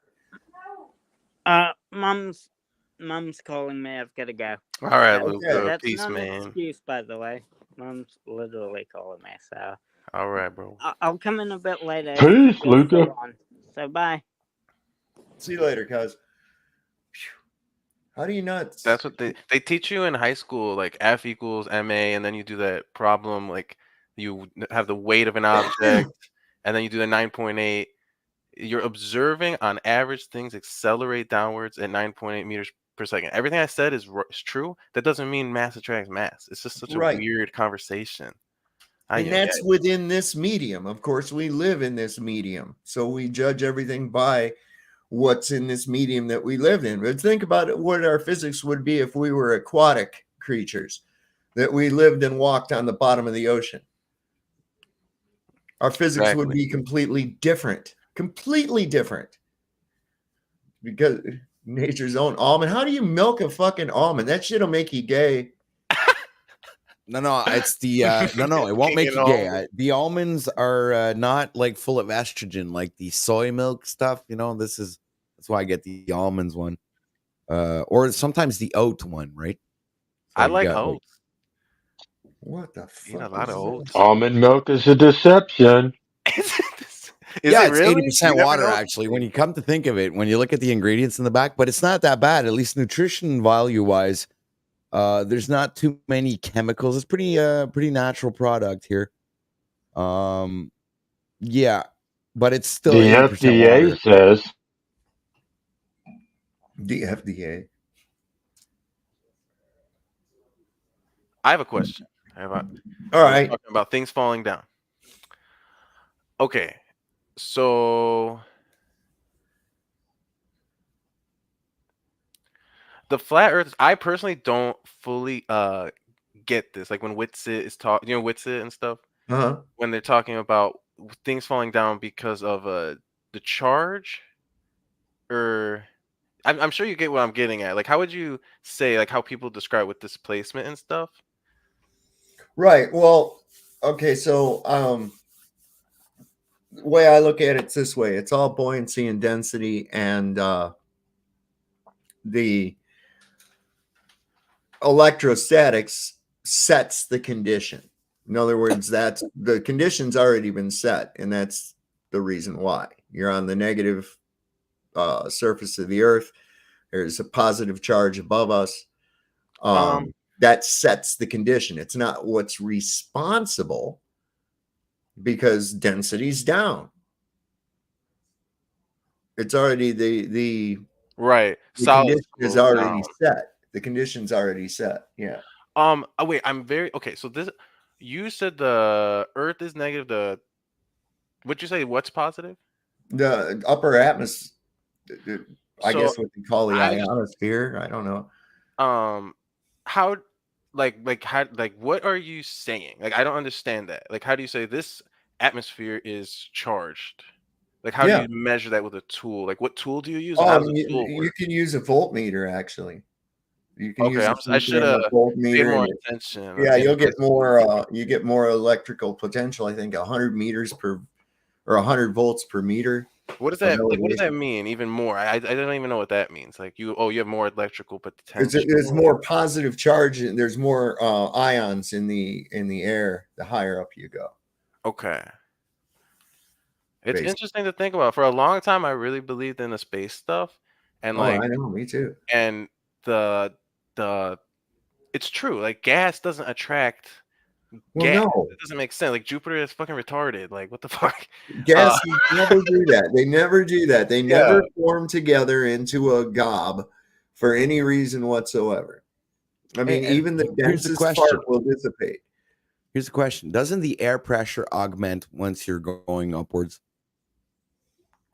Mom's calling me. I've got to go. All right, That's, Luca. that's Peace, not an man. excuse, by the way. Mom's literally calling me, so. All right, bro. I'll come in a bit later. Peace, You're Luca. still on. So bye. See you later, cuz. How do you not? That's what they teach you in high school, like F equals ma, and then you do that problem, like you have the weight of an object, and then you do the 9.8. You're observing on average things accelerate downwards at 9.8 meters per second. Everything I said is true. That doesn't mean mass attracts mass. It's just such a Right. weird conversation. And that's within this medium. Of course, we live in this medium, so we judge everything by what's in this medium that we live in. But think about it, what our physics would be if we were aquatic creatures, that we lived and walked on the bottom of the ocean. Our physics would be completely different, because nature's own almond. How do you milk a fucking almond? That shit'll make you gay. No, it's the no, it won't make you gay. The almonds are not like full of estrogen like the soy milk stuff. That's why I get the almonds one, or sometimes the oat one, right? So I like oats. What the fuck? Eat a lot of oats. Almond milk is a deception. Yeah, it's really? 80% water, actually. When you come to think of it, when you look at the ingredients in the back, but it's not that bad, at least nutrition value wise. There's not too many chemicals. It's pretty natural product here. Yeah, but it's still The 80% FDA water. says. The FDA. I have a question. All right. Talking about things falling down. Okay, so the flat Earth. I personally don't fully get this. Like when Witsit is talking, Witsit and stuff. When they're talking about things falling down because of the charge, or I'm sure you get what I'm getting at. Like, how would you say, like, how people describe with displacement and stuff? Right. Well, okay. So, the way I look at it's this way: it's all buoyancy and density, and the electrostatics sets the condition. In other words, that's the condition's already been set, and that's the reason why you're on the negative surface of the Earth. There's a positive charge above us. That sets the condition. It's not what's responsible, because density's down. It's already the right. The Solid condition is goes already down. set. The condition's already set. Yeah. Oh, wait. Okay. So you said the Earth is negative. What'd you say? What's positive? The upper atmosphere. I guess what they call the ionosphere. I don't know. How, what are you saying? Like, I don't understand that. Like, how do you say this atmosphere is charged? Like, how do you measure that with a tool? Like, what tool do you use? And how does the tool work? You can use a voltmeter, actually. You can use I should have paid more attention. Yeah, you'll get more. You get more electrical potential. I think 100 meters per, or 100 volts per meter. What does that? Like, what does that mean? Even more? I don't even know what that means. Like, you have more electrical potential. There's more positive charge, and there's more ions in the air. The higher up you go. Okay. It's interesting to think about. For a long time, I really believed in the space stuff, and I know, me too. And it's true. Like, gas doesn't attract gas. No. It doesn't make sense. Like, Jupiter is fucking retarded. Like, what the fuck? Gas never do that. They never do that. They never form together into a gob for any reason whatsoever. I mean, even the densest part will dissipate. Here's the question: doesn't the air pressure augment once you're going upwards?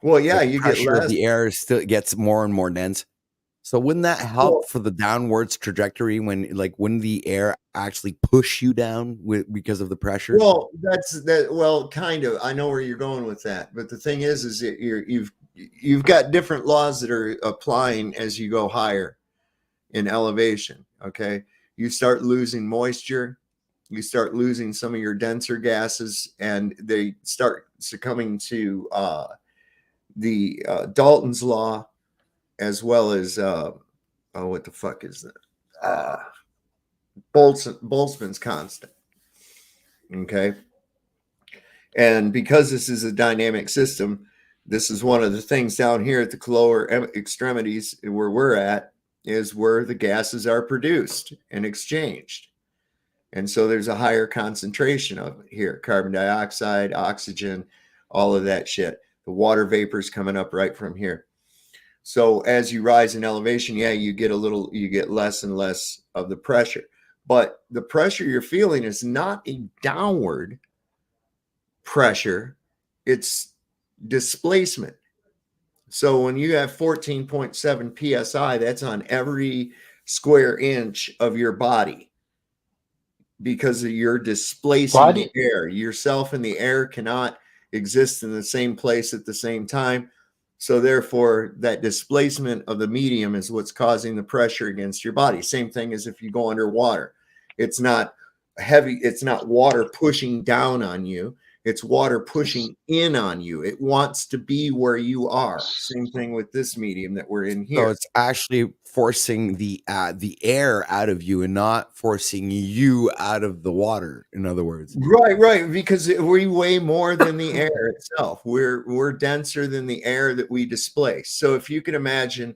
Well, yeah, the you get pressure less. of the air still gets more and more dense. So wouldn't that help for the downwards trajectory when the air actually push you down because of the pressure? Well, that's that. Well, kind of. I know where you're going with that, but the thing is that you've got different laws that are applying as you go higher in elevation. Okay, you start losing moisture, you start losing some of your denser gases, and they start succumbing to the Dalton's law, as well as what the fuck is that? Boltzmann's constant. Okay. And because this is a dynamic system, this is one of the things down here at the lower extremities where we're at is where the gases are produced and exchanged. And so there's a higher concentration of it here, carbon dioxide, oxygen, all of that shit. The water vapors coming up right from here. So as you rise in elevation, you get less and less of the pressure. But the pressure you're feeling is not a downward pressure, it's displacement. So when you have 14.7 psi, that's on every square inch of your body because you're displacing the air. Yourself and the air cannot exist in the same place at the same time. So therefore, that displacement of the medium is what's causing the pressure against your body. Same thing as if you go underwater. It's not heavy. It's not water pushing down on you. It's water pushing in on you. It wants to be where you are. Same thing with this medium that we're in here. So it's actually forcing the air out of you and not forcing you out of the water, in other words. Right. Because we weigh more than the air itself. We're denser than the air that we displace. So if you can imagine,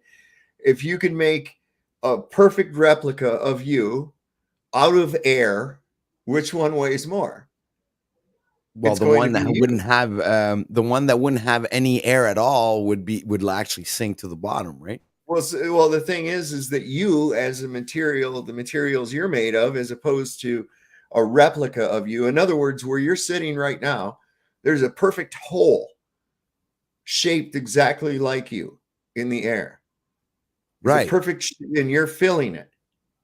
if you could make a perfect replica of you out of air, which one weighs more? Well, the one that wouldn't have any air at all would actually sink to the bottom, right? Well, the thing is that you, as a material, the materials you're made of, as opposed to a replica of you. In other words, where you're sitting right now, there's a perfect hole shaped exactly like you in the air. It's right. Perfect, and you're filling it.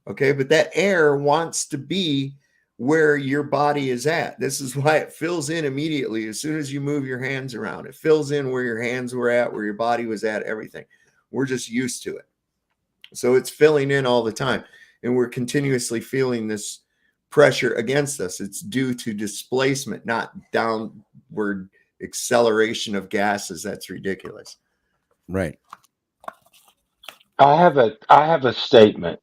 Okay, but that air wants to be where your body is at. This is why it fills in immediately as soon as you move your hands around. It fills in where your hands were at, where your body was at, everything. We're just used to it. So it's filling in all the time. And we're continuously feeling this pressure against us. It's due to displacement, not downward acceleration of gases. That's ridiculous. Right. I have a statement.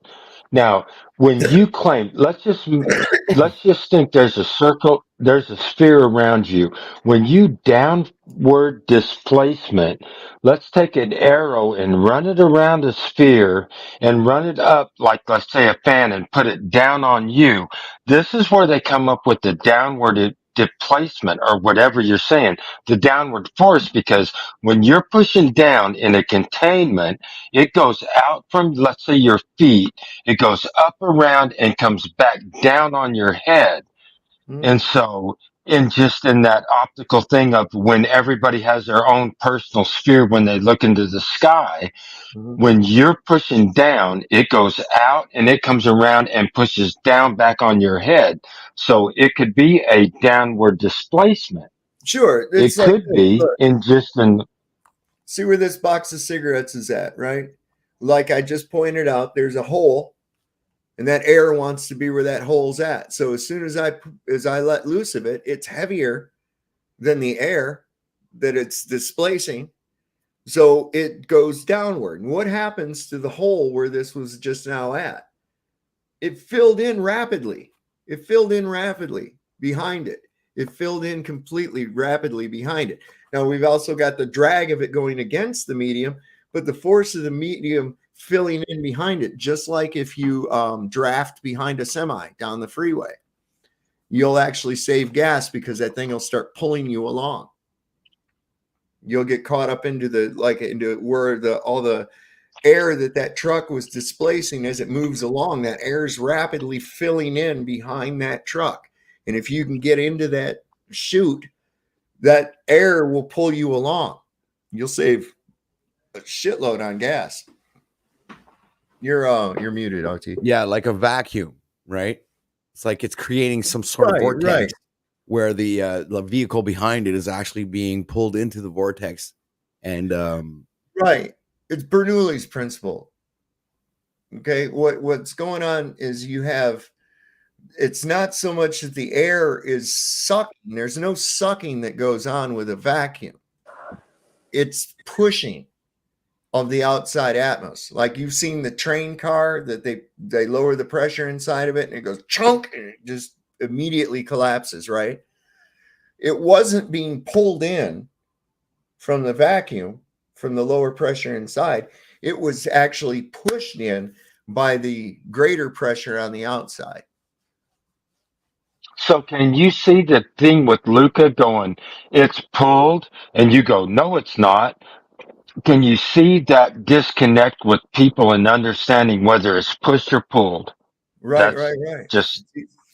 Now, when you claim, let's just think there's a circle, there's a sphere around you. When you downward displacement, let's take an arrow and run it around the sphere and run it up, like let's say a fan, and put it down on you. This is where they come up with the downward displacement, or whatever you're saying, the downward force, because when you're pushing down in a containment, it goes out from, let's say, your feet, it goes up around and comes back down on your head. And so, in that optical thing of when everybody has their own personal sphere, when they look into the sky, when you're pushing down, it goes out and it comes around and pushes down back on your head. So it could be a downward displacement. Sure. It Like could be look, in just an. See where this box of cigarettes is at, right? Like I just pointed out, there's a hole, and that air wants to be where that hole's at. So as soon as I let loose of it, it's heavier than the air that it's displacing. So it goes downward. And what happens to the hole where this was just now at? It filled in rapidly. It filled in rapidly behind it. It filled in completely rapidly behind it. Now we've also got the drag of it going against the medium, but the force of the medium filling in behind it, just like if you draft behind a semi down the freeway, you'll actually save gas because that thing will start pulling you along. You'll get caught up into where all the air that truck was displacing as it moves along. That air is rapidly filling in behind that truck. And if you can get into that chute, that air will pull you along. You'll save a shitload on gas. You're muted, RT. Yeah, like a vacuum, right? It's like it's creating some sort of Right, vortex right. where the vehicle behind it is actually being pulled into the vortex, and right. It's Bernoulli's principle. Okay, what's going on is you have. It's not so much that the air is sucking. There's no sucking that goes on with a vacuum. It's pushing of the outside atmosphere. Like you've seen the train car that they lower the pressure inside of it and it goes chunk and it just immediately collapses, right? It wasn't being pulled in from the vacuum, from the lower pressure inside. It was actually pushed in by the greater pressure on the outside. So can you see the thing with Luca going, it's pulled, and you go, no, it's not. Can you see that disconnect with people and understanding whether it's pushed or pulled? Right. Just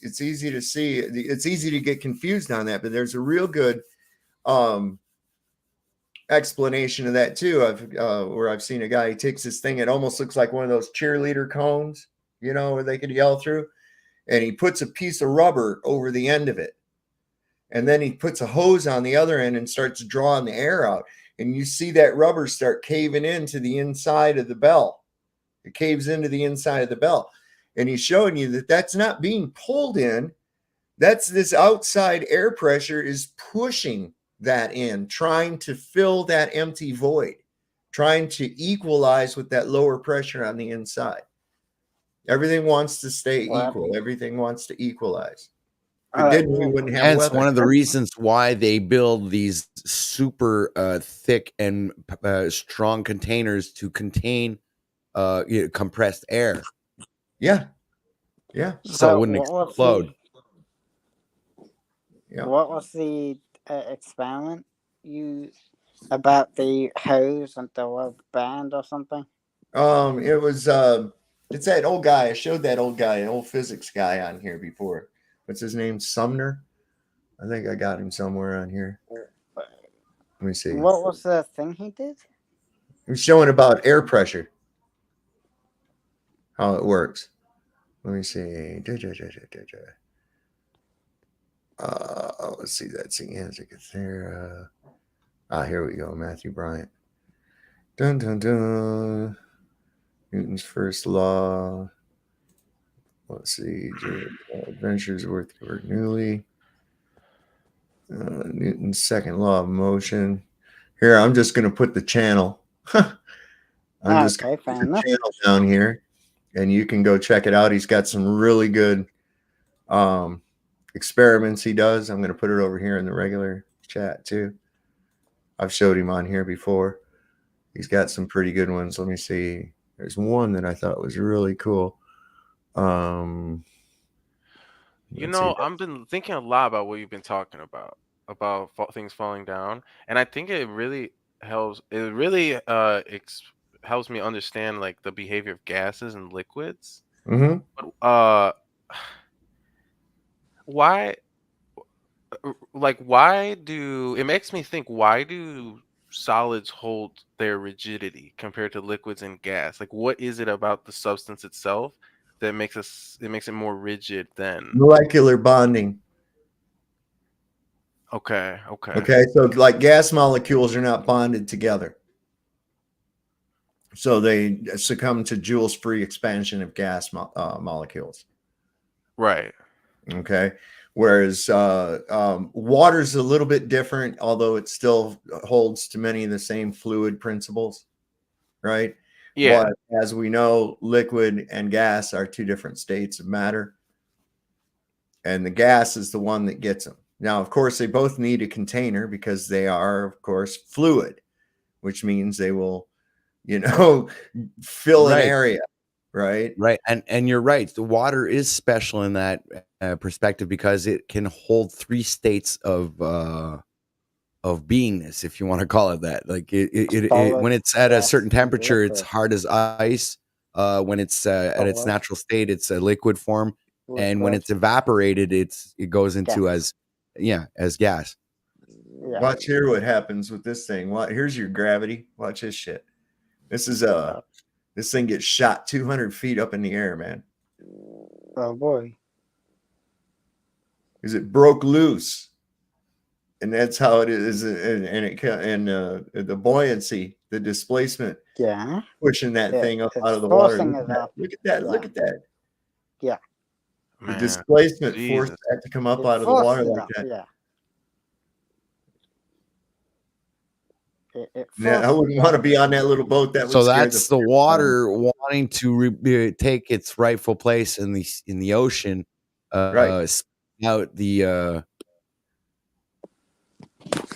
it's easy to see. It's easy to get confused on that, but there's a real good explanation of that too. Where I've seen a guy, he takes this thing, it almost looks like one of those cheerleader cones, where they could yell through, and he puts a piece of rubber over the end of it, and then he puts a hose on the other end and starts drawing the air out, and you see that rubber start caving into the inside of the bell. It caves into the inside of the bell, and he's showing you that that's not being pulled in. That's this outside air pressure is pushing that in, trying to fill that empty void, trying to equalize with that lower pressure on the inside. Everything wants to stay equal. Everything wants to equalize. If it didn't, we wouldn't have hence weather. one of the reasons why they build these super thick and strong containers to contain compressed air. Yeah. So it wouldn't explode. What was the experiment about the hose and the rubber band or something? It was it's that old guy. I showed that old guy, an old physics guy on here before. What's his name? Sumner? I think I got him somewhere on here. Let me see. What was the thing he did? He was showing about air pressure, how it works. Let me see. Let's see. That's the answer. There. Here we go. Matthew Bryant. Dun dun dun. Newton's first law. Let's see. Adventures worth Bernoulli. Newton's second law of motion. Here, I'm just going to put the channel. I'm just going to put the channel down here, and you can go check it out. He's got some really good experiments he does. I'm going to put it over here in the regular chat too. I've showed him on here before. He's got some pretty good ones. Let me see. There's one that I thought was really cool. I've been thinking a lot about what you've been talking about things falling down, and I think it really helps. It really helps me understand like the behavior of gases and liquids. Mm-hmm. But why it makes me think, why do solids hold their rigidity compared to liquids and gas? Like, what is it about the substance itself that makes it more rigid than molecular bonding? Okay. So like gas molecules are not bonded together, so they succumb to Joule's free expansion of gas molecules. Right. Okay. Whereas water's a little bit different, although it still holds to many of the same fluid principles, right? Yeah. But as we know, liquid and gas are two different states of matter, and the gas is the one that gets them. Now, of course, they both need a container because they are, of course, fluid, which means they will, fill an area. Right. And you're right. The water is special in that perspective because it can hold three states of beingness, if you want to call it that. Like it when it's at a certain temperature, it's hard as ice. When it's at its natural state, it's a liquid form, and when it's evaporated, it goes into as gas. Watch here what happens with this thing. Here's your gravity. Watch this shit. This is This thing gets shot 200 feet up in the air, man. Oh boy. Because it broke loose. And that's how it is. And the buoyancy, the displacement, pushing that thing up out of the water. Look at that. Look at that. Yeah. The displacement forced that to come up out of the water like that. Yeah. I wouldn't want to be on that little boat. That would So scare that's the water wanting to take its rightful place in the ocean, right? Out the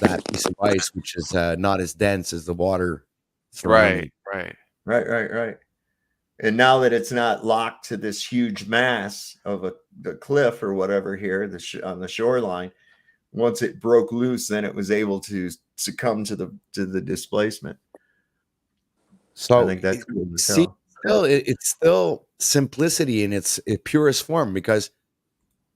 that piece of ice, which is not as dense as the water surrounding. Right. And now that it's not locked to this huge mass of the cliff or whatever here, on the shoreline, once it broke loose, then it was able to succumb to the displacement. So I think that's cool to see, tell. it's still simplicity in its purest form, because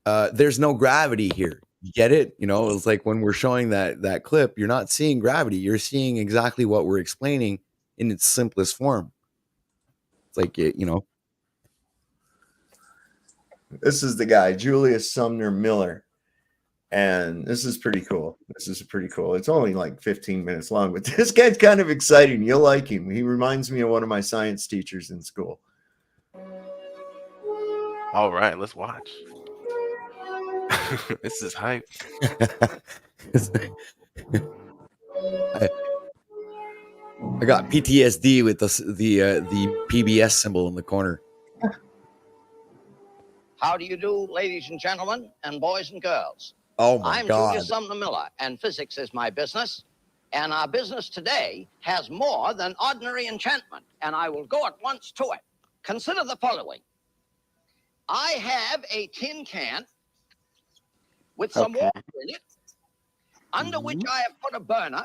there's no gravity here. You get it? You know, it's like when we're showing that clip, you're not seeing gravity. You're seeing exactly what we're explaining in its simplest form. It's like, you know. This is the guy, Julius Sumner Miller. And this is pretty cool. It's only like 15 minutes long, but this guy's kind of exciting. You'll like him. He reminds me of one of my science teachers in school. All right, let's watch. This is hype. I got PTSD with the PBS symbol in the corner. How do you do, ladies and gentlemen, and boys and girls? Oh my I'm God. Julius Sumner Miller, and physics is my business. And our business today has more than ordinary enchantment, and I will go at once to it. Consider the following. I have a tin can with some water in it, under which I have put a burner,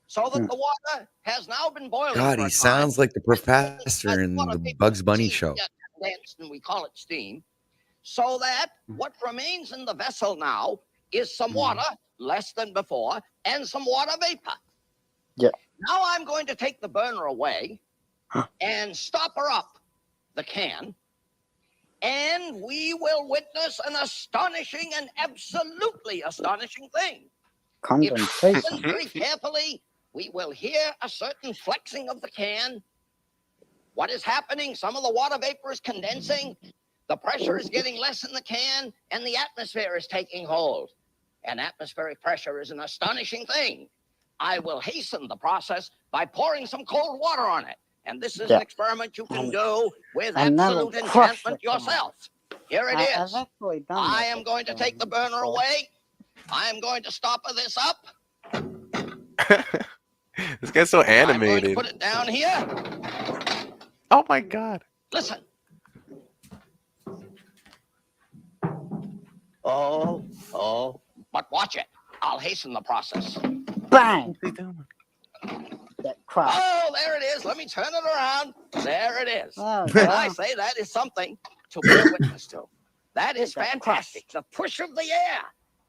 so that the water has now been boiling. God, he sounds like the professor in the Bugs Bunny show. Condensed, and we call it steam, so that what remains in the vessel now is some water, less than before, and some water vapor. Yeah. Now I'm going to take the burner away and stopper up the can, and we will witness an astonishing and absolutely astonishing thing. If we listen very carefully, we will hear a certain flexing of the can. What is happening? Some of the water vapor is condensing. The pressure is getting less in the can, and the atmosphere is taking hold. And atmospheric pressure is an astonishing thing. I will hasten the process by pouring some cold water on it. And this is an experiment you can do with absolute enchantment yourself. Here it is. I am going to take the burner away. I am going to stopper this up. This guy's so animated. I'm going to put it down here. Oh my God. Listen. Oh, but watch it. I'll hasten the process. Bang! Oh, there it is. Let me turn it around. There it is. And I say that is something to bear witness to. That is fantastic. The push of the air,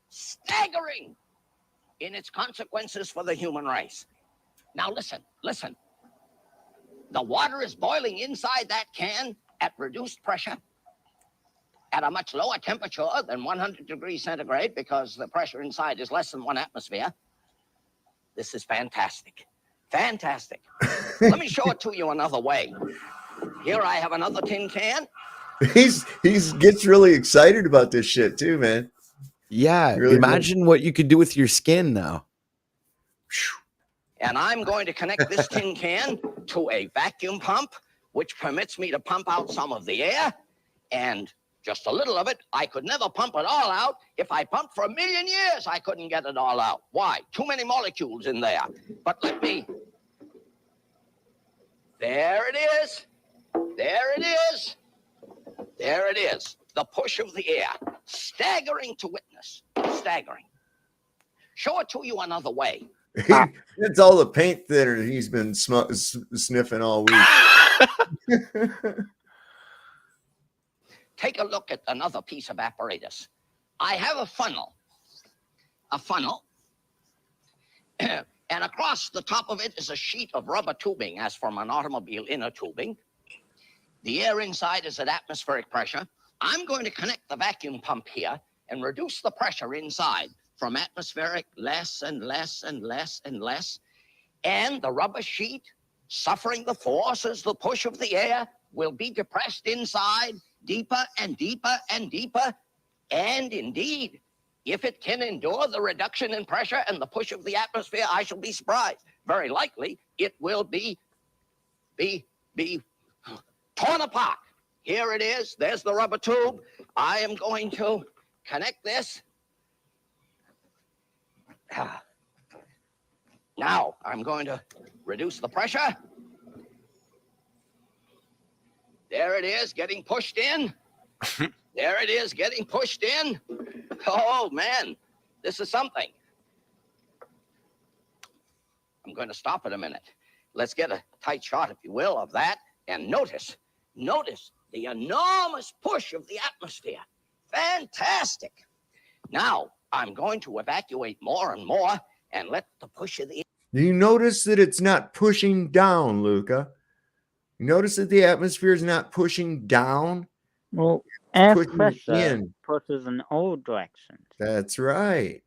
staggering in its consequences for the human race. Now listen. The water is boiling inside that can at reduced pressure, at a much lower temperature than 100 degrees centigrade, because the pressure inside is less than 1 atmosphere. This is fantastic. Fantastic. Let me show it to you another way. Here I have another tin can. He's gets really excited about this shit too, man. Yeah, Really imagine what you could do with your skin now. And I'm going to connect this tin can to a vacuum pump, which permits me to pump out some of the air, and just a little of it. I could never pump it all out. If I pumped for 1,000,000 years, I couldn't get it all out. Why? Too many molecules in there. But let me. There it is. There it is. There it is. The push of the air. Staggering to witness. Staggering. Show it to you another way. It's all the paint that he's been sniffing all week. Take a look at another piece of apparatus. I have a funnel. A funnel and across the top of it is a sheet of rubber tubing, as from an automobile inner tubing. The air inside is at atmospheric pressure. I'm going to connect the vacuum pump here and reduce the pressure inside from atmospheric less and less and less and less. And the rubber sheet, suffering the forces, the push of the air, will be depressed inside deeper and deeper and deeper. And indeed, if it can endure the reduction in pressure and the push of the atmosphere, I shall be surprised. Very likely, it will be torn apart. Here it is. There's the rubber tube. I am going to connect this. Now, I'm going to reduce the pressure. There it is, getting pushed in. There it is, getting pushed in. Oh, man, this is something. I'm going to stop it a minute. Let's get a tight shot, if you will, of that. And notice the enormous push of the atmosphere. Fantastic. Now, I'm going to evacuate more and more and let the push of the... Do you notice that it's not pushing down, Luca? You notice that the atmosphere is not pushing down? Well, air pushing pressure in. pushes in all directions. That's right.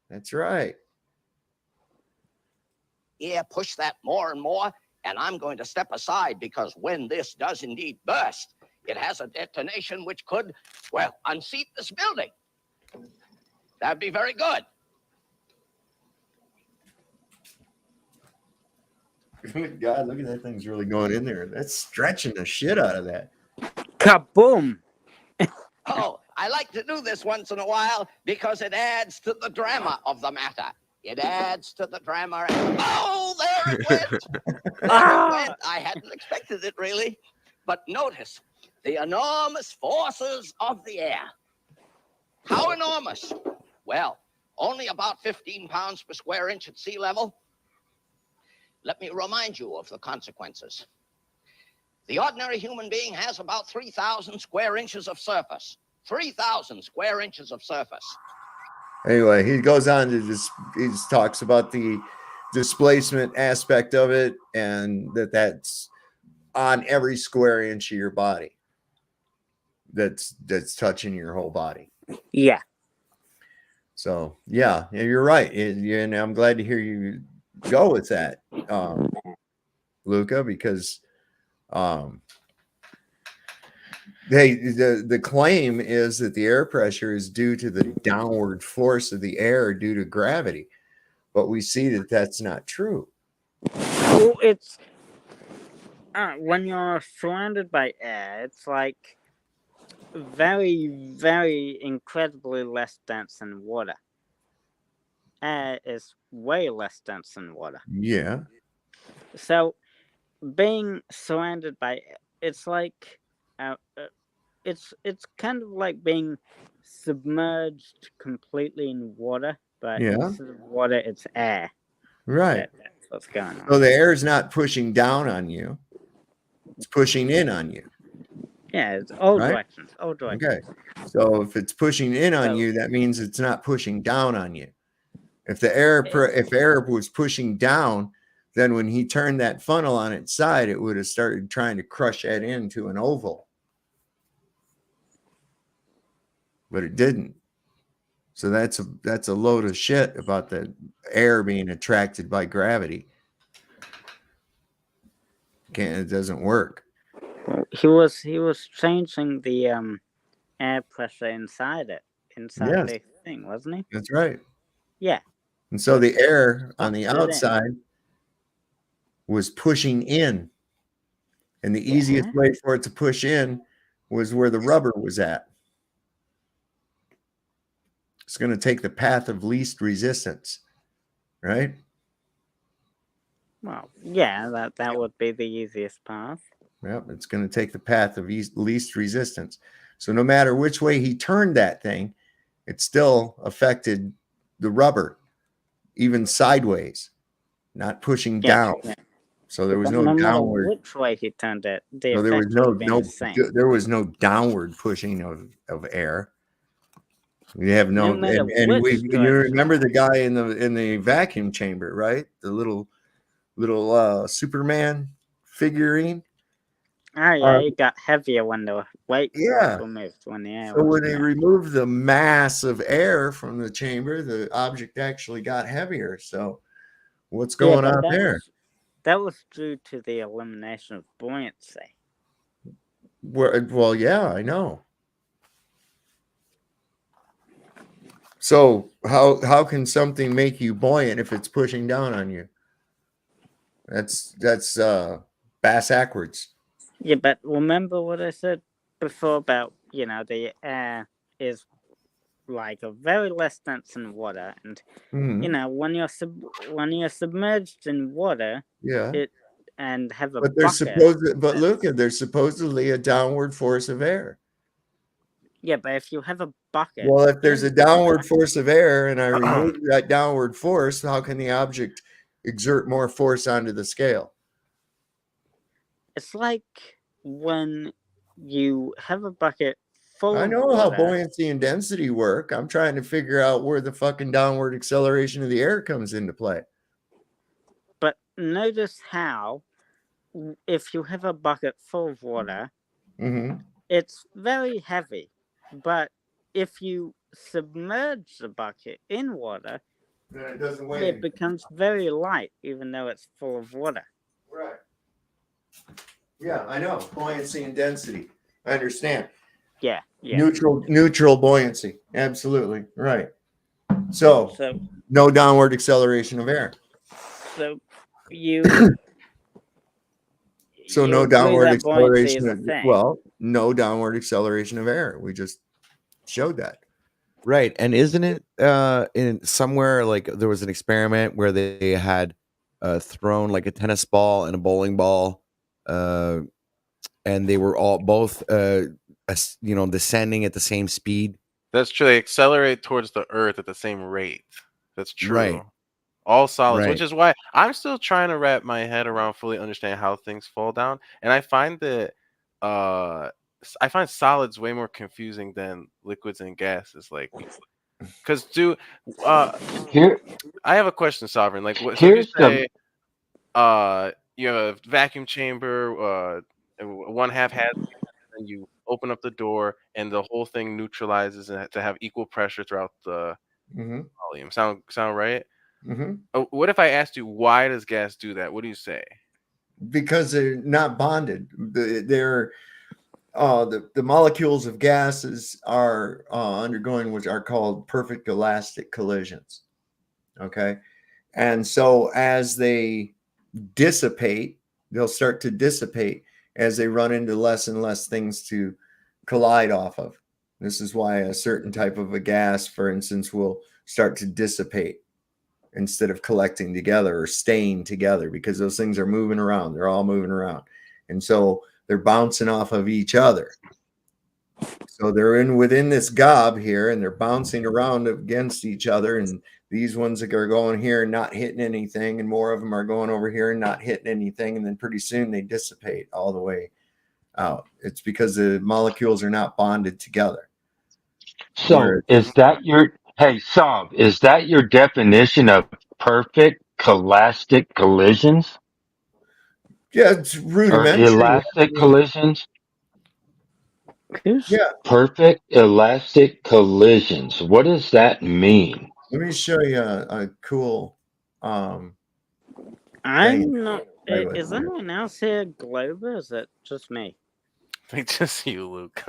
That's right. Yeah, push that more and more, and I'm going to step aside because when this does indeed burst, it has a detonation which could, well, unseat this building. That'd be very good. God, look at that thing's really going in there. That's stretching the shit out of that. Kaboom! Oh, I like to do this once in a while because it adds to the drama of the matter. It adds to the drama. Oh, there it went. There it went. I hadn't expected it, really. But notice the enormous forces of the air. How enormous? Well, only about 15 pounds per square inch at sea level. Let me remind you of the consequences. The ordinary human being has about 3,000 square inches of surface. 3,000 square inches of surface. Anyway, he goes on to he just talks about the displacement aspect of it and that's on every square inch of your body. That's touching your whole body. Yeah. So, yeah, you're right. And I'm glad to hear you go with that, Luca, because the claim is that the air pressure is due to the downward force of the air due to gravity, but we see that that's not true. Well, it's when you're surrounded by air, it's like very, very incredibly less dense than water. Air is way less dense than water. Yeah. So being surrounded by, it's like it's kind of like being submerged completely in water, but instead of water, it's air. Right. That's what's going on. So the air is not pushing down on you; it's pushing in on you. Yeah, it's all directions. All directions. Okay. So if it's pushing in on you, that means it's not pushing down on you. If if air was pushing down, then when he turned that funnel on its side, it would have started trying to crush that into an oval. But it didn't. So that's a load of shit about the air being attracted by gravity. It doesn't work. He was changing the air pressure inside the thing, wasn't he? That's right. Yeah. And so the air on the outside was pushing in. And the easiest way for it to push in was where the rubber was at. It's going to take the path of least resistance, right? Well, yeah, that would be the easiest path. Yep, it's going to take the path of least resistance. So no matter which way he turned that thing, it still affected the rubber, even sideways, not pushing down. Yeah. So there was no downward. Which way he turned it? So there was no downward pushing of air. You have no, matter and which you direction. remember the guy in the vacuum chamber, right? The little Superman figurine. Oh yeah, it got heavier when the weight was Yeah. removed, when the air So was when they removed. removed the mass of air from the chamber, the object actually got heavier. So what's Yeah, going but on there? that was due to the elimination of buoyancy. Well, yeah, I know. So how can something make you buoyant if it's pushing down on you? That's bass backwards. Yeah, but remember what I said before about, the air is like a very less dense than water, and when you're submerged in water, Yeah. it and have a But bucket. there's supposedly a downward force of air. Yeah, but if you have a bucket, Well, if there's a in downward water, force of air and I remove that downward force, how can the object exert more force onto the scale? it's like when you have a bucket full I of know how water. buoyancy and density work. I'm trying to figure out where the fucking downward acceleration of the air comes into play. But notice how, if you have a bucket full of water, it's very heavy. But if you submerge the bucket in water, then it doesn't weigh it anything. becomes very light, even though it's full of water. Right. Yeah, I know. Buoyancy and density. I understand. Yeah. Neutral buoyancy. Absolutely. Right. So no downward acceleration of air. So you So you no agree downward that buoyancy is acceleration a of, thing. no downward acceleration of air. We just showed that. Right. And isn't it in somewhere like there was an experiment where they had thrown like a tennis ball and a bowling ball, and they were all both descending at the same speed. That's true. They accelerate towards the Earth at the same rate. That's true. Right. All solids, Right. which is why I'm still trying to wrap my head around fully understand how things fall down. And I find that I find solids way more confusing than liquids and gases. Like, because I have a question, Sovereign. Like, what? So if you say you have a vacuum chamber, and one half has, and you open up the door, and the whole thing neutralizes and to have equal pressure throughout the volume. Sound right? What if I asked you, why does gas do that? What do you say? Because they're not bonded. They're the molecules of gases are undergoing which are called perfect elastic collisions. Okay. And so as they dissipate, they'll start to dissipate as they run into less and less things to collide off of. This is why a certain type of a gas, for instance, will start to dissipate instead of collecting together or staying together, because those things are moving around. They're all moving around. And so they're bouncing off of each other. So they're within this gob here, and they're bouncing around against each other. And these ones are going here and not hitting anything, and more of them are going over here and not hitting anything. And then pretty soon they dissipate all the way out. It's because the molecules are not bonded together. So is that your Saab, is that your definition of perfect elastic collisions? Yeah, it's rudimentary. Or elastic collisions? Yeah. Perfect elastic collisions. What does that mean? Let me show you a cool I'm thing. not. Is anyone else here Glober? Is it just me? I think just you, Luke.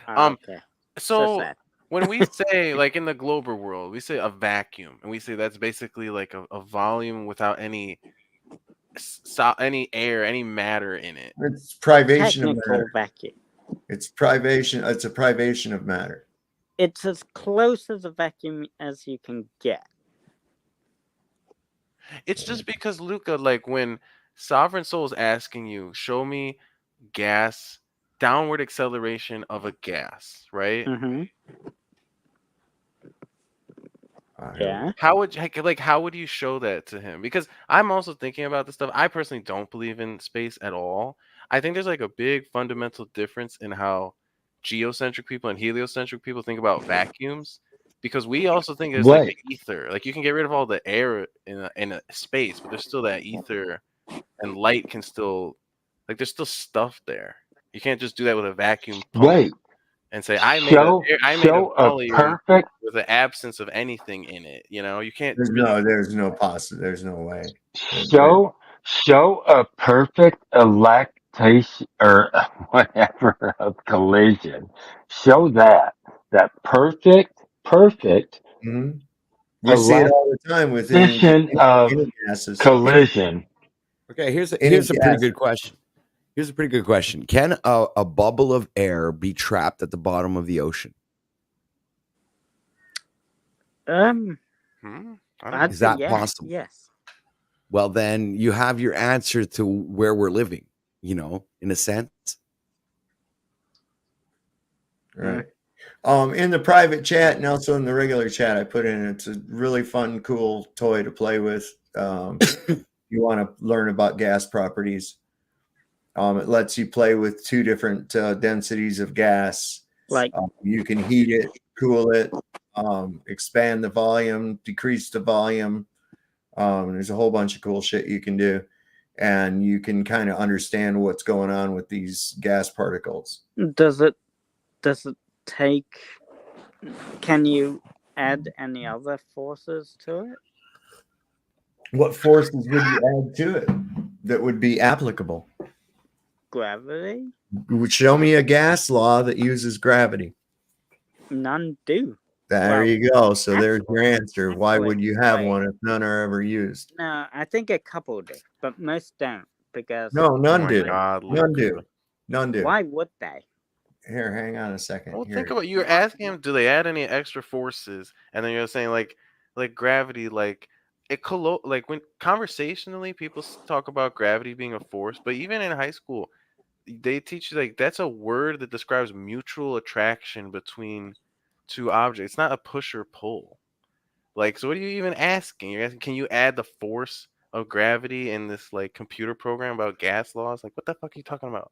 Okay. So sad. when we say, like, in the global world, we say a vacuum, and we say that's basically like a volume without any air, any matter in it. It's privation of Technical matter. vacuum. It's privation. It's a privation of matter. It's as close as a vacuum as you can get. It's just because, Luca, like when Sovereign Soul is asking you, show me gas, downward acceleration of a gas, right? Mm-hmm. Yeah. How would you show that to him? Because I'm also thinking about this stuff. I personally don't believe in space at all. I think there's like a big fundamental difference in how geocentric people and heliocentric people think about vacuums. because we also think there's like Right. the ether. Like you can get rid of all the air in a space, but there's still that ether, and light can still, like, there's still stuff there. You can't just do that with a vacuum pump Wait. and say I made Show a a volume perfect with the absence of anything in it. You know, you can't There's really. there's no way. show a perfect lactation or whatever of collision. Show that perfect Mhm. We see it all the time with any of gases. collision. Okay, here's Any a pretty gas. good question. Here's a pretty good question. Can a bubble of air be trapped at the bottom of the ocean? I'd Is say that yes. possible? Yes. Well, then you have your answer to where we're living, you know, in a sense. Right. In the private chat and also in the regular chat, I put in, it's a really fun, cool toy to play with. You want to learn about gas properties. It lets you play with two different densities of gas. Like you can heat it, cool it, expand the volume, decrease the volume. There's a whole bunch of cool shit you can do. And you can kind of understand what's going on with these gas particles. Does it take? Can you add any other forces to it? What forces would you add to it that would be applicable? Gravity? Show me a gas law that uses gravity. None do. There you go. So there's your actually- answer. Why would you have wait. one if none are ever used? No, I think a couple do, but most don't because No, none my do. God, None Luca. do. None do. Why would they? Here, hang on a second. Well, Here. think about, you're asking him, do they add any extra forces? And then you're saying like gravity, like it like when conversationally people talk about gravity being a force, but even in high school, they teach you like that's a word that describes mutual attraction between two objects. It's not a push or pull. Like, so what are you even asking? You're asking, can you add the force of gravity in this like computer program about gas laws? Like, what the fuck are you talking about?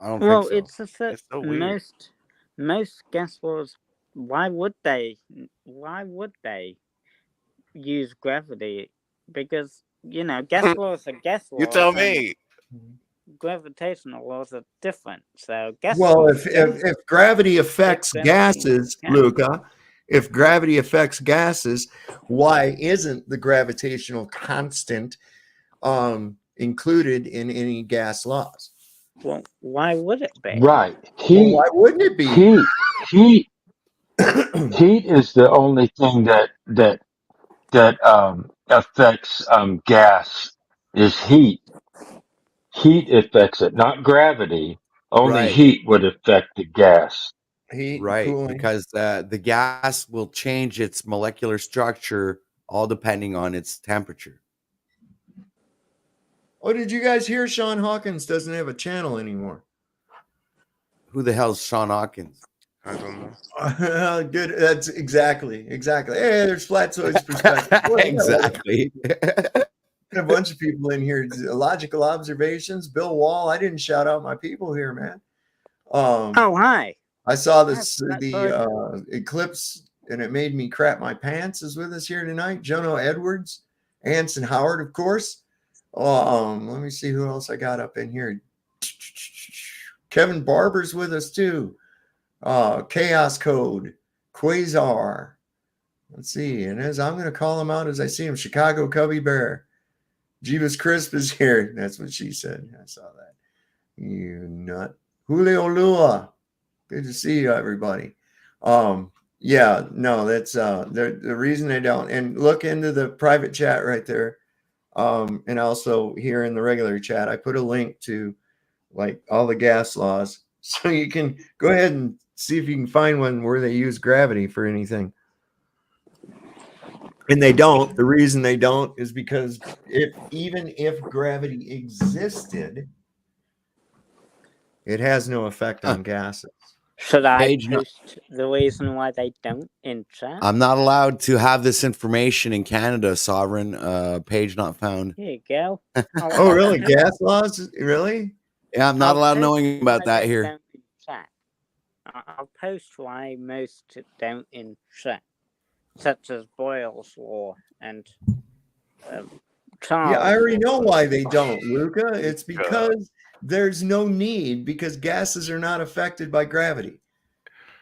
I don't Well, think so. it's a It's so weird. most gas laws. Why would they use gravity? Because gas laws are gas laws. You tell and me. Gravitational laws are different. So gas Well, laws. if gravity affects them gases, into account. Luca, if gravity affects gases, why isn't the gravitational constant included in any gas laws? Well, why would it be? Right. Well, why wouldn't it be? Heat is the only thing that affects gas is heat. Heat affects it, not gravity. Only Right. heat would affect the gas. Heat, Right, cooling. because the gas will change its molecular structure all depending on its temperature. Oh, did you guys hear Sean Hawkins doesn't have a channel anymore? Who the hell's Sean Hawkins? I don't know. Good. That's exactly. Hey, there's Flatsoid's perspective. Exactly. A bunch of people in here. Logical observations. Bill Wall. I didn't shout out my people here, man. Oh, hi. I saw this the eclipse, and it made me crap my pants. Is with us here tonight. Jono Edwards, Anson Howard, of course. Let me see who else I got up in here. Kevin Barber's with us too. Chaos Code, Quasar. Let's see. And as I'm going to call him out as I see him, Chicago Cubby Bear. Jeebus Crisp is here. That's what she said. I saw that. You nut. Julio Lua. Good to see you, everybody. Yeah, no, that's the reason they don't. And look into the private chat right there. And also here in the regular chat, I put a link to like all the gas laws. So you can go ahead and see if you can find one where they use gravity for anything. And they don't. The reason they don't is because even if gravity existed, it has no effect on gases. Should I post the reason why they don't in chat? I'm not allowed to have this information in Canada, Sovereign. Page not found. Here you go. Oh, really? Gas laws? Really? Yeah, I'm not allowed knowing about that here. I'll post why most don't in chat. such as Boyle's law and Yeah, I already Charles' know law. why they don't, Luca. It's because there's no need, because gases are not affected by gravity.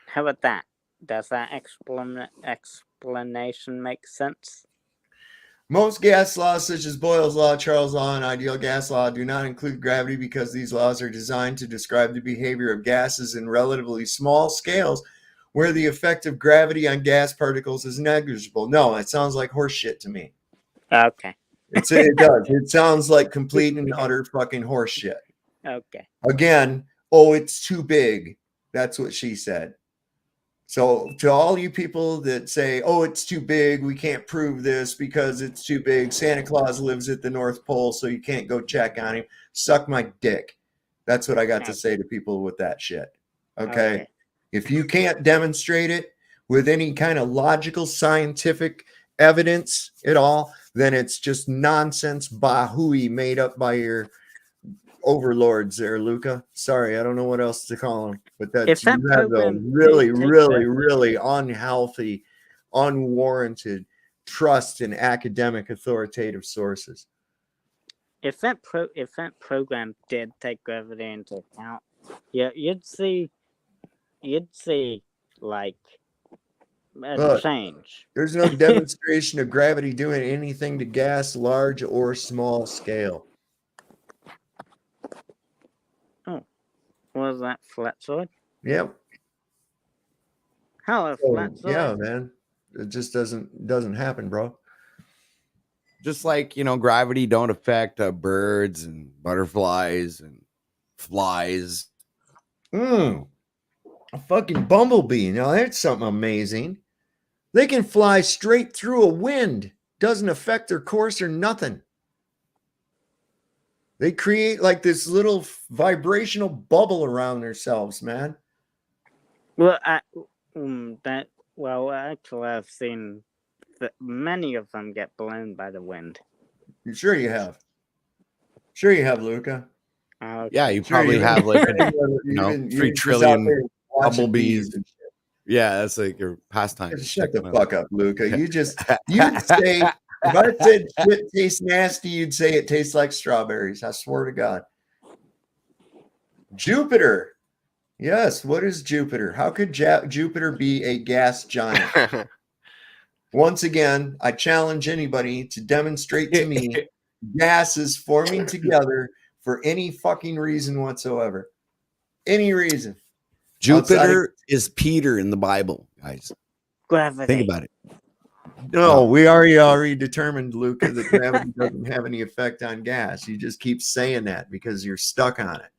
How about that? Does that explanation make sense? Most gas laws, such as Boyle's law, Charles' law, and ideal gas law, do not include gravity because these laws are designed to describe the behavior of gases in relatively small scales where the effect of gravity on gas particles is negligible. No, it sounds like horse shit to me. Okay. It does. It sounds like complete and utter fucking horse shit. Okay. Again, oh, it's too big. That's what she said. So to all you people that say, oh, it's too big, we can't prove this because it's too big. Santa Claus lives at the North Pole, so you can't go check on him. Suck my dick. That's what I got to say to people with that shit. Okay? If you can't demonstrate it with any kind of logical, scientific evidence at all, then it's just nonsense bahooey made up by your overlords there, Luca. Sorry, I don't know what else to call them, but that's you have a really unhealthy, unwarranted trust in academic authoritative sources. If that program did take gravity into account, yeah, you'd see like a change. There's no demonstration of gravity doing anything to gas, large or small scale. Oh, was that flat sword? Yep. Hello, flat sword. Yeah, man. It just doesn't happen, bro. Just like, gravity don't affect birds and butterflies and flies. A fucking bumblebee. Now that's something amazing. They can fly straight through a wind. Doesn't affect their course or nothing. They create like this little vibrational bubble around themselves, man. Well, actually, I've seen that many of them get blown by the wind. You sure you have? Sure you have, Luca. Yeah, you probably have like 3 trillion bumblebees. Yeah, that's like your pastime. Shut the fuck up, Luca. You'd say, if I said shit tastes nasty, you'd say it tastes like strawberries. I swear to God. Jupiter. Yes, what is Jupiter? How could Jupiter be a gas giant? Once again, I challenge anybody to demonstrate to me gases forming together for any fucking reason whatsoever. Any reason. Jupiter is Peter in the Bible, guys. Gravity. Think about it. No, we already determined, Luca, that gravity doesn't have any effect on gas. You just keep saying that because you're stuck on it.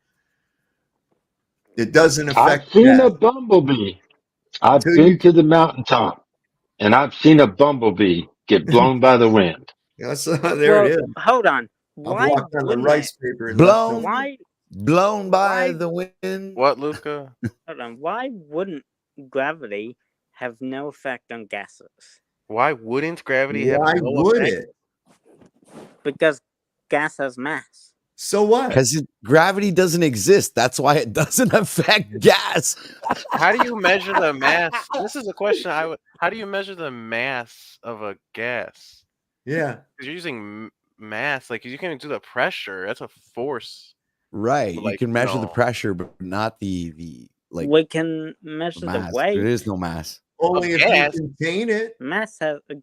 It doesn't affect I've seen a bumblebee. I've been to the mountaintop, and I've seen a bumblebee get blown by the wind. Yes, there it is. Hold on. I've walked on the rice paper and blown by the wind. What, Luca? Hold on. Why wouldn't gravity have no effect on gases? Why wouldn't gravity have Why no would effect? it? Because gas has mass. So what? Because gravity doesn't exist. That's why it doesn't affect gas. How do you measure the mass? This is a question I would. How do you measure the mass of a gas? Yeah. Because you're using mass. Like you can't do the pressure. That's a force. Right. Like, you can measure the pressure, but not the like. We can measure the weight. There is no mass. Only if you contain it.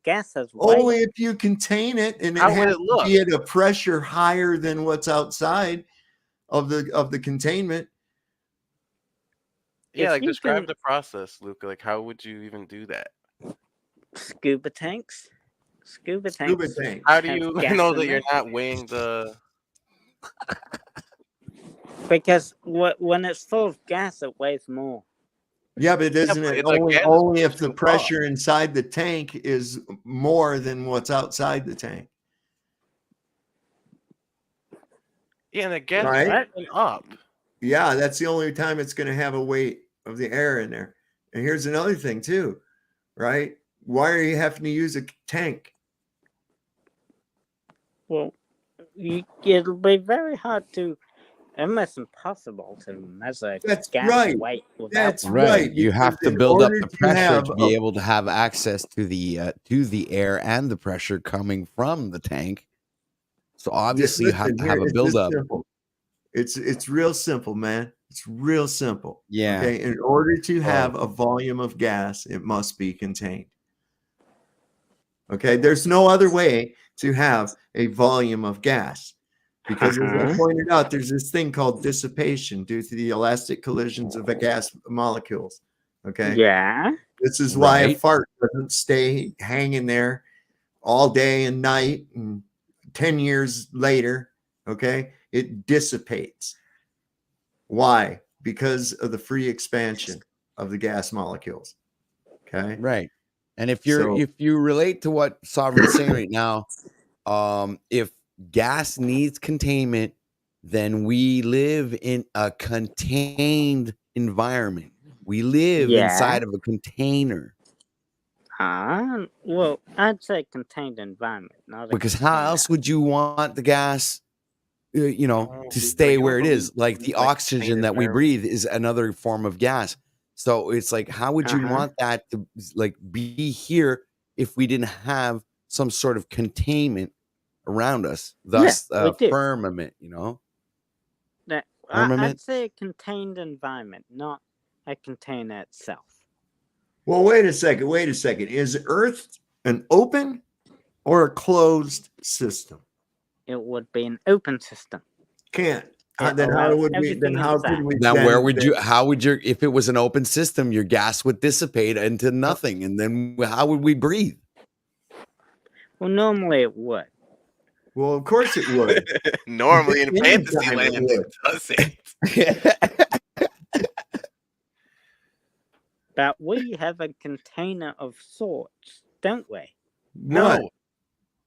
Gas has weight. Only if you contain it, and it has to be at a pressure higher than what's outside of the containment. Yeah, like describe the process, Luca. Like, how would you even do that? Scuba tanks. How do you know that you're not weighing the? Because when it's full of gas, it weighs more. Yeah, but isn't it only if the pressure inside the tank is more than what's outside the tank? Yeah, and the gas is up. Yeah, that's the only time it's going to have a weight of the air in there. And here's another thing too, right? Why are you having to use a tank? Well, it'll be very hard to almost impossible to measure That's gas right. weight without That's one. right. You have because to in build up order the to pressure have to be a- able to have access to the air and the pressure coming from the tank. So obviously you have listen, to here, have a it's this buildup. simple. It's real simple, man. It's real simple. Yeah. Okay. In order to Oh. have a volume of gas, it must be contained. Okay. There's no other way to have a volume of gas. Because as I pointed out, there's this thing called dissipation due to the elastic collisions of the gas molecules. Okay. Yeah. This is why a Right. fart doesn't stay hanging there all day and night and 10 years later. Okay. It dissipates. Why? Because of the free expansion of the gas molecules. Okay. Right. And if you relate to what Sovereign's saying right now, if gas needs containment, then we live in a contained environment. We live inside of a container. Well, I'd say contained environment, not a Because how else would you want the gas, to stay where it is? Like the oxygen that we breathe is another form of gas. So it's like, how would you want that to like be here if we didn't have some sort of containment around us? Thus, we do. firmament. I'd Firmament. say a contained environment, not a container itself. Well, wait a second. Is Earth an open or a closed system? It would be an open system. Can't. Then how would we? Then how could we? Now, where would you? How would your? If it was an open system, your gas would dissipate into nothing, and then how would we breathe? Well, normally it would. Well, of course it would. Normally in fantasy land, it doesn't. But we have a container of sorts, don't we? No.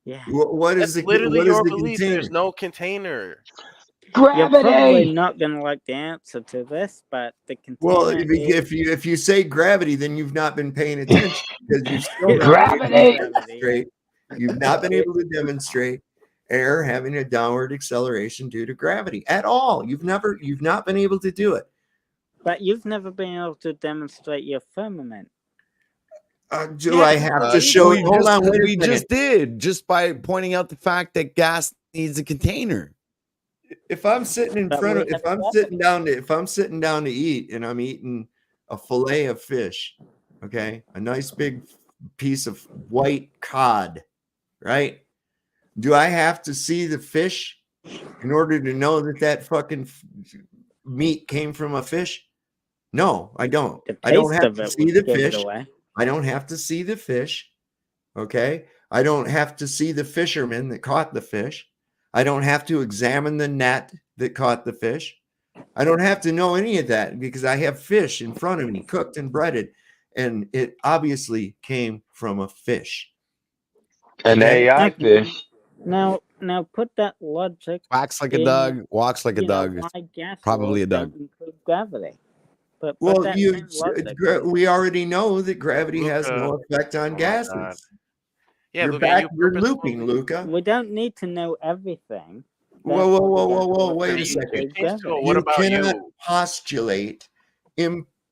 Yeah. What is That's the literally what is your the belief? container? There's no container. You're probably not going to like the answer to this, but the container. Well, if you say gravity, then you've not been paying attention because you've still not Gravity. You've not been able to demonstrate air having a downward acceleration due to gravity at all. You've not been able to do it. But you've never been able to demonstrate your firmament. Do I have to show you? Hold on, wait a We second. just did, just by pointing out the fact that gas needs a container. If I'm sitting in front of, if I'm sitting down to eat and I'm eating a fillet of fish, okay, a nice big piece of white cod, right? Do I have to see the fish in order to know that fucking meat came from a fish? No, I don't. I don't have to see the fish. I don't have to see the fish. Okay. I don't have to see the fisherman that caught the fish. I don't have to examine the net that caught the fish. I don't have to know any of that because I have fish in front of me, cooked and breaded, and it obviously came from a fish. An AI fish. Now put that logic. Quacks like a dog, walks like a dog. Probably a dog. Gravity. But well, we already know that gravity has no effect on gases. Yeah, you're looping, Luca. We don't need to know everything. Whoa! Wait a second. What about cannot postulate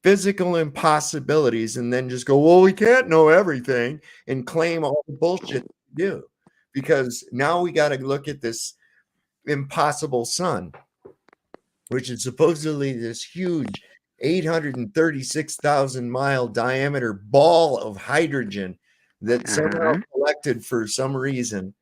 physical impossibilities and then just go, well, we can't know everything and claim all the bullshit we do, because now we got to look at this impossible sun, which is supposedly this huge 836,000 mile diameter ball of hydrogen that somehow collected for some reason.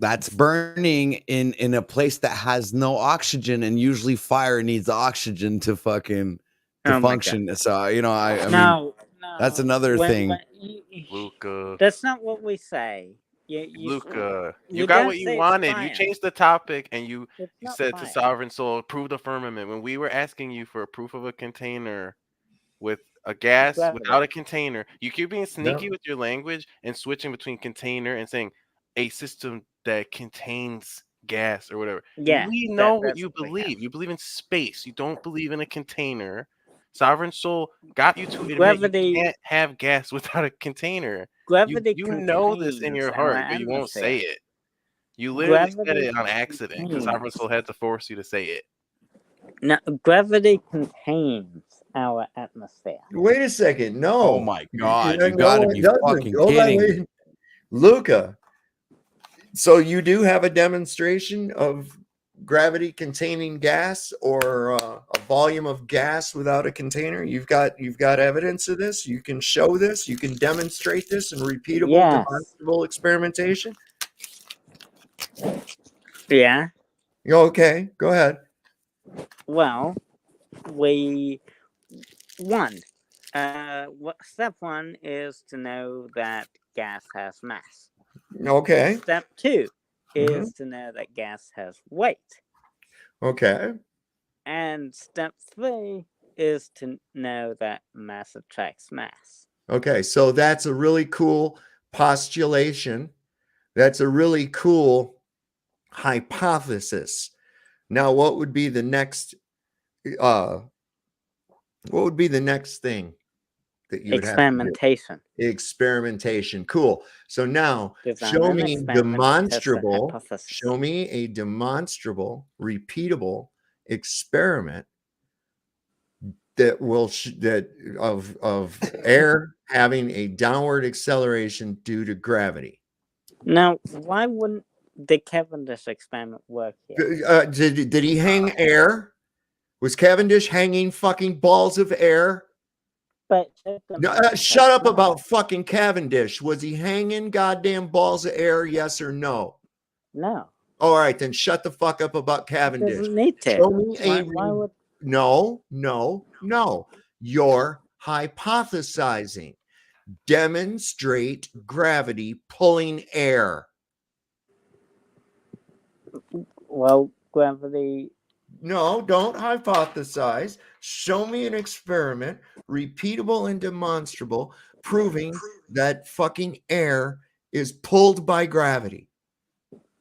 That's burning in a place that has no oxygen, and usually fire needs oxygen to fucking function. So I mean, that's another thing. Luca, that's not what we say. Luca, you got what you wanted. You changed the topic and you said to Sovereign Soul, prove the firmament. When we were asking you for a proof of a container with a gas without a container, you keep being sneaky with your language and switching between container and saying a system that contains gas or whatever. Yeah, we know what you believe. You believe in space. You don't believe in a container. Sovereign Soul got you to admit you can't have gas without a container. Gravity, you know this in your heart, but you won't say it. You literally said it on accident because Sovereign Soul had to force you to say it. Now, gravity contains our atmosphere. Wait a second. No. Oh my God! You No, got to it be doesn't. fucking Go back. kidding Wait. me! Luca. So you do have a demonstration of gravity containing gas, or a volume of gas without a container? You've got evidence of this. You can show this. You can demonstrate this in repeatable, Yes. demonstrable experimentation. Yeah. Okay, go ahead. Well, step one is to know that gas has mass. Okay. Step two is to know that gas has weight. Okay. And step three is to know that mass attracts mass. Okay, so that's a really cool postulation. That's a really cool hypothesis. Now, what would be the next thing that you would have to do? Experimentation. Cool. So now show me demonstrable, repeatable experiment that will of air having a downward acceleration due to gravity. Now, why wouldn't the Cavendish experiment work here? Did he hang air? Was Cavendish hanging fucking balls of air? But shut up about fucking Cavendish. Was he hanging goddamn balls of air? Yes or no? No. All right, then shut the fuck up about Cavendish. Doesn't need to. Show me Why would... No. You're hypothesizing. Demonstrate gravity pulling air. Well, gravity... No, don't hypothesize. Show me an experiment, repeatable and demonstrable, proving that fucking air is pulled by gravity.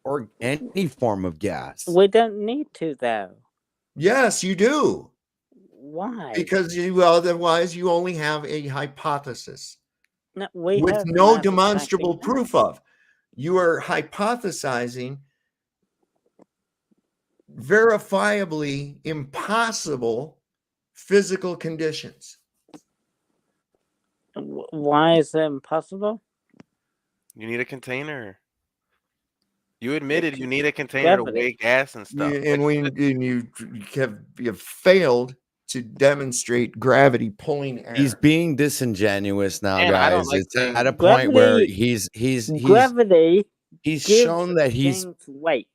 Or any form of gas. We don't need to, though. Yes, you do. Why? Because otherwise you only have a hypothesis with have no demonstrable proof of. You are hypothesizing verifiably impossible physical conditions. Why is it impossible? You need a container. You admitted you need a container to weigh gas and stuff. You have failed to demonstrate gravity pulling air. He's being disingenuous now, Man, I guys. don't like It's at a point where he's gravity. He's shown that he's weight.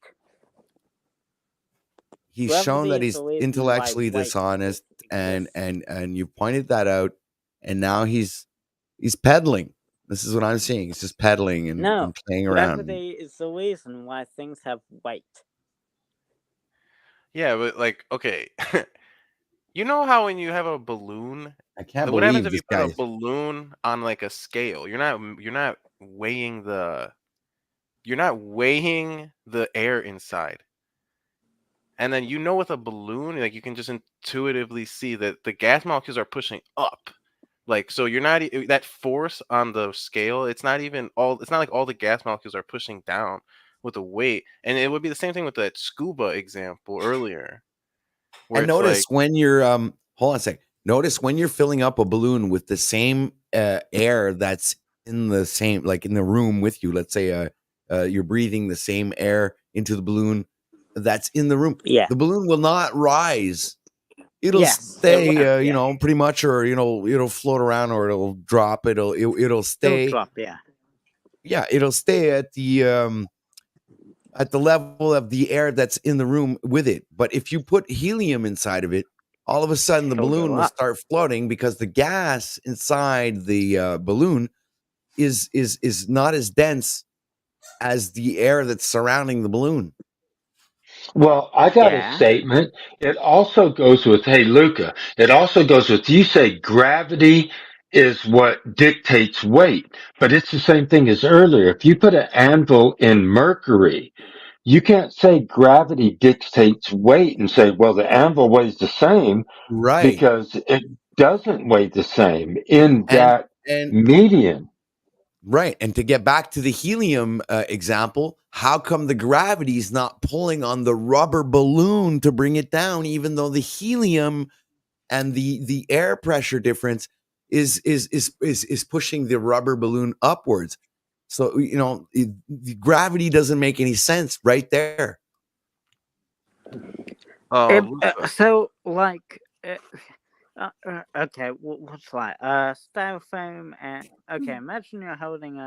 He's Gravity shown that is he's the reason intellectually why weight dishonest, and you pointed that out, and now he's peddling. This is what I'm seeing. He's just peddling and playing around. Gravity is the reason why things have weight. Yeah, but like, okay. You know how when you have a balloon, I can't what happens believe if you this put guy. a balloon on like a scale? You're not weighing the air inside. And then with a balloon, like you can just intuitively see that the gas molecules are pushing up. Like, so you're not that force on the scale. It's not like all the gas molecules are pushing down with the weight. And it would be the same thing with that scuba example earlier. And notice when you're hold on a sec. Notice when you're filling up a balloon with the same air that's in the same, like in the room with you. Let's say you're breathing the same air into the balloon that's in the room. Yeah. The balloon will not rise. It'll stay, pretty much, or it'll float around, or it'll drop. It'll stay. It'll drop, yeah. Yeah, it'll stay at the level of the air that's in the room with it. But if you put helium inside of it, all of a sudden the balloon will start floating because the gas inside the balloon is not as dense as the air that's surrounding the balloon. Well, I got a statement. It also goes with, hey, Luca, it also goes with, you say gravity is what dictates weight, but it's the same thing as earlier. If you put an anvil in mercury, you can't say gravity dictates weight and say, well, the anvil weighs the same, right? Because it doesn't weigh the same in that medium. Right. And to get back to the helium example, how come the gravity is not pulling on the rubber balloon to bring it down, even though the helium and the air pressure difference is pushing the rubber balloon upwards? So, you know, the gravity doesn't make any sense right there. So, like, okay, what's like styrofoam and okay, imagine you're holding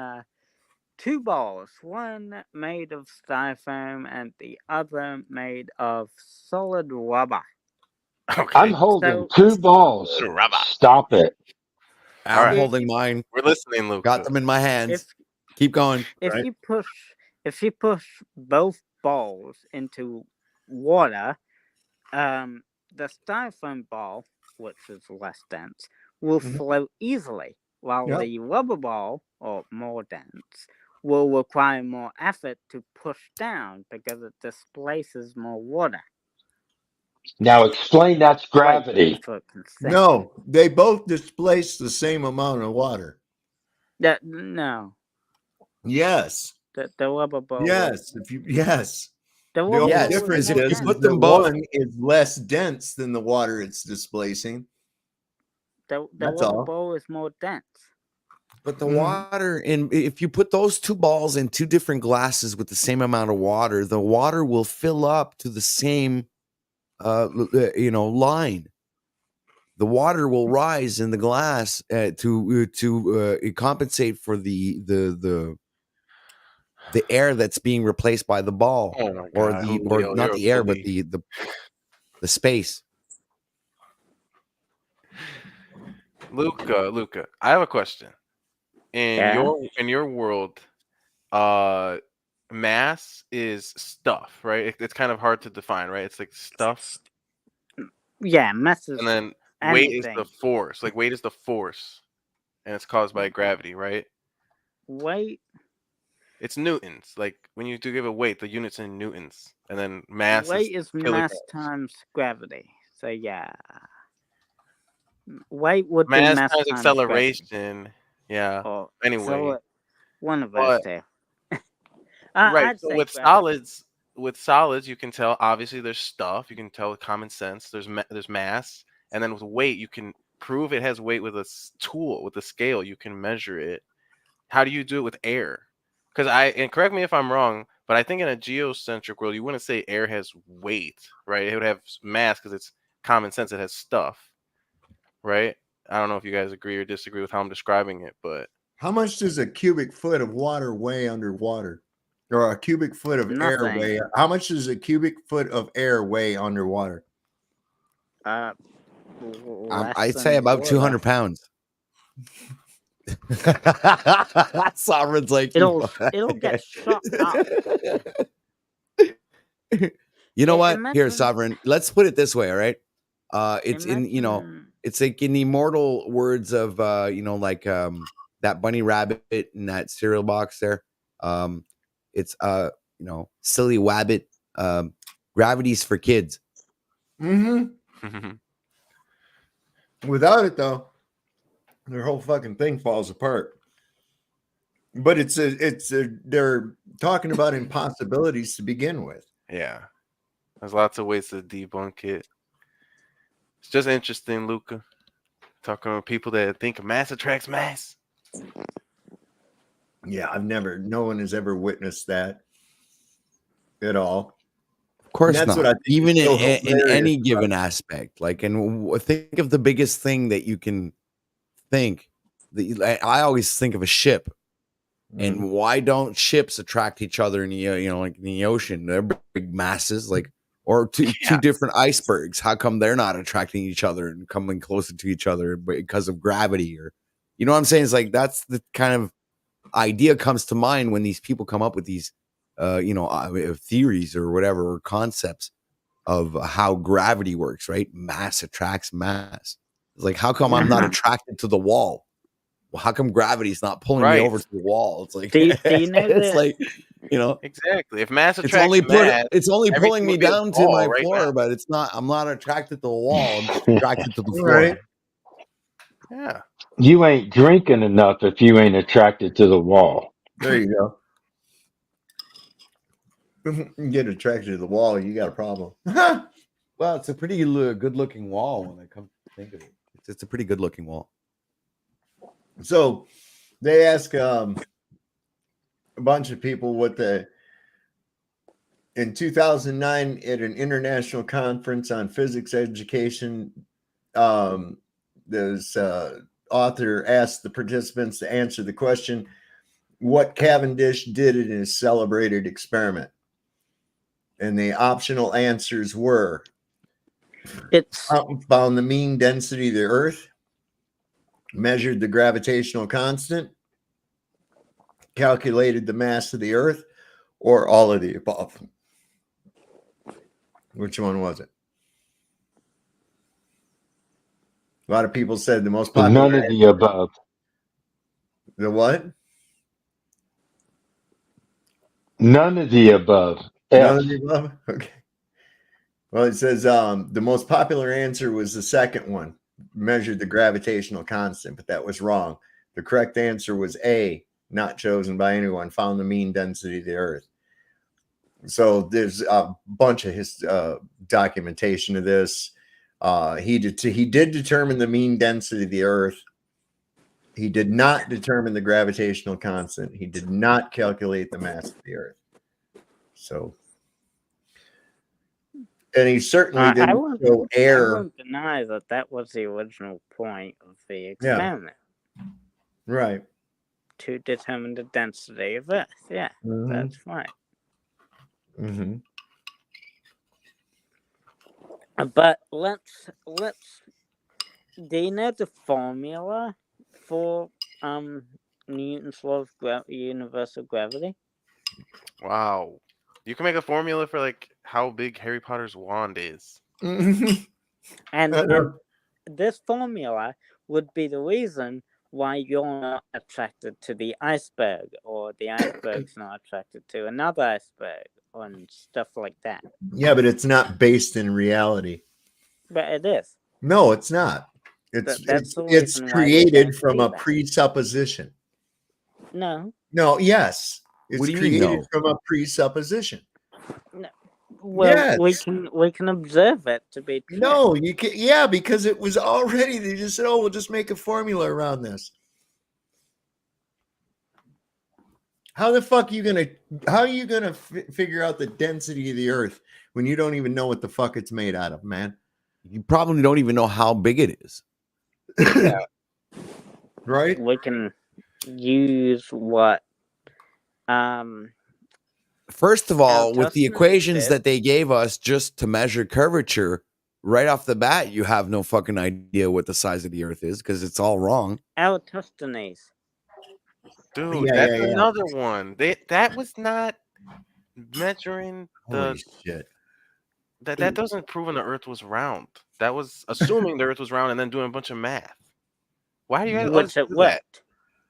two balls, one made of styrofoam and the other made of solid rubber. I'm holding two balls. Stop it. I'm holding mine. We're listening, Luke. Got them in my hands. Keep going. If you push both balls into water, the styrofoam ball, which is less dense, will float easily, while the rubber ball, or more dense, will require more effort to push down because it displaces more water. Now explain that's gravity. No, they both displace the same amount of water. No. Yes. The rubber ball. Yes. The rubber only ball difference is is the one is less dense than the water it's displacing. The That's rubber all. ball is more dense. But the water if you put those two balls in two different glasses with the same amount of water, the water will fill up to the same, line. The water will rise in the glass to compensate for the air that's being replaced by the ball, Oh my or God, the Julio, or not you're the a air, but bully. the space. Luca, I have a question. In your world, mass is stuff, right? It's kind of hard to define, right? It's like stuff. Yeah, mass is And then weight is the force. Like weight is the force, and it's caused by gravity, right? Weight. It's newtons. Like when you do give a weight, the units in newtons, and then mass Weight is kilograms. mass times gravity. So yeah, weight would be mass times times acceleration. gravity. Yeah. Or Anyway, one of those but- two. Right. I'd So say with gravity. solids, you can tell obviously there's stuff. You can tell with common sense. There's mass, and then with weight, you can prove it has weight with a tool, with a scale. You can measure it. How do you do it with air? Because and correct me if I'm wrong, but I think in a geocentric world, you wouldn't say air has weight, right? It would have mass because it's common sense. It has stuff, right? I don't know if you guys agree or disagree with how I'm describing it, but How much does a cubic foot of water weigh underwater? Or a cubic foot of air Nothing. weigh? How much does a cubic foot of air weigh underwater? I'd say about 200 pounds. Sovereign's like, It'll get shot up. You know what? Here, Imagine- Sovereign. Let's put it this way, all right? It's it's like in the immortal words of that bunny rabbit in that cereal box there. It's silly wabbit. Gravity's for kids. Without it, though, their whole fucking thing falls apart. But they're talking about impossibilities to begin with. yeah, there's lots of ways to debunk it. It's just interesting, Luca. Talking to people that think mass attracts mass. Yeah, no one has ever witnessed that at all. Of course And that's not. what I think Even is so in hilarious any about given it. aspect. Like, and think of the biggest thing that you can think. I always think of a ship. And why don't ships attract each other in the like in the ocean? They're big masses, like, or two different icebergs. How come they're not attracting each other and coming closer to each other because of gravity? Or, you know what I'm saying? It's like that's the kind of idea comes to mind when these people come up with these, theories or whatever, or concepts of how gravity works. Right? Mass attracts mass. It's like, how come I'm not attracted to the wall? Well, how come gravity's not pulling me over to the wall? It's like, do you know it's that? like, exactly. If mass it's attracts only mass, it's only everything pulling me would be a down to ball, my right, floor, Matt? but it's not. I'm not attracted to the wall. I'm just attracted to the floor. Right. Yeah. You ain't drinking enough if you ain't attracted to the wall. There you go. You get attracted to the wall, you got a problem. Well, it's a pretty good-looking wall when I come to think of it. It's a pretty good-looking wall. So they ask a bunch of people what in 2009 at an international conference on physics education, this author asked the participants to answer the question, what Cavendish did in his celebrated experiment. And the optional answers were found the mean density of the Earth, measured the gravitational constant, calculated the mass of the Earth, or all of the above. Which one was it? A lot of people said the most popular. None of the above. The what? None of the above. None of the above? Okay. Well, it says the most popular answer was the second one, measured the gravitational constant, but that was wrong. The correct answer was A, not chosen by anyone, found the mean density of the Earth. So there's a bunch of his documentation of this. He did determine the mean density of the Earth. He did not determine the gravitational constant. He did not calculate the mass of the Earth. So, and he certainly didn't show air. I won't deny that was the original point of the experiment. Yeah. Right. To determine the density of Earth. Yeah, that's right. Mm-hmm. But let's. Do you know the formula for Newton's law of universal gravity? Wow, you can make a formula for like how big Harry Potter's wand is. and this formula would be the reason why you're not attracted to the iceberg, or the iceberg's not attracted to another iceberg, and stuff like that. Yeah, but it's not based in reality. But it is. No, it's not. It's created from a presupposition. No. No, yes. It's What do you created mean, no? from a presupposition. No. Well, yes. we can observe it to be true. No, you can. Yeah, because it was already. They just said, "Oh, we'll just make a formula around this." How the fuck are you gonna figure out the density of the Earth when you don't even know what the fuck it's made out of, man? You probably don't even know how big it is. Yeah. Right? We can use what First of all, with the equations that they gave us just to measure curvature, right off the bat, you have no fucking idea what the size of the Earth is because it's all wrong. Eratosthenes. Dude, that's another one. That was not measuring the. Holy shit. That doesn't prove the Earth was round. That was assuming the Earth was round and then doing a bunch of math. Why do you guys do that?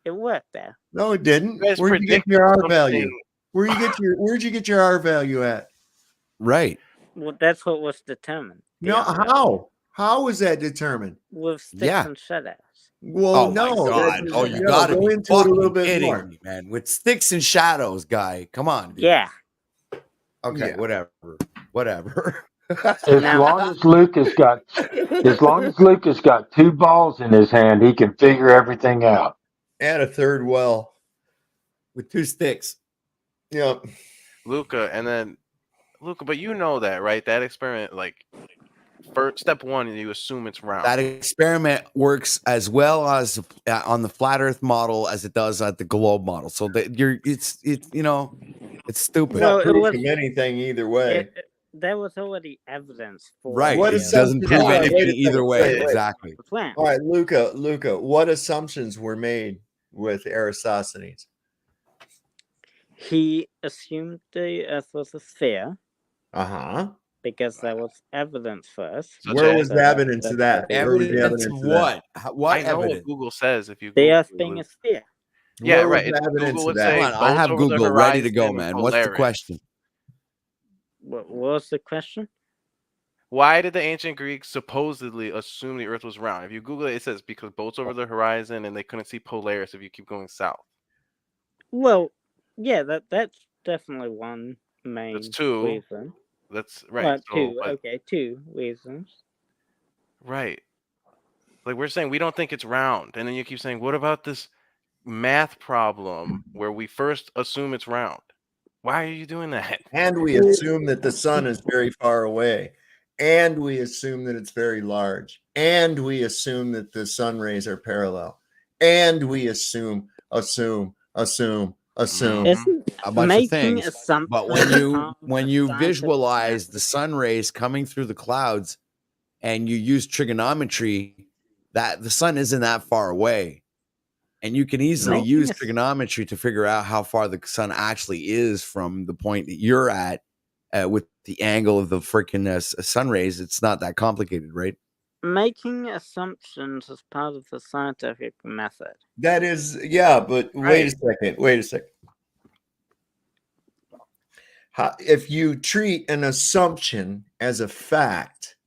It worked there. No, it didn't. Where'd you get your R value? Where'd you get your R value at? Right. Well, that's what was determined. No, how? How was that determined? With sticks and shadows. Well, no. God. Oh, you gotta go be into it a little bit kidding more. me, man. With sticks and shadows, guy. Come on. Dude. Yeah. Okay, whatever. As long as Lucas got two balls in his hand, he can figure everything out. Add a third well with two sticks. Yep. Luca, but you know that, right? That experiment, like, first step one, you assume it's round. That experiment works as well as on the flat Earth model as it does at the globe model. So that it's stupid. Well, it wasn't anything either way. There was already evidence for right. It doesn't prove anything either way. Exactly. All right, Luca, what assumptions were made with Eratosthenes? He assumed the Earth was a sphere. Because there was evidence first. Where was the evidence of that? Evidence of what? What I know evidence? what Google says if you the Earth being a sphere. Yeah, Where was right. the evidence Google of would that? say Hold on, I have both over the Google ready to go, horizon man. and What's the Polaris. question? What was the question? why did the ancient Greeks supposedly assume the Earth was round? If you Google it, it says because boats over the horizon and they couldn't see Polaris if you keep going south. Well, yeah, that's definitely one main That's two. reason. That's right. Well, So, two. but, Okay, two reasons. right. Like we're saying we don't think it's round, and then you keep saying, what about this math problem where we first assume it's round? Why are you doing that? And we assume that the sun is very far away. And we assume that it's very large. And we assume that the sun rays are parallel. And we assume. It's A bunch of making things. assumptions. But when you visualize the sun rays coming through the clouds and you use trigonometry, that the sun isn't that far away. And you can easily use trigonometry to figure out how far the sun actually is from the point that you're at with the angle of the freaking sun rays. It's not that complicated, right? Making assumptions is part of the scientific method. That is, yeah, but wait a second. If you treat an assumption as a fact,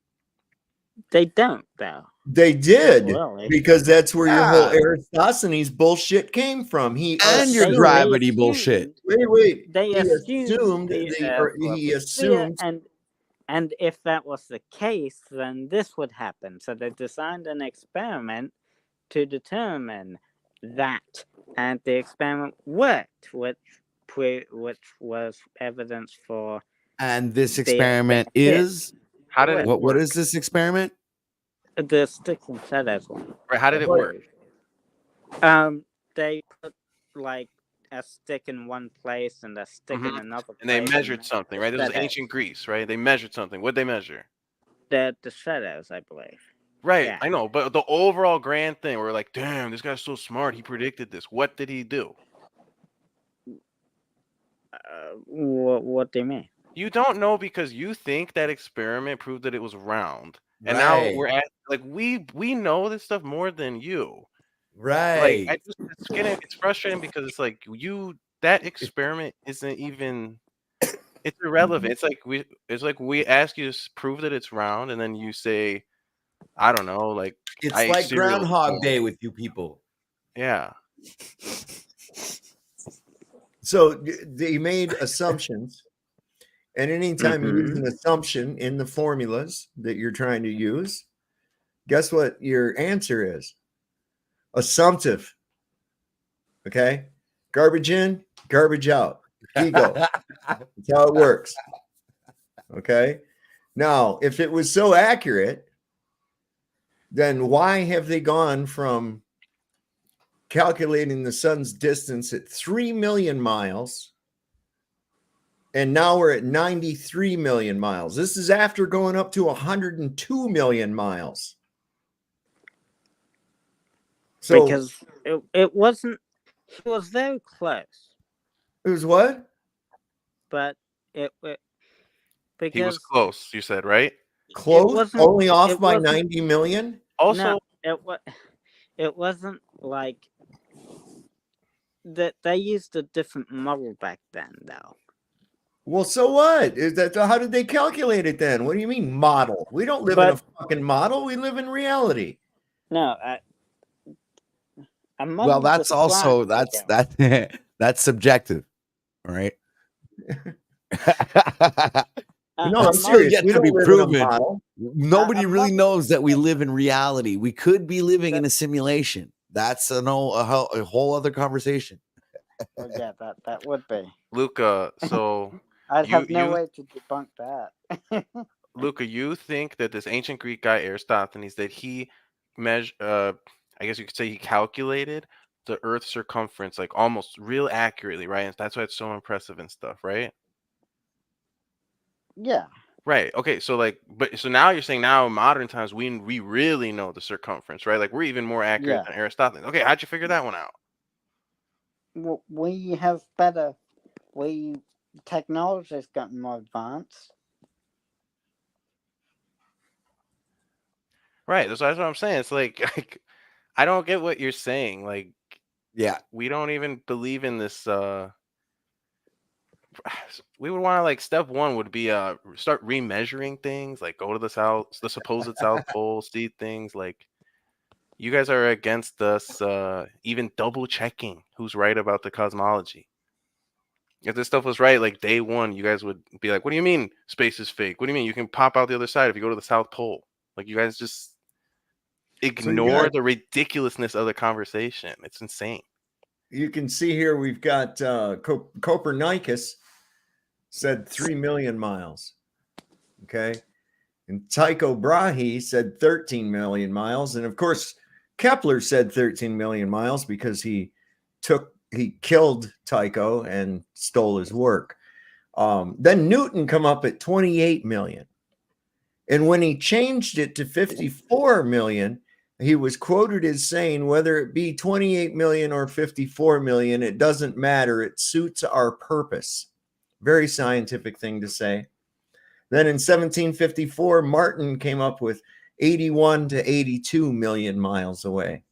they don't, though. They did, really. because that's where your whole Eratosthenes bullshit came from. And your gravity bullshit. Wait. They assumed he assumed, and if that was the case, then this would happen. So they designed an experiment to determine that, and the experiment worked, which was evidence for. And this experiment is how did it? What is this experiment? The sticks and shadows one. Right, how did it work? They put like a stick in one place and a stick in another place. And they measured something, right? This was ancient Greece, right? They measured something. What did they measure? The shadows, I believe. Right, Yeah. I know, but the overall grand thing, we're like, damn, this guy's so smart. He predicted this. What did he do? What do you mean? You don't know because you think that experiment proved that it was round. And Right. now we're at like we know this stuff more than you. Right. Like it's frustrating because it's like that experiment isn't even it's irrelevant. It's like we ask you to prove that it's round and then you say, I don't know, like It's I ate like cereal this Groundhog morning. Day with you people. Yeah. so they made assumptions, and anytime you use an assumption in the formulas that you're trying to use, guess what your answer is? Assumptive. Okay, garbage in, garbage out. Ego. That's how it works. Okay. Now, if it was so accurate, then why have they gone from calculating the sun's distance at 3 million miles and now we're at 93 million miles? This is after going up to 102 million miles. So because it wasn't. He was very close. It was what? But it because he was close, you said, right? Close? Only off by 90 million? Also, no, it wasn't like that. They used a different model back then, though. Well, so what? Is that how did they calculate it then? What do you mean model? We don't live in a fucking model. We live in reality. No, well, that's also that's subjective, all right? No, I'm serious. Yet We to be don't live in a proven. model. Nobody really knows that we live in reality. We could be living in a simulation. That's a whole other conversation. Yeah, that would be. Luca, so I'd have no way to debunk that. Luca, you think that this ancient Greek guy Eratosthenes, that he I guess you could say he calculated the Earth's circumference like almost real accurately, right? And that's why it's so impressive and stuff, right? Yeah. Right. Okay. So so now you're saying now in modern times we really know the circumference, right? Like we're even more accurate than Eratosthenes. Okay, how'd you figure that one out? Well, we have better. Technology's gotten more advanced. Right. That's what I'm saying. It's like I don't get what you're saying. Like, yeah, we don't even believe in this we would want to, like, step one would be start remeasuring things, like go to the supposed South Pole, see things. Like, you guys are against us even double checking who's right about the cosmology. If this stuff was right, like day one, you guys would be like, "What do you mean space is fake? What do you mean you can pop out the other side if you go to the South Pole?" Like, you guys just ignore the ridiculousness of the conversation. It's insane. You can see here we've got Copernicus said 3 million miles. Okay. And Tycho Brahe said 13 million miles. And of course, Kepler said 13 million miles because he killed Tycho and stole his work. Then Newton come up at 28 million. And when he changed it to 54 million, he was quoted as saying, whether it be 28 million or 54 million, it doesn't matter. It suits our purpose. Very scientific thing to say. Then in 1754, Martin came up with 81 to 82 million miles away.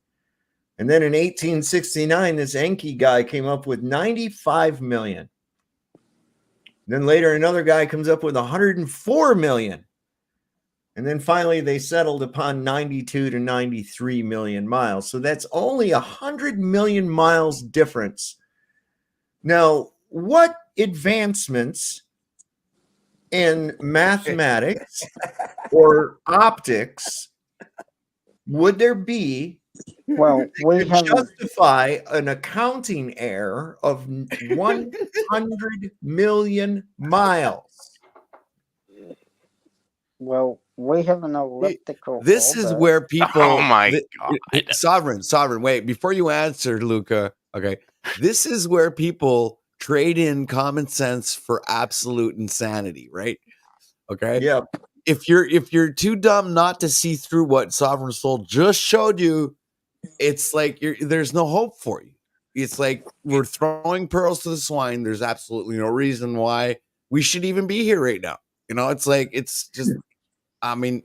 And then in 1869, this Encke guy came up with 95 million. Then later, another guy comes up with 104 million. And then finally, they settled upon 92 to 93 million miles. So that's only 100 million miles difference. Now, what advancements in mathematics or optics would there be we to justify an accounting error of 100 million miles? Well, we have an elliptical. This is orbit. where people. Oh my God. Sovereign. Wait, before you answer, Luca. Okay, this is where people trade in common sense for absolute insanity, right? Okay. Yeah. If you're too dumb not to see through what Sovereign Soul just showed you, it's like there's no hope for you. It's like we're throwing pearls to the swine. There's absolutely no reason why we should even be here right now. You know, it's like, it's just, I mean,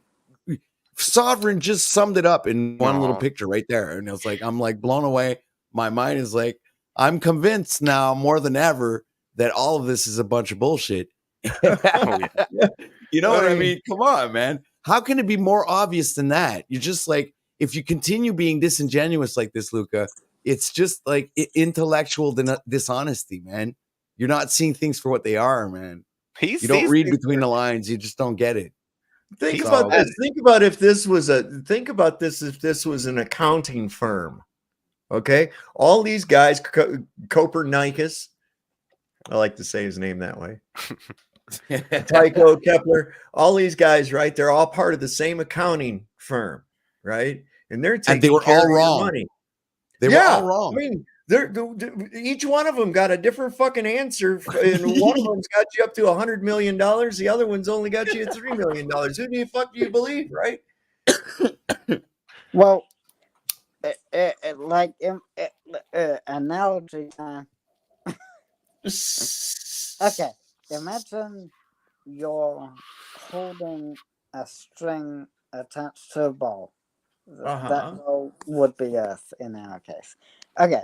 Sovereign just summed it up in one little picture right there. And it's like, I'm like blown away. My mind is like, I'm convinced now more than ever that all of this is a bunch of bullshit. You know what I mean? Come on, man. How can it be more obvious than that? You're just like, if you continue being disingenuous like this, Luca, it's just like intellectual dishonesty, man. You're not seeing things for what they are, man. You don't read between the lines. You just don't get it. Think about this. Think about if this was an accounting firm. Okay. All these guys, Copernicus, I like to say his name that way. Tycho, Kepler, all these guys, right? They're all part of the same accounting firm, right? And they were all wrong. Money. They were all wrong. I mean, each one of them got a different fucking answer, and one of them's got you up to $100 million. The other one's only got you at $3 million. Who do you believe, right? Well, like analogy. Okay, imagine you're holding a string attached to a ball. That ball would be Earth in our case. Okay,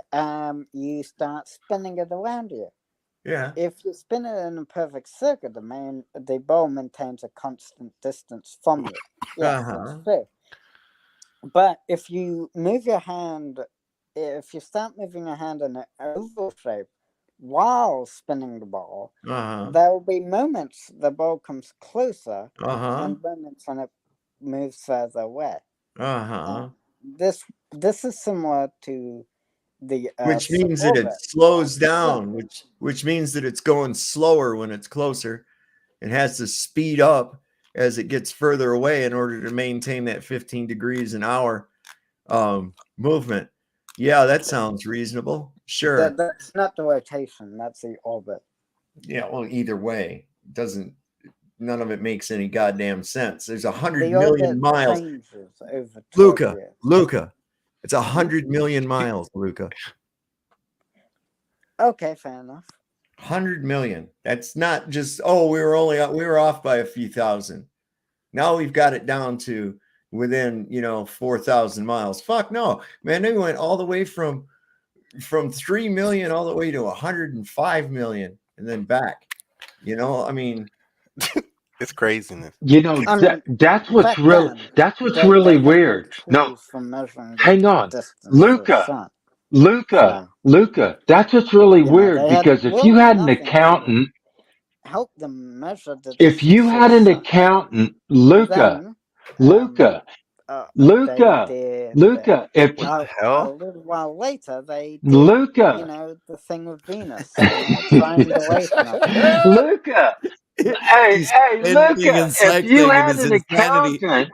you start spinning it around you. Yeah. If you spin it in a perfect circle, the ball maintains a constant distance from you. Yeah, that's true. But if you move your hand, if you start moving your hand in an oval shape while spinning the ball, there will be moments the ball comes closer and moments when it moves further away. This is similar to the which means that it slows down, which means that it's going slower when it's closer. It has to speed up as it gets further away in order to maintain that 15 degrees an hour movement. Yeah, that sounds reasonable. Sure. That's not the rotation, that's the orbit. Yeah, well, either way, none of it makes any goddamn sense. There's 100 million miles. Luca, it's 100 million miles, Luca. Okay, fair enough. 100 million. That's not just, we were off by a few thousand. Now we've got it down to within 4,000 miles. Fuck no, man. They went all the way from 3 million all the way to 105 million and then back. You know, I mean, it's craziness. You know, I mean, that's what's back really then, really they had no weird. No, tools for measuring the hang on, distance to the Luca, sun. Luca, So, Luca. That's what's really you know, weird they had because if you really had an nothing to accountant, help them measure the if you distance to the had an sun. accountant, And Luca, then, Luca, they Luca, did Luca, if What the a hell? little while later they did, you Luca, know, the thing with Venus, you know, triangulation of it. Luca, hey, He's hey, spinning Luca, and if you cycling in had his an insanity. accountant,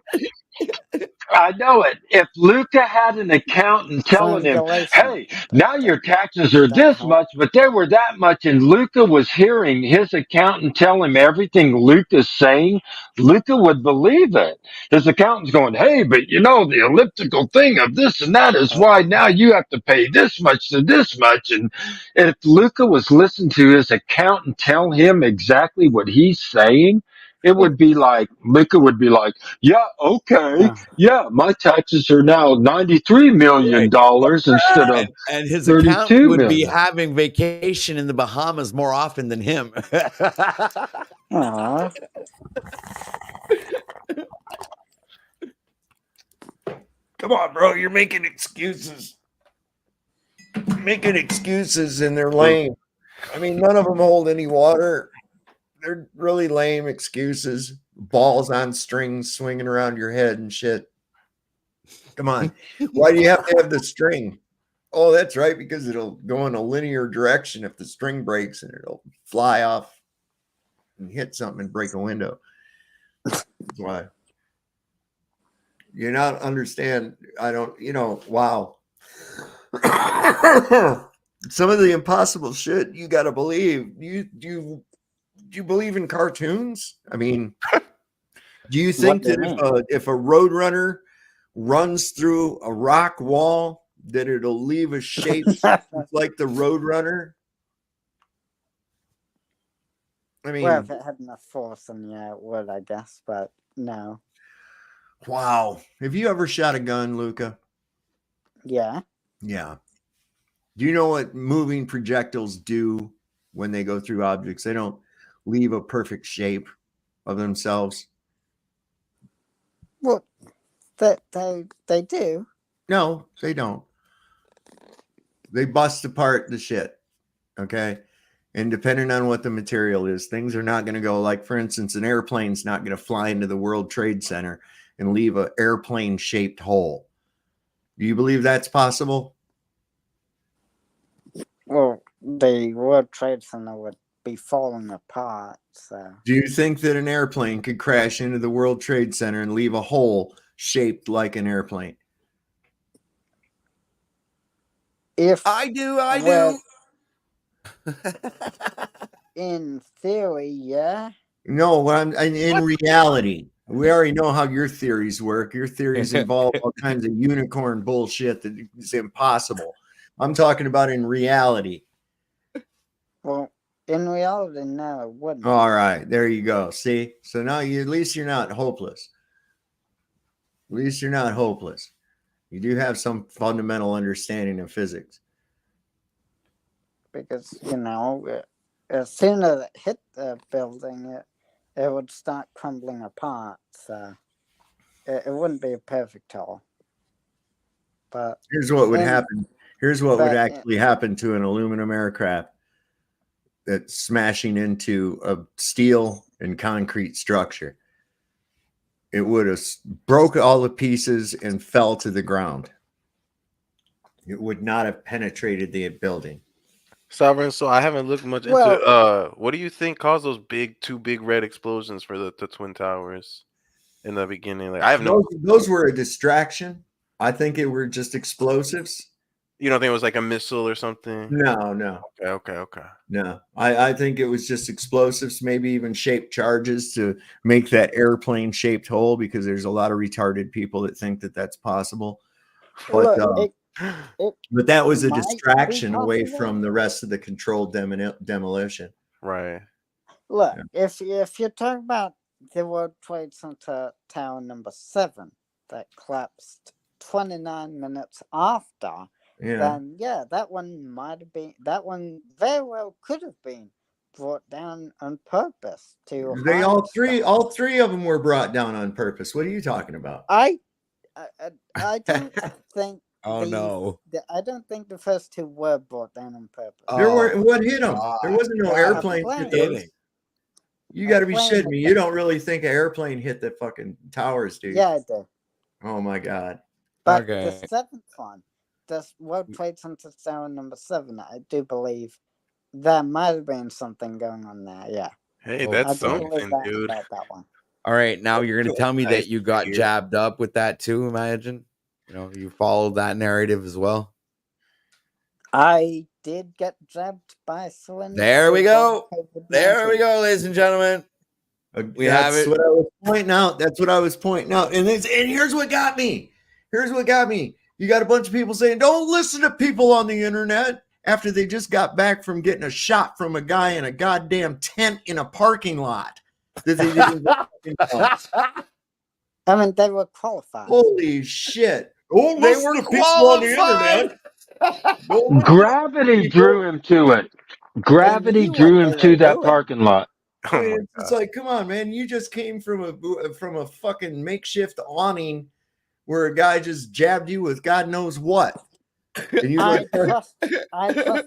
I know it. If Luca had an accountant telling him, Triangulation. hey, now your taxes are That this helped. much, but they were that much, and Luca was hearing his accountant tell him everything Luca's saying, Luca would believe it. His accountant's going, hey, but you know, the elliptical thing of this and that is why now you have to pay this much to this much. And if Luca was listening to his accountant tell him exactly what he's saying, it would be like, Luca would be like, yeah, okay. Yeah, my taxes are now $93 million instead of And his accountant $32 would be million. having vacation in the Bahamas more often than him. Aww. come on, bro, you're making excuses. Making excuses and they're lame. I mean, none of them hold any water. They're really lame excuses. Balls on strings swinging around your head and shit. Come on. Why do you have to have the string? Oh, that's right, because it'll go in a linear direction if the string breaks and it'll fly off and hit something and break a window. That's why. You not understand. I don't, wow. Some of the impossible shit you got to believe. Do you believe in cartoons? I mean, do you think that if a roadrunner runs through a rock wall, that it'll leave a shape like the roadrunner? I mean, well, if it had enough force, then yeah, it would, I guess, but no. Wow. Have you ever shot a gun, Luca? Yeah. Yeah. Do you know what moving projectiles do when they go through objects? They don't leave a perfect shape of themselves. Well, they do. No, they don't. They bust apart the shit. Okay. And depending on what the material is, things are not going to go like, for instance, an airplane's not going to fly into the World Trade Center and leave an airplane shaped hole. Do you believe that's possible? Well, the World Trade Center would be falling apart. So, do you think that an airplane could crash into the World Trade Center and leave a hole shaped like an airplane? If I do. In theory, yeah. No, in reality. We already know how your theories work. Your theories involve all kinds of unicorn bullshit that is impossible. I'm talking about in reality. Well, in reality, no, it wouldn't. All right, there you go. See, so now at least you're not hopeless. At least you're not hopeless. You do have some fundamental understanding of physics. Because as soon as it hit the building, it would start crumbling apart. So it wouldn't be a perfect hole. But here's what would happen. Here's what would actually happen to an aluminum aircraft that's smashing into a steel and concrete structure. It would have broke all the pieces and fell to the ground. It would not have penetrated the building. Sovereign, so I haven't looked much into what do you think caused those two big red explosions for the Twin Towers in the beginning? Like I have those were a distraction. I think it were just explosives. You don't think it was like a missile or something? No. Okay. No. I think it was just explosives, maybe even shaped charges to make that airplane shaped hole, because there's a lot of retarded people that think that that's possible. But but that was a distraction away from the rest of the controlled demolition. Right. Look, if you talk about the World Trade Center Tower number 7 that collapsed 29 minutes after, then yeah, that one might have been, that one very well could have been brought down on purpose to They hide all three of them were brought down on purpose. What are you talking about? I don't think Oh, no. I don't think the first two were brought down on purpose. There were what hit them? There wasn't no airplane hit those. Kidding. You got to be plane shitting hit me. them. You don't really think an airplane hit the fucking towers, dude? Yeah, I do. Oh my god. But Okay. the seventh one, the World Trade Center Tower number 7, I do believe there might have been something going on there. Yeah. Hey, Oh, that's I do something, believe that dude. about that one. All right, now you're going to tell me Nice that you got to hear. jabbed up with that too, imagine? You followed that narrative as well. I did get jabbed by a syringe. There we with go. COVID-19. There we go, ladies and gentlemen. We have That's it. what I was pointing out. That's what I was pointing out. And here's what got me. Here's what got me. You got a bunch of people saying, don't listen to people on the internet after they just got back from getting a shot from a guy in a goddamn tent in a parking lot. That they didn't I mean, they were qualified. Holy shit. Don't They listen were to people on the qualified. internet. Don't listen to Gravity people. drew him to it. Gravity knew drew what him they to were that doing. parking lot. I mean, it's like, come on, man. You just came from a fucking makeshift awning where a guy just jabbed you with God knows what. And you I trust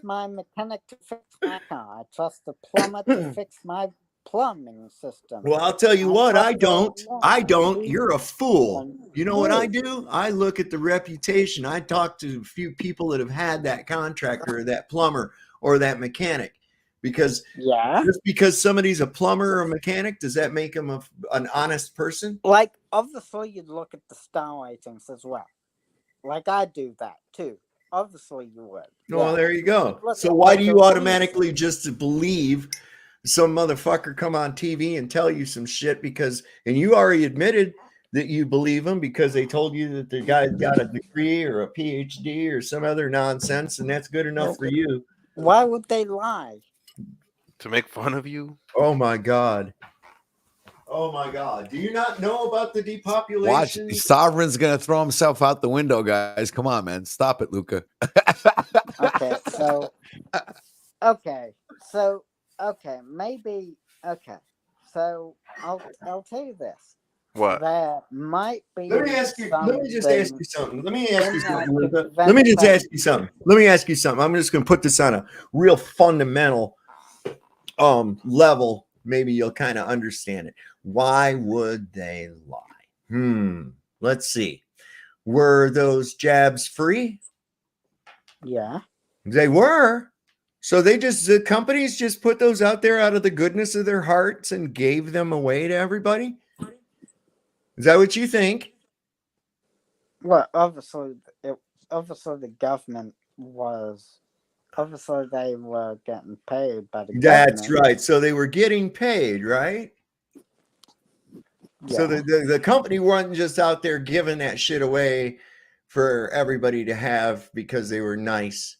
my mechanic to fix my car. I trust the plumber to fix my plumbing system. well, I'll tell you what, I don't. I don't. do You're a fool. You know what I do. do? I look at the reputation. I talk to a few people that have had that contractor or that plumber or that mechanic. Because just because somebody's a plumber or a mechanic, does that make him an honest person? Like, obviously, you'd look at the star ratings as well. Like, I do that too. Obviously, you would. Well, there you go. Look So at, why like, do the you automatically just believe some motherfucker come on TV and tell you some shit and you already admitted that you believe them because they told you that the guy's got a degree or a PhD or some other nonsense, and that's good enough for you. Why would they lie? To make fun of you? Oh my god. Oh my god. Do you not know about the depopulation? Watch, Sovereign's gonna throw himself out the window, guys. Come on, man. Stop it, Luca. Okay, maybe so I'll tell you this. What? There might be Let me just ask you something. Let me ask you something. Luca. Let me just ask you something. I'm just going to put this on a real fundamental level. Maybe you'll kind of understand it. Why would they lie? Let's see. Were those jabs free? Yeah. They were. So the companies just put those out there out of the goodness of their hearts and gave them away to everybody? Is that what you think? Well, obviously the government was. Obviously, they were getting paid by the government. That's right. So they were getting paid, right? Yeah. So the company wasn't just out there giving that shit away for everybody to have because they were nice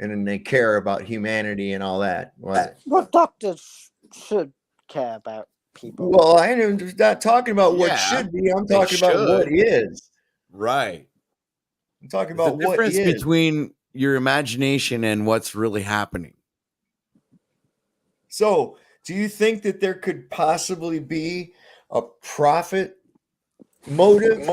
and then they care about humanity and all that, was it? Well, doctors should care about people. Well, I'm not talking about what should be. I'm talking about what is. Right. I'm talking There's about a what difference is. between your imagination and what's really happening. So, do you think that there could possibly be a profit motive?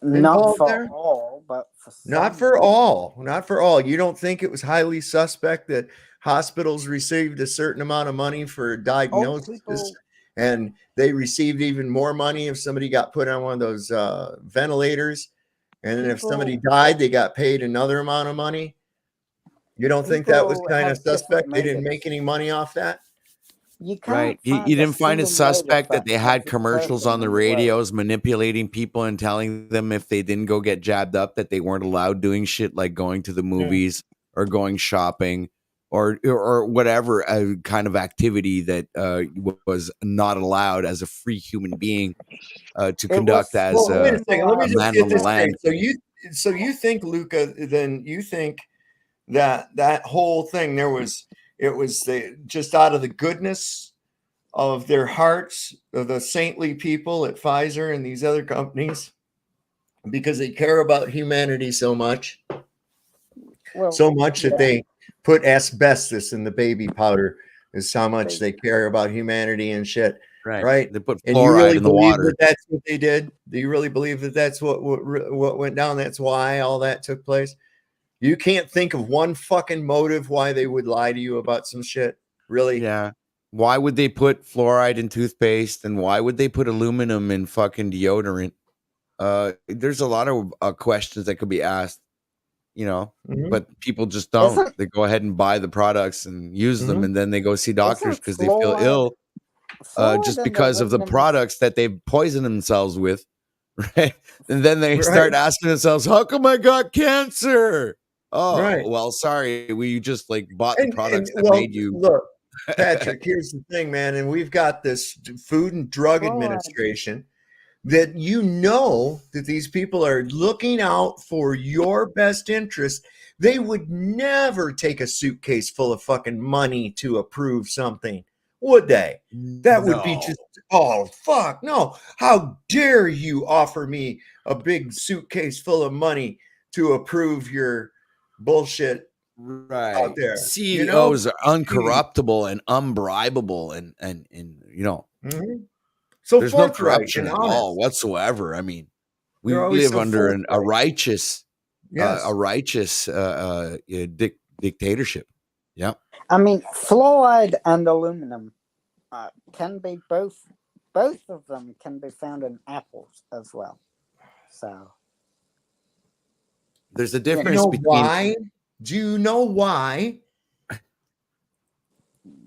Not for there? all, but for some. Not for all. Not for all. You don't think it was highly suspect that hospitals received a certain amount of money for diagnosis and they received even more money if somebody got put on one of those ventilators? And then if somebody died, they got paid another amount of money? You don't think that was kind of suspect? They didn't make any money off that? You can't Right. You didn't find it suspect that they had commercials on the radios manipulating people and telling them if they didn't go get jabbed up that they weren't allowed doing shit like going to the movies or going shopping or whatever kind of activity that was not allowed as a free human being to conduct as wait a second. Let me just man get on the this land. straight. So you think, Luca, then you think that whole thing it was just out of the goodness of their hearts, of the saintly people at Pfizer and these other companies, because they care about humanity so much, that they put asbestos in the baby powder is how much they care about humanity and shit. Right. They put And you fluoride really in the believe water. that that's what they did? Do you really believe that that's what went down? That's why all that took place? You can't think of one fucking motive why they would lie to you about some shit. Really? Yeah. Why would they put fluoride in toothpaste, and why would they put aluminum in fucking deodorant? There's a lot of questions that could be asked, you know, but people just don't. Isn't- They go ahead and buy the products and use them, and then they go see doctors because they feel fluoride- ill, fluoride just and because of the aluminum- products that they've poisoned themselves with, right? And then they start asking themselves, "How come I got cancer?" Oh, well, sorry, we just like bought the products that made you. Look, Patrick, here's the thing, man, and we've got this Food and Drug Administration that you know that these people are looking out for your best interest. They would never take a suitcase full of fucking money to approve something, would they? That would be just, oh, fuck, no. How dare you offer me a big suitcase full of money to approve your bullshit out there? CEOs are uncorruptible and unbribable, and you know, So there's no forthright corruption and at all honest. whatsoever. I mean, we They're always live so under a forthright. righteous, Yes. dictatorship. Yeah. I mean, fluoride and aluminum can be both of them can be found in apples as well. So There's a Do you difference know between why? Do you know why?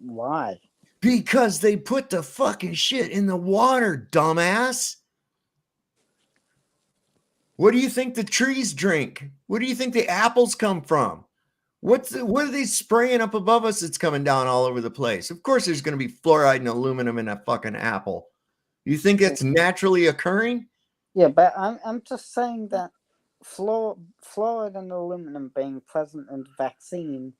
Why? Because they put the fucking shit in the water, dumbass. What do you think the trees drink? What do you think the apples come from? What are they spraying up above us that's coming down all over the place? Of course there's going to be fluoride and aluminum in a fucking apple. You think it's naturally occurring? yeah, but I'm just saying that fluoride and aluminum being present in the vaccine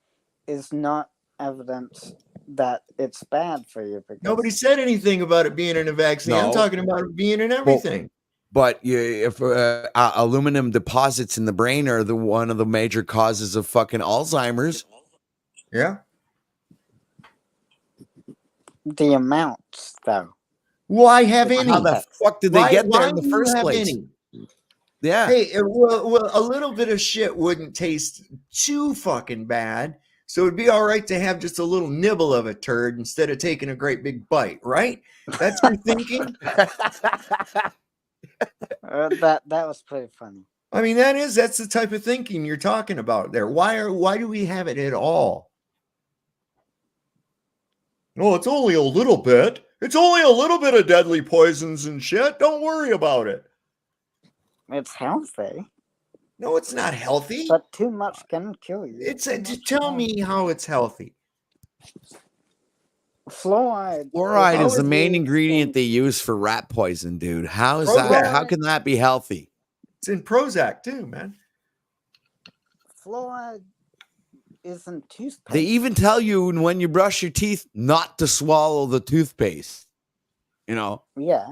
is not evidence that it's bad for you. Because Nobody said anything about it being in a vaccine. I'm No. talking about it being in everything. But if aluminum deposits in the brain are one of the major causes of fucking Alzheimer's. Yeah. The amounts, though. Why have any? How the fuck did they get there in the do you first have place? any? Yeah. Hey, well, a little bit of shit wouldn't taste too fucking bad. So it'd be all right to have just a little nibble of a turd instead of taking a great big bite, right? That's your thinking? That was pretty funny. I mean, that's the type of thinking you're talking about there. Why do we have it at all? Oh, it's only a little bit. It's only a little bit of deadly poisons and shit. Don't worry about it. It's healthy. No, it's not healthy. But too much can kill you. Tell me how it's healthy. Fluoride is the main ingredient they use for rat poison, dude. How is Prozac. that? How can that be healthy? It's in Prozac too, man. Fluoride isn't toothpaste. They even tell you when you brush your teeth not to swallow the toothpaste. You know? Yeah.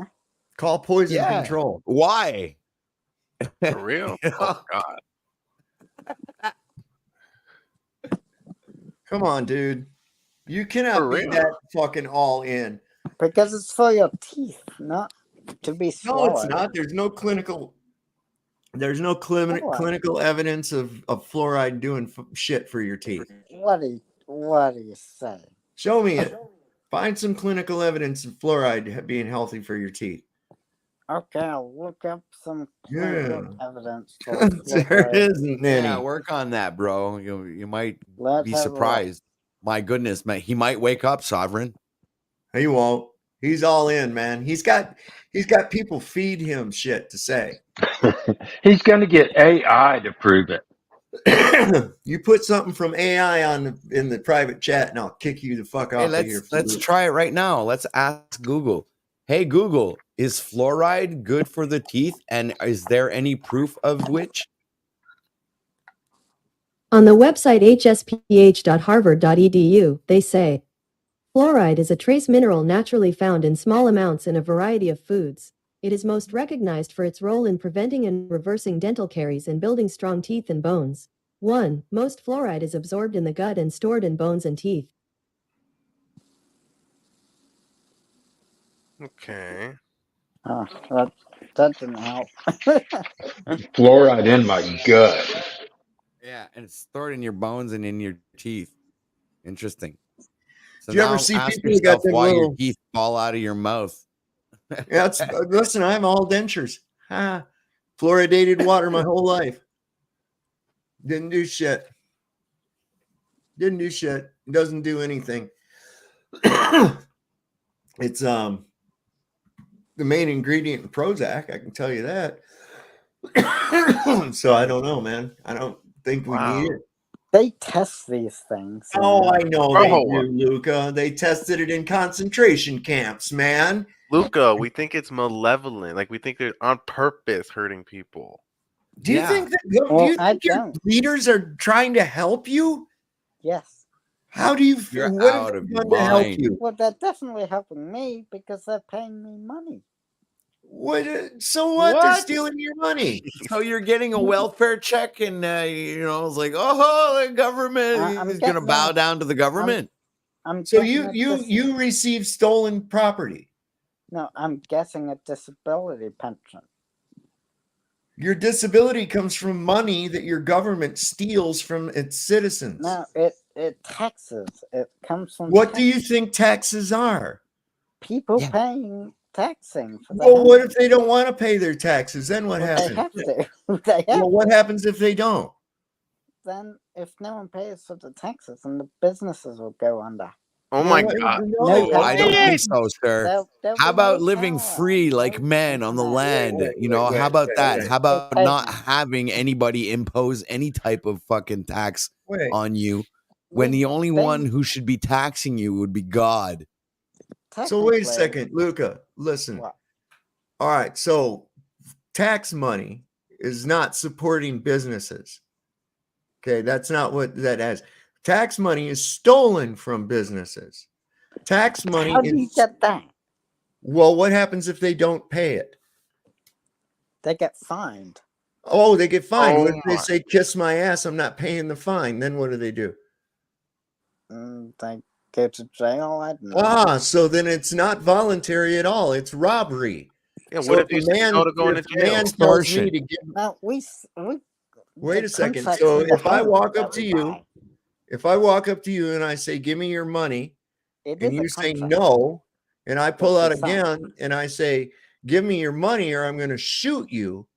Call poison control. Why? For real? Oh, God. Come on, dude. You cannot be that fucking all in. Because it's for your teeth, not to be No, swallowed. it's not. There's no clinical evidence of fluoride doing shit for your teeth. What do you say? Show me it. Find some clinical evidence of fluoride being healthy for your teeth. Okay, I'll look up some clinical evidence. There isn't any. Yeah, work on that, bro. You might Let's be have a surprised. My goodness, man, he might wake up, Sovereign. He won't. He's all in, man. He's got people feed him shit to say. He's going to get AI to prove it. You put something from AI in the private chat, and I'll kick you the fuck off of here. Let's try it right now. Let's ask Google. Hey, Google, is fluoride good for the teeth? And is there any proof of which? On the website hsph.harvard.edu, they say, fluoride is a trace mineral naturally found in small amounts in a variety of foods. It is most recognized for its role in preventing and reversing dental caries and building strong teeth and bones. 1. Most fluoride is absorbed in the gut and stored in bones and teeth. Okay. Oh, that didn't help. Fluoride in my gut. Yeah, and it's stored in your bones and in your teeth. Interesting. So Do you ever now see ask people who got yourself them why your little? teeth fall out of your mouth. Yeah, listen, I'm all dentures. Ha, fluoridated water my whole life. Didn't do shit. Didn't do shit. It doesn't do anything. It's the main ingredient in Prozac, I can tell you that. So I don't know, man. I don't think we need it. They test these things. Oh, I know they Oh. do, Luca. They tested it in concentration camps, man. Luca, we think it's malevolent. Like we think they're on purpose hurting people. Do you think that? Well, do you I think your don't. leaders are trying to help you? Yes. How do you? You're What out have of they your done to help mind. you? Well, they're definitely helping me because they're paying me money. What? So what? They're stealing your money. So you're getting a welfare check, and it's like, oh, the government is going to bow down to the government. I'm So getting you receive stolen property. No, I'm getting a disability pension. Your disability comes from money that your government steals from its citizens. No, it taxes. It comes from. What do you think taxes are? People paying taxing for that? Well, what if they don't want to pay their taxes? Then what happens? They have to. They have Well, what happens if they don't? Then, if no one pays for the taxes, then the businesses will go under. Oh my God! No, I don't think so, sir. There'll How be about no living power. free like men on the land? How about that? How about not having anybody impose any type of fucking tax on you when the only one who should be taxing you would be God? So wait a second, Luca, listen. All right, so tax money is not supporting businesses. Okay, that's not what that has. Tax money is stolen from businesses. Tax money How do you get that? Well, what happens if they don't pay it? They get fined. Oh, they get fined. Oh What if they say, kiss my ass, I'm not paying the fine? Then what do? They go to jail. I don't know. So then it's not voluntary at all. It's robbery. Yeah, So what if if you say no to going to if a jail? man tells me to give, Well, wait a second. contracts So in the if I home walk that up to we you, buy. if I walk up to you and I say, give me your money, It and is a you say contract. no, and I pull That out we sign. again and I say, give me your money or I'm going to shoot you.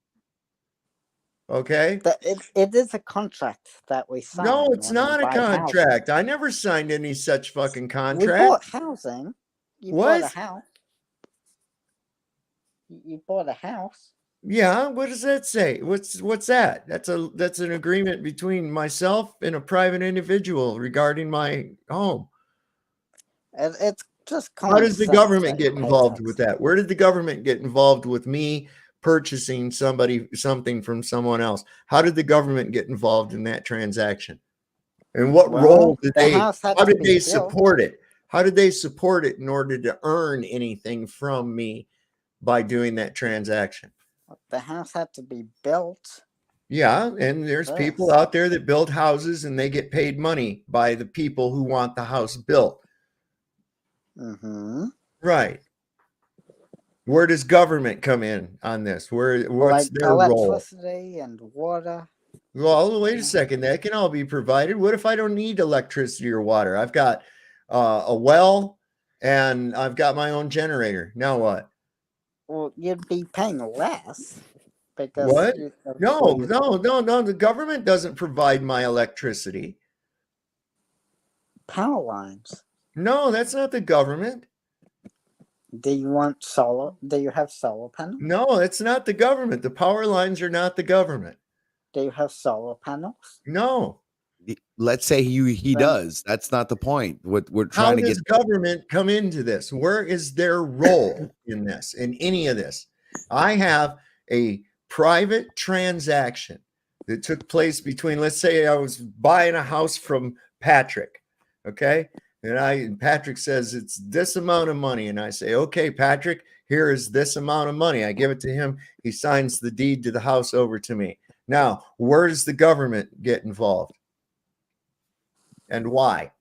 Okay. It is a contract that we sign. No, it's when we not a buy housing. contract. I never signed any such fucking We contract. bought housing. You bought a What? house. You bought a house. Yeah, what does that say? What's that? That's an agreement between myself and a private individual regarding my home. It's just How does the common sense government that get you pay involved tax. with that? Where did the government get involved with me purchasing something from someone else? How did the government get involved in that transaction? And what Well, role did the they? house had How to did be they built. support it? How did they support it in order to earn anything from me by doing that transaction? The house had to be built. Yeah, and there's people out there that build houses and they get paid money by the people who want the house built. Mm-hmm. Right. Where does government come in on this? What's Like their role? electricity and water. Well, wait a second. That can all be provided. What if I don't need electricity or water? I've got a well and I've got my own generator. Now what? Well, you'd be paying less because What? No. The government doesn't provide my electricity. Power lines. No, that's not the government. Do you want solar? Do you have solar panels? No, it's not the government. The power lines are not the government. Do you have solar panels? No. Let's say he does. That's not the point. What we're How trying to does get. government come into this? Where is their role in this, in any of this? I have a private transaction that took place between, let's say I was buying a house from Patrick, okay? And Patrick says it's this amount of money. And I say, okay, Patrick, here is this amount of money. I give it to him. He signs the deed to the house over to me. Now, where does the government get involved? And why?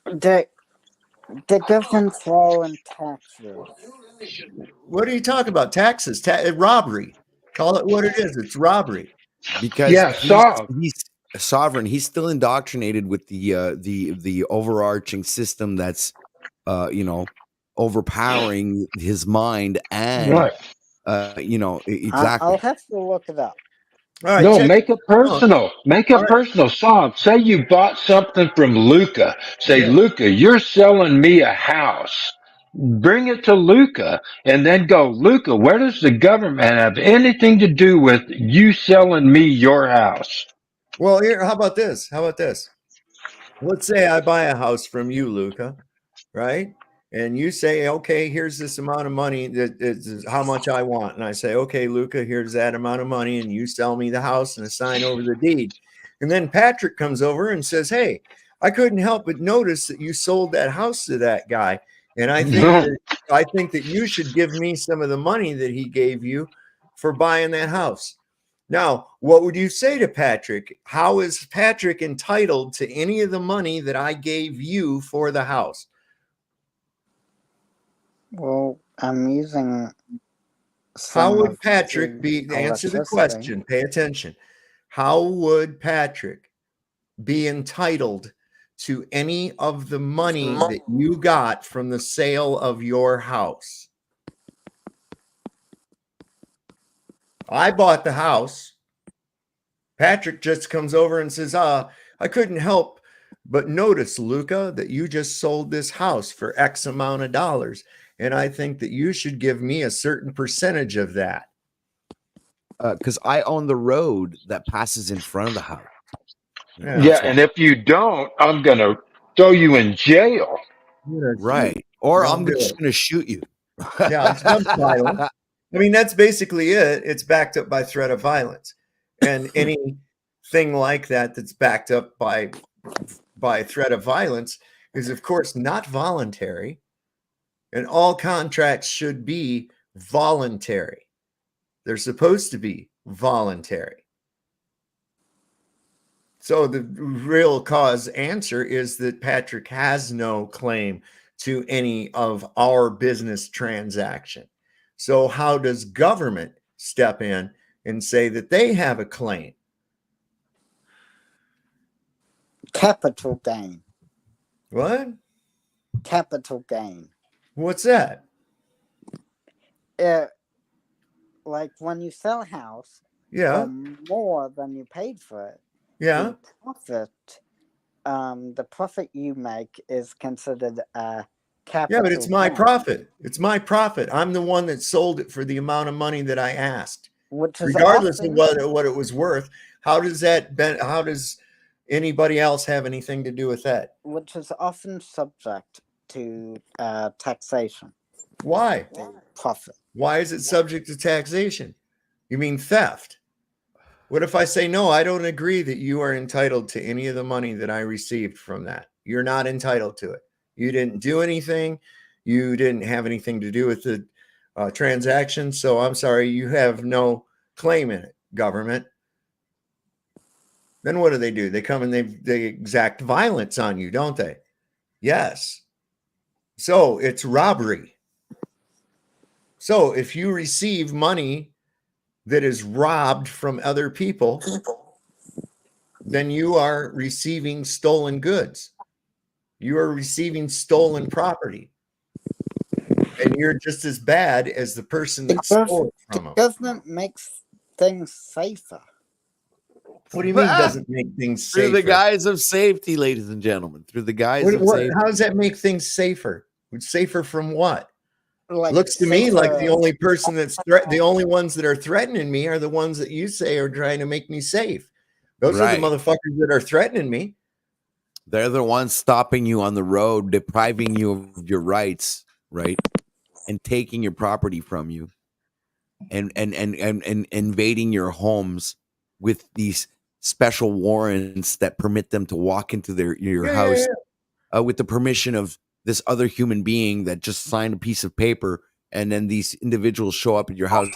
The government throw in taxes. What are you talking about? Taxes, robbery. Call it what it is. It's robbery. Because Yeah, he's a sovereign. He's still indoctrinated with the overarching system that's overpowering his mind and right. exactly. I'll have to look it up. All right, No, check. make it personal. Make All it right. personal. Saab, say you bought something from Luca. Say, Yeah. Luca, you're selling me a house. Bring it to Luca and then go, Luca, where does the government have anything to do with you selling me your house? Well, here, how about this? How about this? Let's say I buy a house from you, Luca, right? And you say, okay, here's this amount of money that is how much I want. And I say, okay, Luca, here's that amount of money. And you sell me the house and assign over the deed. And then Patrick comes over and says, hey, I couldn't help but notice that you sold that house to that guy. And I think that you should give me some of the money that he gave you for buying that house. Now, what would you say to Patrick? How is Patrick entitled to any of the money that I gave you for the house? Well, I'm using. How would Patrick be? Answer the question. Pay attention. How would Patrick be entitled to any of the money that you got from the sale of your house? I bought the house. Patrick just comes over and says, I couldn't help but notice, Luca, that you just sold this house for X amount of dollars. And I think that you should give me a certain percentage of that. Because I own the road that passes in front of the house. Yeah, and if you don't, I'm going to throw you in jail. Right. Or I'm just going to shoot you. Yeah, it's not violent. I mean, that's basically it. It's backed up by threat of violence. And anything like that that's backed up by threat of violence is, of course, not voluntary. And all contracts should be voluntary. They're supposed to be voluntary. So the real cause answer is that Patrick has no claim to any of our business transaction. So how does government step in and say that they have a claim? Capital gain. What? Capital gain. What's that? Like when you sell a house, yeah, more than you paid for it. Yeah. The profit you make is considered a capital. Yeah, but it's my gain. profit. It's my profit. I'm the one that sold it for the amount of money that I asked. Which is regardless often, of what it was worth. How does anybody else have anything to do with that? Which is often subject to taxation. Why? Profit. Why is it subject to taxation? You mean theft? What if I say, no, I don't agree that you are entitled to any of the money that I received from that? You're not entitled to it. You didn't do anything. You didn't have anything to do with the transaction. So I'm sorry, you have no claim in it, government. Then what do? They come and they exact violence on you, don't they? Yes. So it's robbery. So if you receive money that is robbed from other people, then you are receiving stolen goods. You are receiving stolen property. And you're just as bad as the person that stole it from them. The government makes things safer. What do you mean doesn't make things safer? Through the guise of safety, ladies and gentlemen. Through the guise of safety. How does that make things safer? Safer from what? Like looks to me like the only person the only ones that are threatening me are the ones that you say are trying to make me safe. Those are the motherfuckers that are threatening me. They're the ones stopping you on the road, depriving you of your rights, right? And taking your property from you and invading your homes with these special warrants that permit them to walk into your house with the permission of this other human being that just signed a piece of paper, and then these individuals show up at your house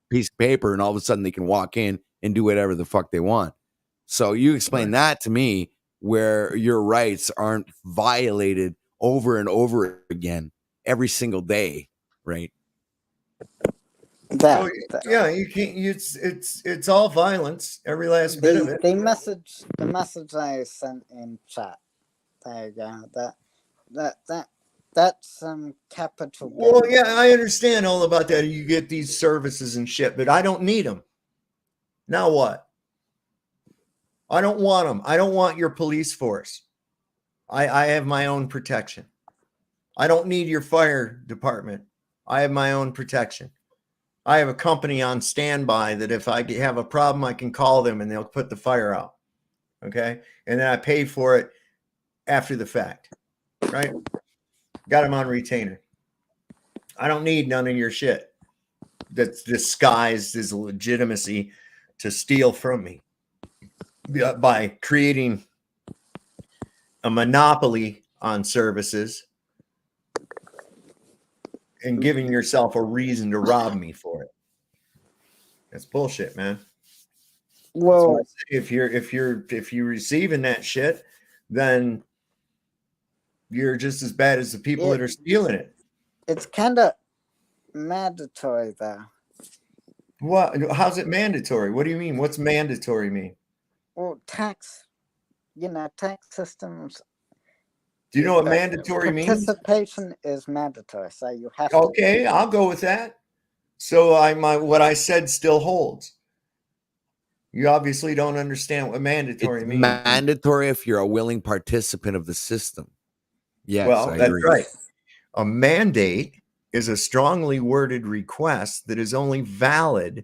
piece of paper, and all of a sudden they can walk in and do whatever the fuck they want. So you explain that to me, where your rights aren't violated over and over again every single day, right? So, yeah, you can't. It's all violence, every last bit of it. The message I sent in chat. There you go. That's capital. Well, yeah, I understand all about that. You get these services and shit, but I don't need them. Now what? I don't want them. I don't want your police force. I have my own protection. I don't need your fire department. I have my own protection. I have a company on standby that if I have a problem, I can call them and they'll put the fire out. Okay. And then I pay for it after the fact. Right. Got them on retainer. I don't need none of your shit that's disguised as legitimacy to steal from me by creating a monopoly on services and giving yourself a reason to rob me for it. That's bullshit, man. Well, if you're receiving that shit, then you're just as bad as the people that are stealing it. It's kind of mandatory, though. What? How's it mandatory? What do you mean? What's mandatory mean? Well, tax systems. Do you know what mandatory means? Participation is mandatory, so you have to. Okay, I'll go with that. So what I said still holds. You obviously don't understand what mandatory means. Mandatory if you're a willing participant of the system. Yes, well, I that's agree. right. A mandate is a strongly worded request that is only valid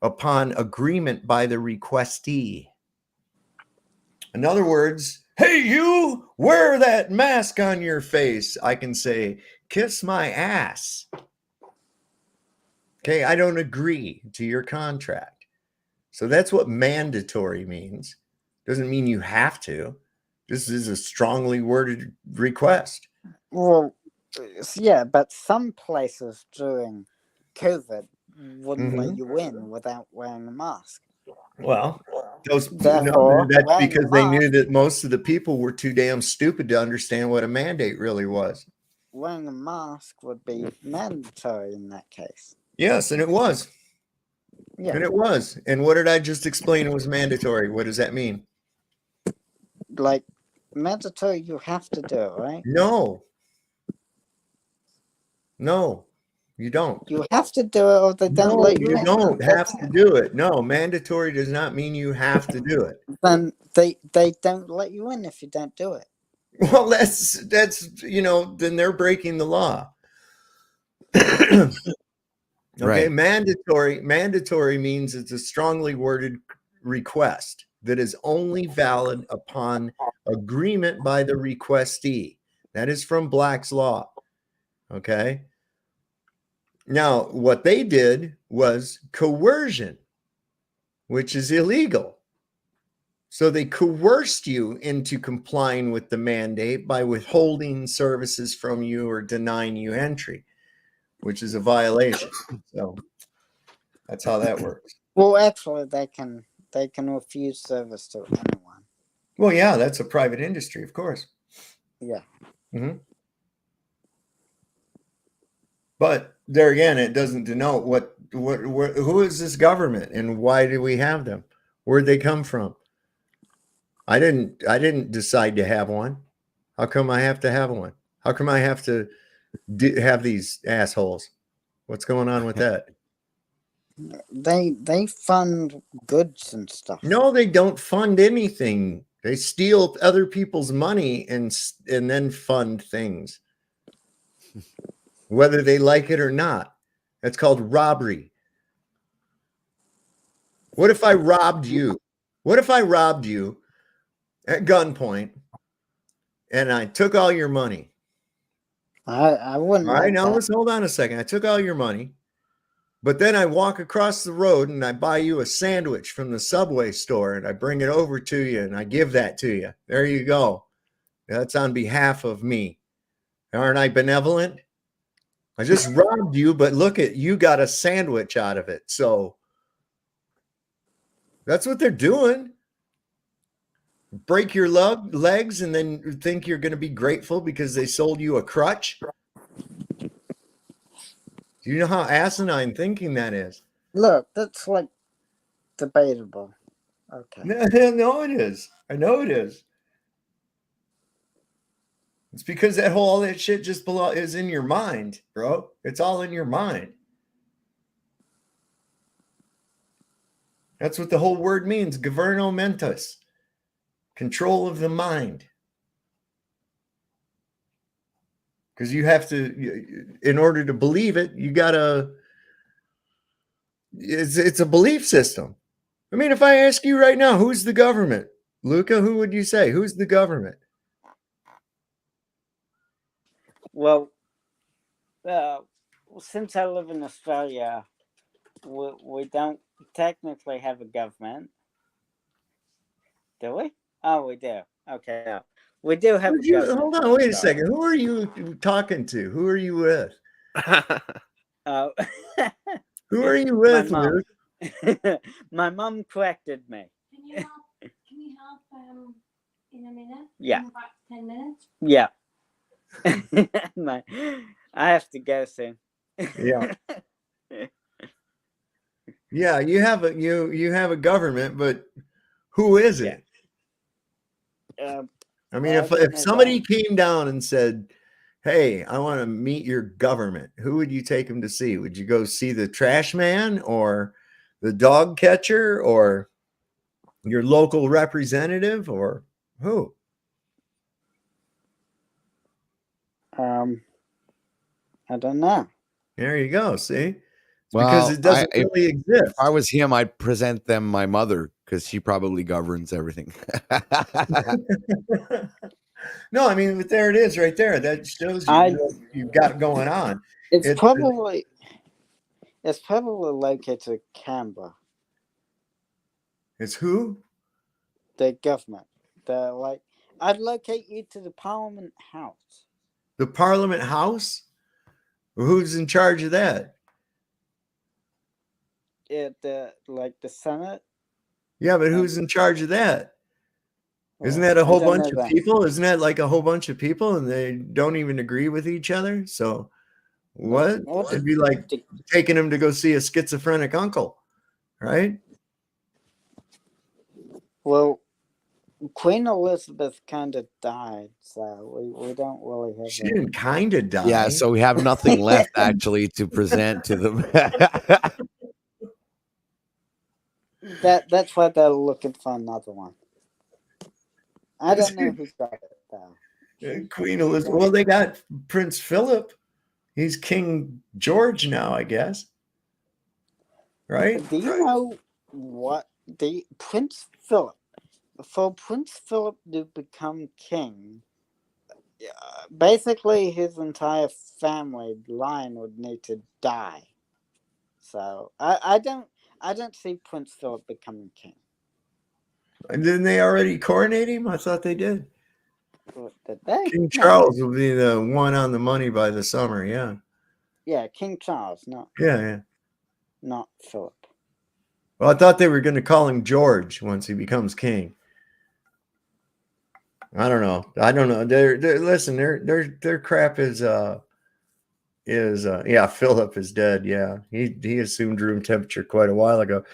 upon agreement by the requestee. In other words, hey, you, wear that mask on your face. I can say, kiss my ass. Okay, I don't agree to your contract. So that's what mandatory means. Doesn't mean you have to. This is a strongly worded request. Well, yeah, but some places during COVID wouldn't let you in without wearing a mask. Well, that's Therefore, because they knew that most of the people were too damn stupid to understand what a mandate really was. Wearing a mask would be mandatory in that case. Yes, and it was. Yeah. And it was. And what did I just explain was mandatory? What does that mean? Like, mandatory, you have to do it, right? No, you don't. You have to do it, or they don't let you in. You don't have to do it. No, mandatory does not mean you have to do it. Then they don't let you in if you don't do it. Well, that's then they're breaking the law. Okay, right. Mandatory means it's a strongly worded request that is only valid upon agreement by the requestee. That is from Black's Law. Okay. Now, what they did was coercion, which is illegal. So they coerced you into complying with the mandate by withholding services from you or denying you entry, which is a violation. So that's how that works. Well, actually, they can refuse service to anyone. Well, yeah, that's a private industry, of course. Yeah. Mm-hmm. But there again, it doesn't denote what who is this government and why do we have them? Where'd they come from? I didn't decide to have one. How come I have to have one? How come I have to have these assholes? What's going on with that? They fund goods and stuff. No, they don't fund anything. They steal other people's money and then fund things, whether they like it or not. That's called robbery. What if I robbed you? What if I robbed you at gunpoint and I took all your money? I wouldn't. All right, now let's hold on a second. I took all your money, but then I walk across the road and I buy you a sandwich from the Subway store and I bring it over to you and I give that to you. There you go. That's on behalf of me. Aren't I benevolent? I just robbed you, but look at you got a sandwich out of it. So that's what they're doing. Break your legs and then think you're going to be grateful because they sold you a crutch. Do you know how asinine thinking that is? Look, that's like debatable. Okay. No, it is. I know it is. It's because all that shit just is in your mind, bro. It's all in your mind. That's what the whole word means. Governo mentis. Control of the mind. Because you have to, in order to believe it, you gotta, it's a belief system. I mean, if I ask you right now, who's the government? Luca, who would you say? Who's the government? Well, since I live in Australia, we don't technically have a government. Do we? Oh, we do. Okay. We do have a government. Hold on, wait a second. Who are you talking to? Who are you with? Who are you with, Luke? My mom corrected me. Can you help in a minute? Yeah. In about 10 minutes? Yeah. I have to go soon. Yeah. Yeah, you have a government, but who is it? I mean, if somebody came down and said, "Hey, I want to meet your government," who would you take them to see? Would you go see the trash man or the dog catcher or your local representative or who? I don't know. There you go. See, well, because it doesn't really exist. If I was him, I'd present them my mother because she probably governs everything. No, I mean, but there it is, right there. That shows you what you've got going on. It's probably located in Canberra. It's who? The government. I'd locate you to the Parliament House. The Parliament House? Who's in charge of that? The Senate. Yeah, but who's in charge of that? Isn't that a whole bunch of people? Isn't that like a whole bunch of people and they don't even agree with each other? So what? It'd be like taking them to go see a schizophrenic uncle, right? Well, Queen Elizabeth kind of died, so we don't really have. She didn't kind of die. Yeah, so we have nothing left actually to present to them. That's why they're looking for another one. I don't know who's got it though. Queen Elizabeth. Well, they got Prince Philip. He's King George now, I guess. Right? Do you know what Prince Philip? For Prince Philip to become king, basically his entire family line would need to die. So I don't see Prince Philip becoming king. And didn't they already coronate him? I thought they did. Did they? King Charles will be the one on the money by the summer. Yeah. Yeah, King Charles, not Philip. Well, I thought they were going to call him George once he becomes king. I don't know. Listen, their crap is Philip is dead. Yeah, he assumed room temperature quite a while ago.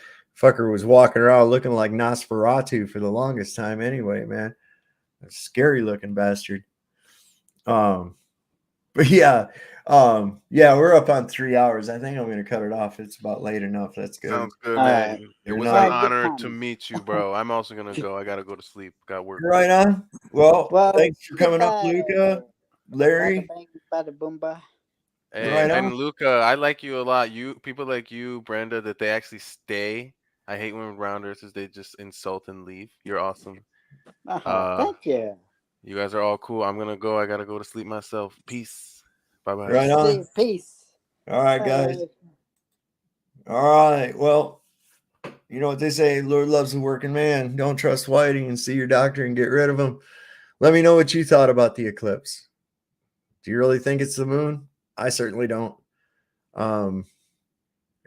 Fucker was walking around looking like Nosferatu for the longest time. Anyway, man, a scary looking bastard. But yeah, we're up on 3 hours. I think I'm going to cut it off. It's about late enough. That's good. Sounds good, man. It was an honor to meet you, bro. I'm also going to go. I got to go to sleep. Got work. Right on. Well, thanks for coming up, Luca, Larry. Bada boomba. Hey, and Luca, I like you a lot. People like you, Brenda, that they actually stay. I hate when rounders they just insult and leave. You're awesome. Thank you. You guys are all cool. I'm gonna go. I gotta go to sleep myself. Peace. Bye bye. Right on. Peace. All right, guys. All right. Well, you know what they say, Lord loves a working man. Don't trust Whiting and see your doctor and get rid of him. Let me know what you thought about the eclipse. Do you really think it's the moon? I certainly don't. And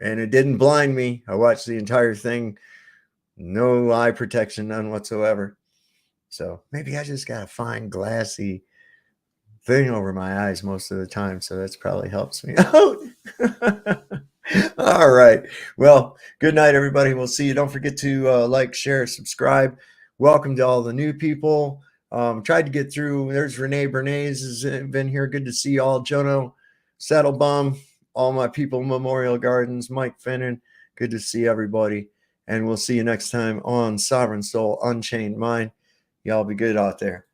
it didn't blind me. I watched the entire thing. No eye protection, none whatsoever. So maybe I just got a fine glassy thing over my eyes most of the time. So that's probably helps me out. All right. Well, good night, everybody. We'll see you. Don't forget to like, share, subscribe. Welcome to all the new people. Tried to get through. There's Renee Bernays has been here. Good to see you all. Jono, Saddlebum, all my people, Memorial Gardens, Mike Finnan. Good to see everybody. And we'll see you next time on Sovereign Soul Unchained Mind. Y'all be good out there.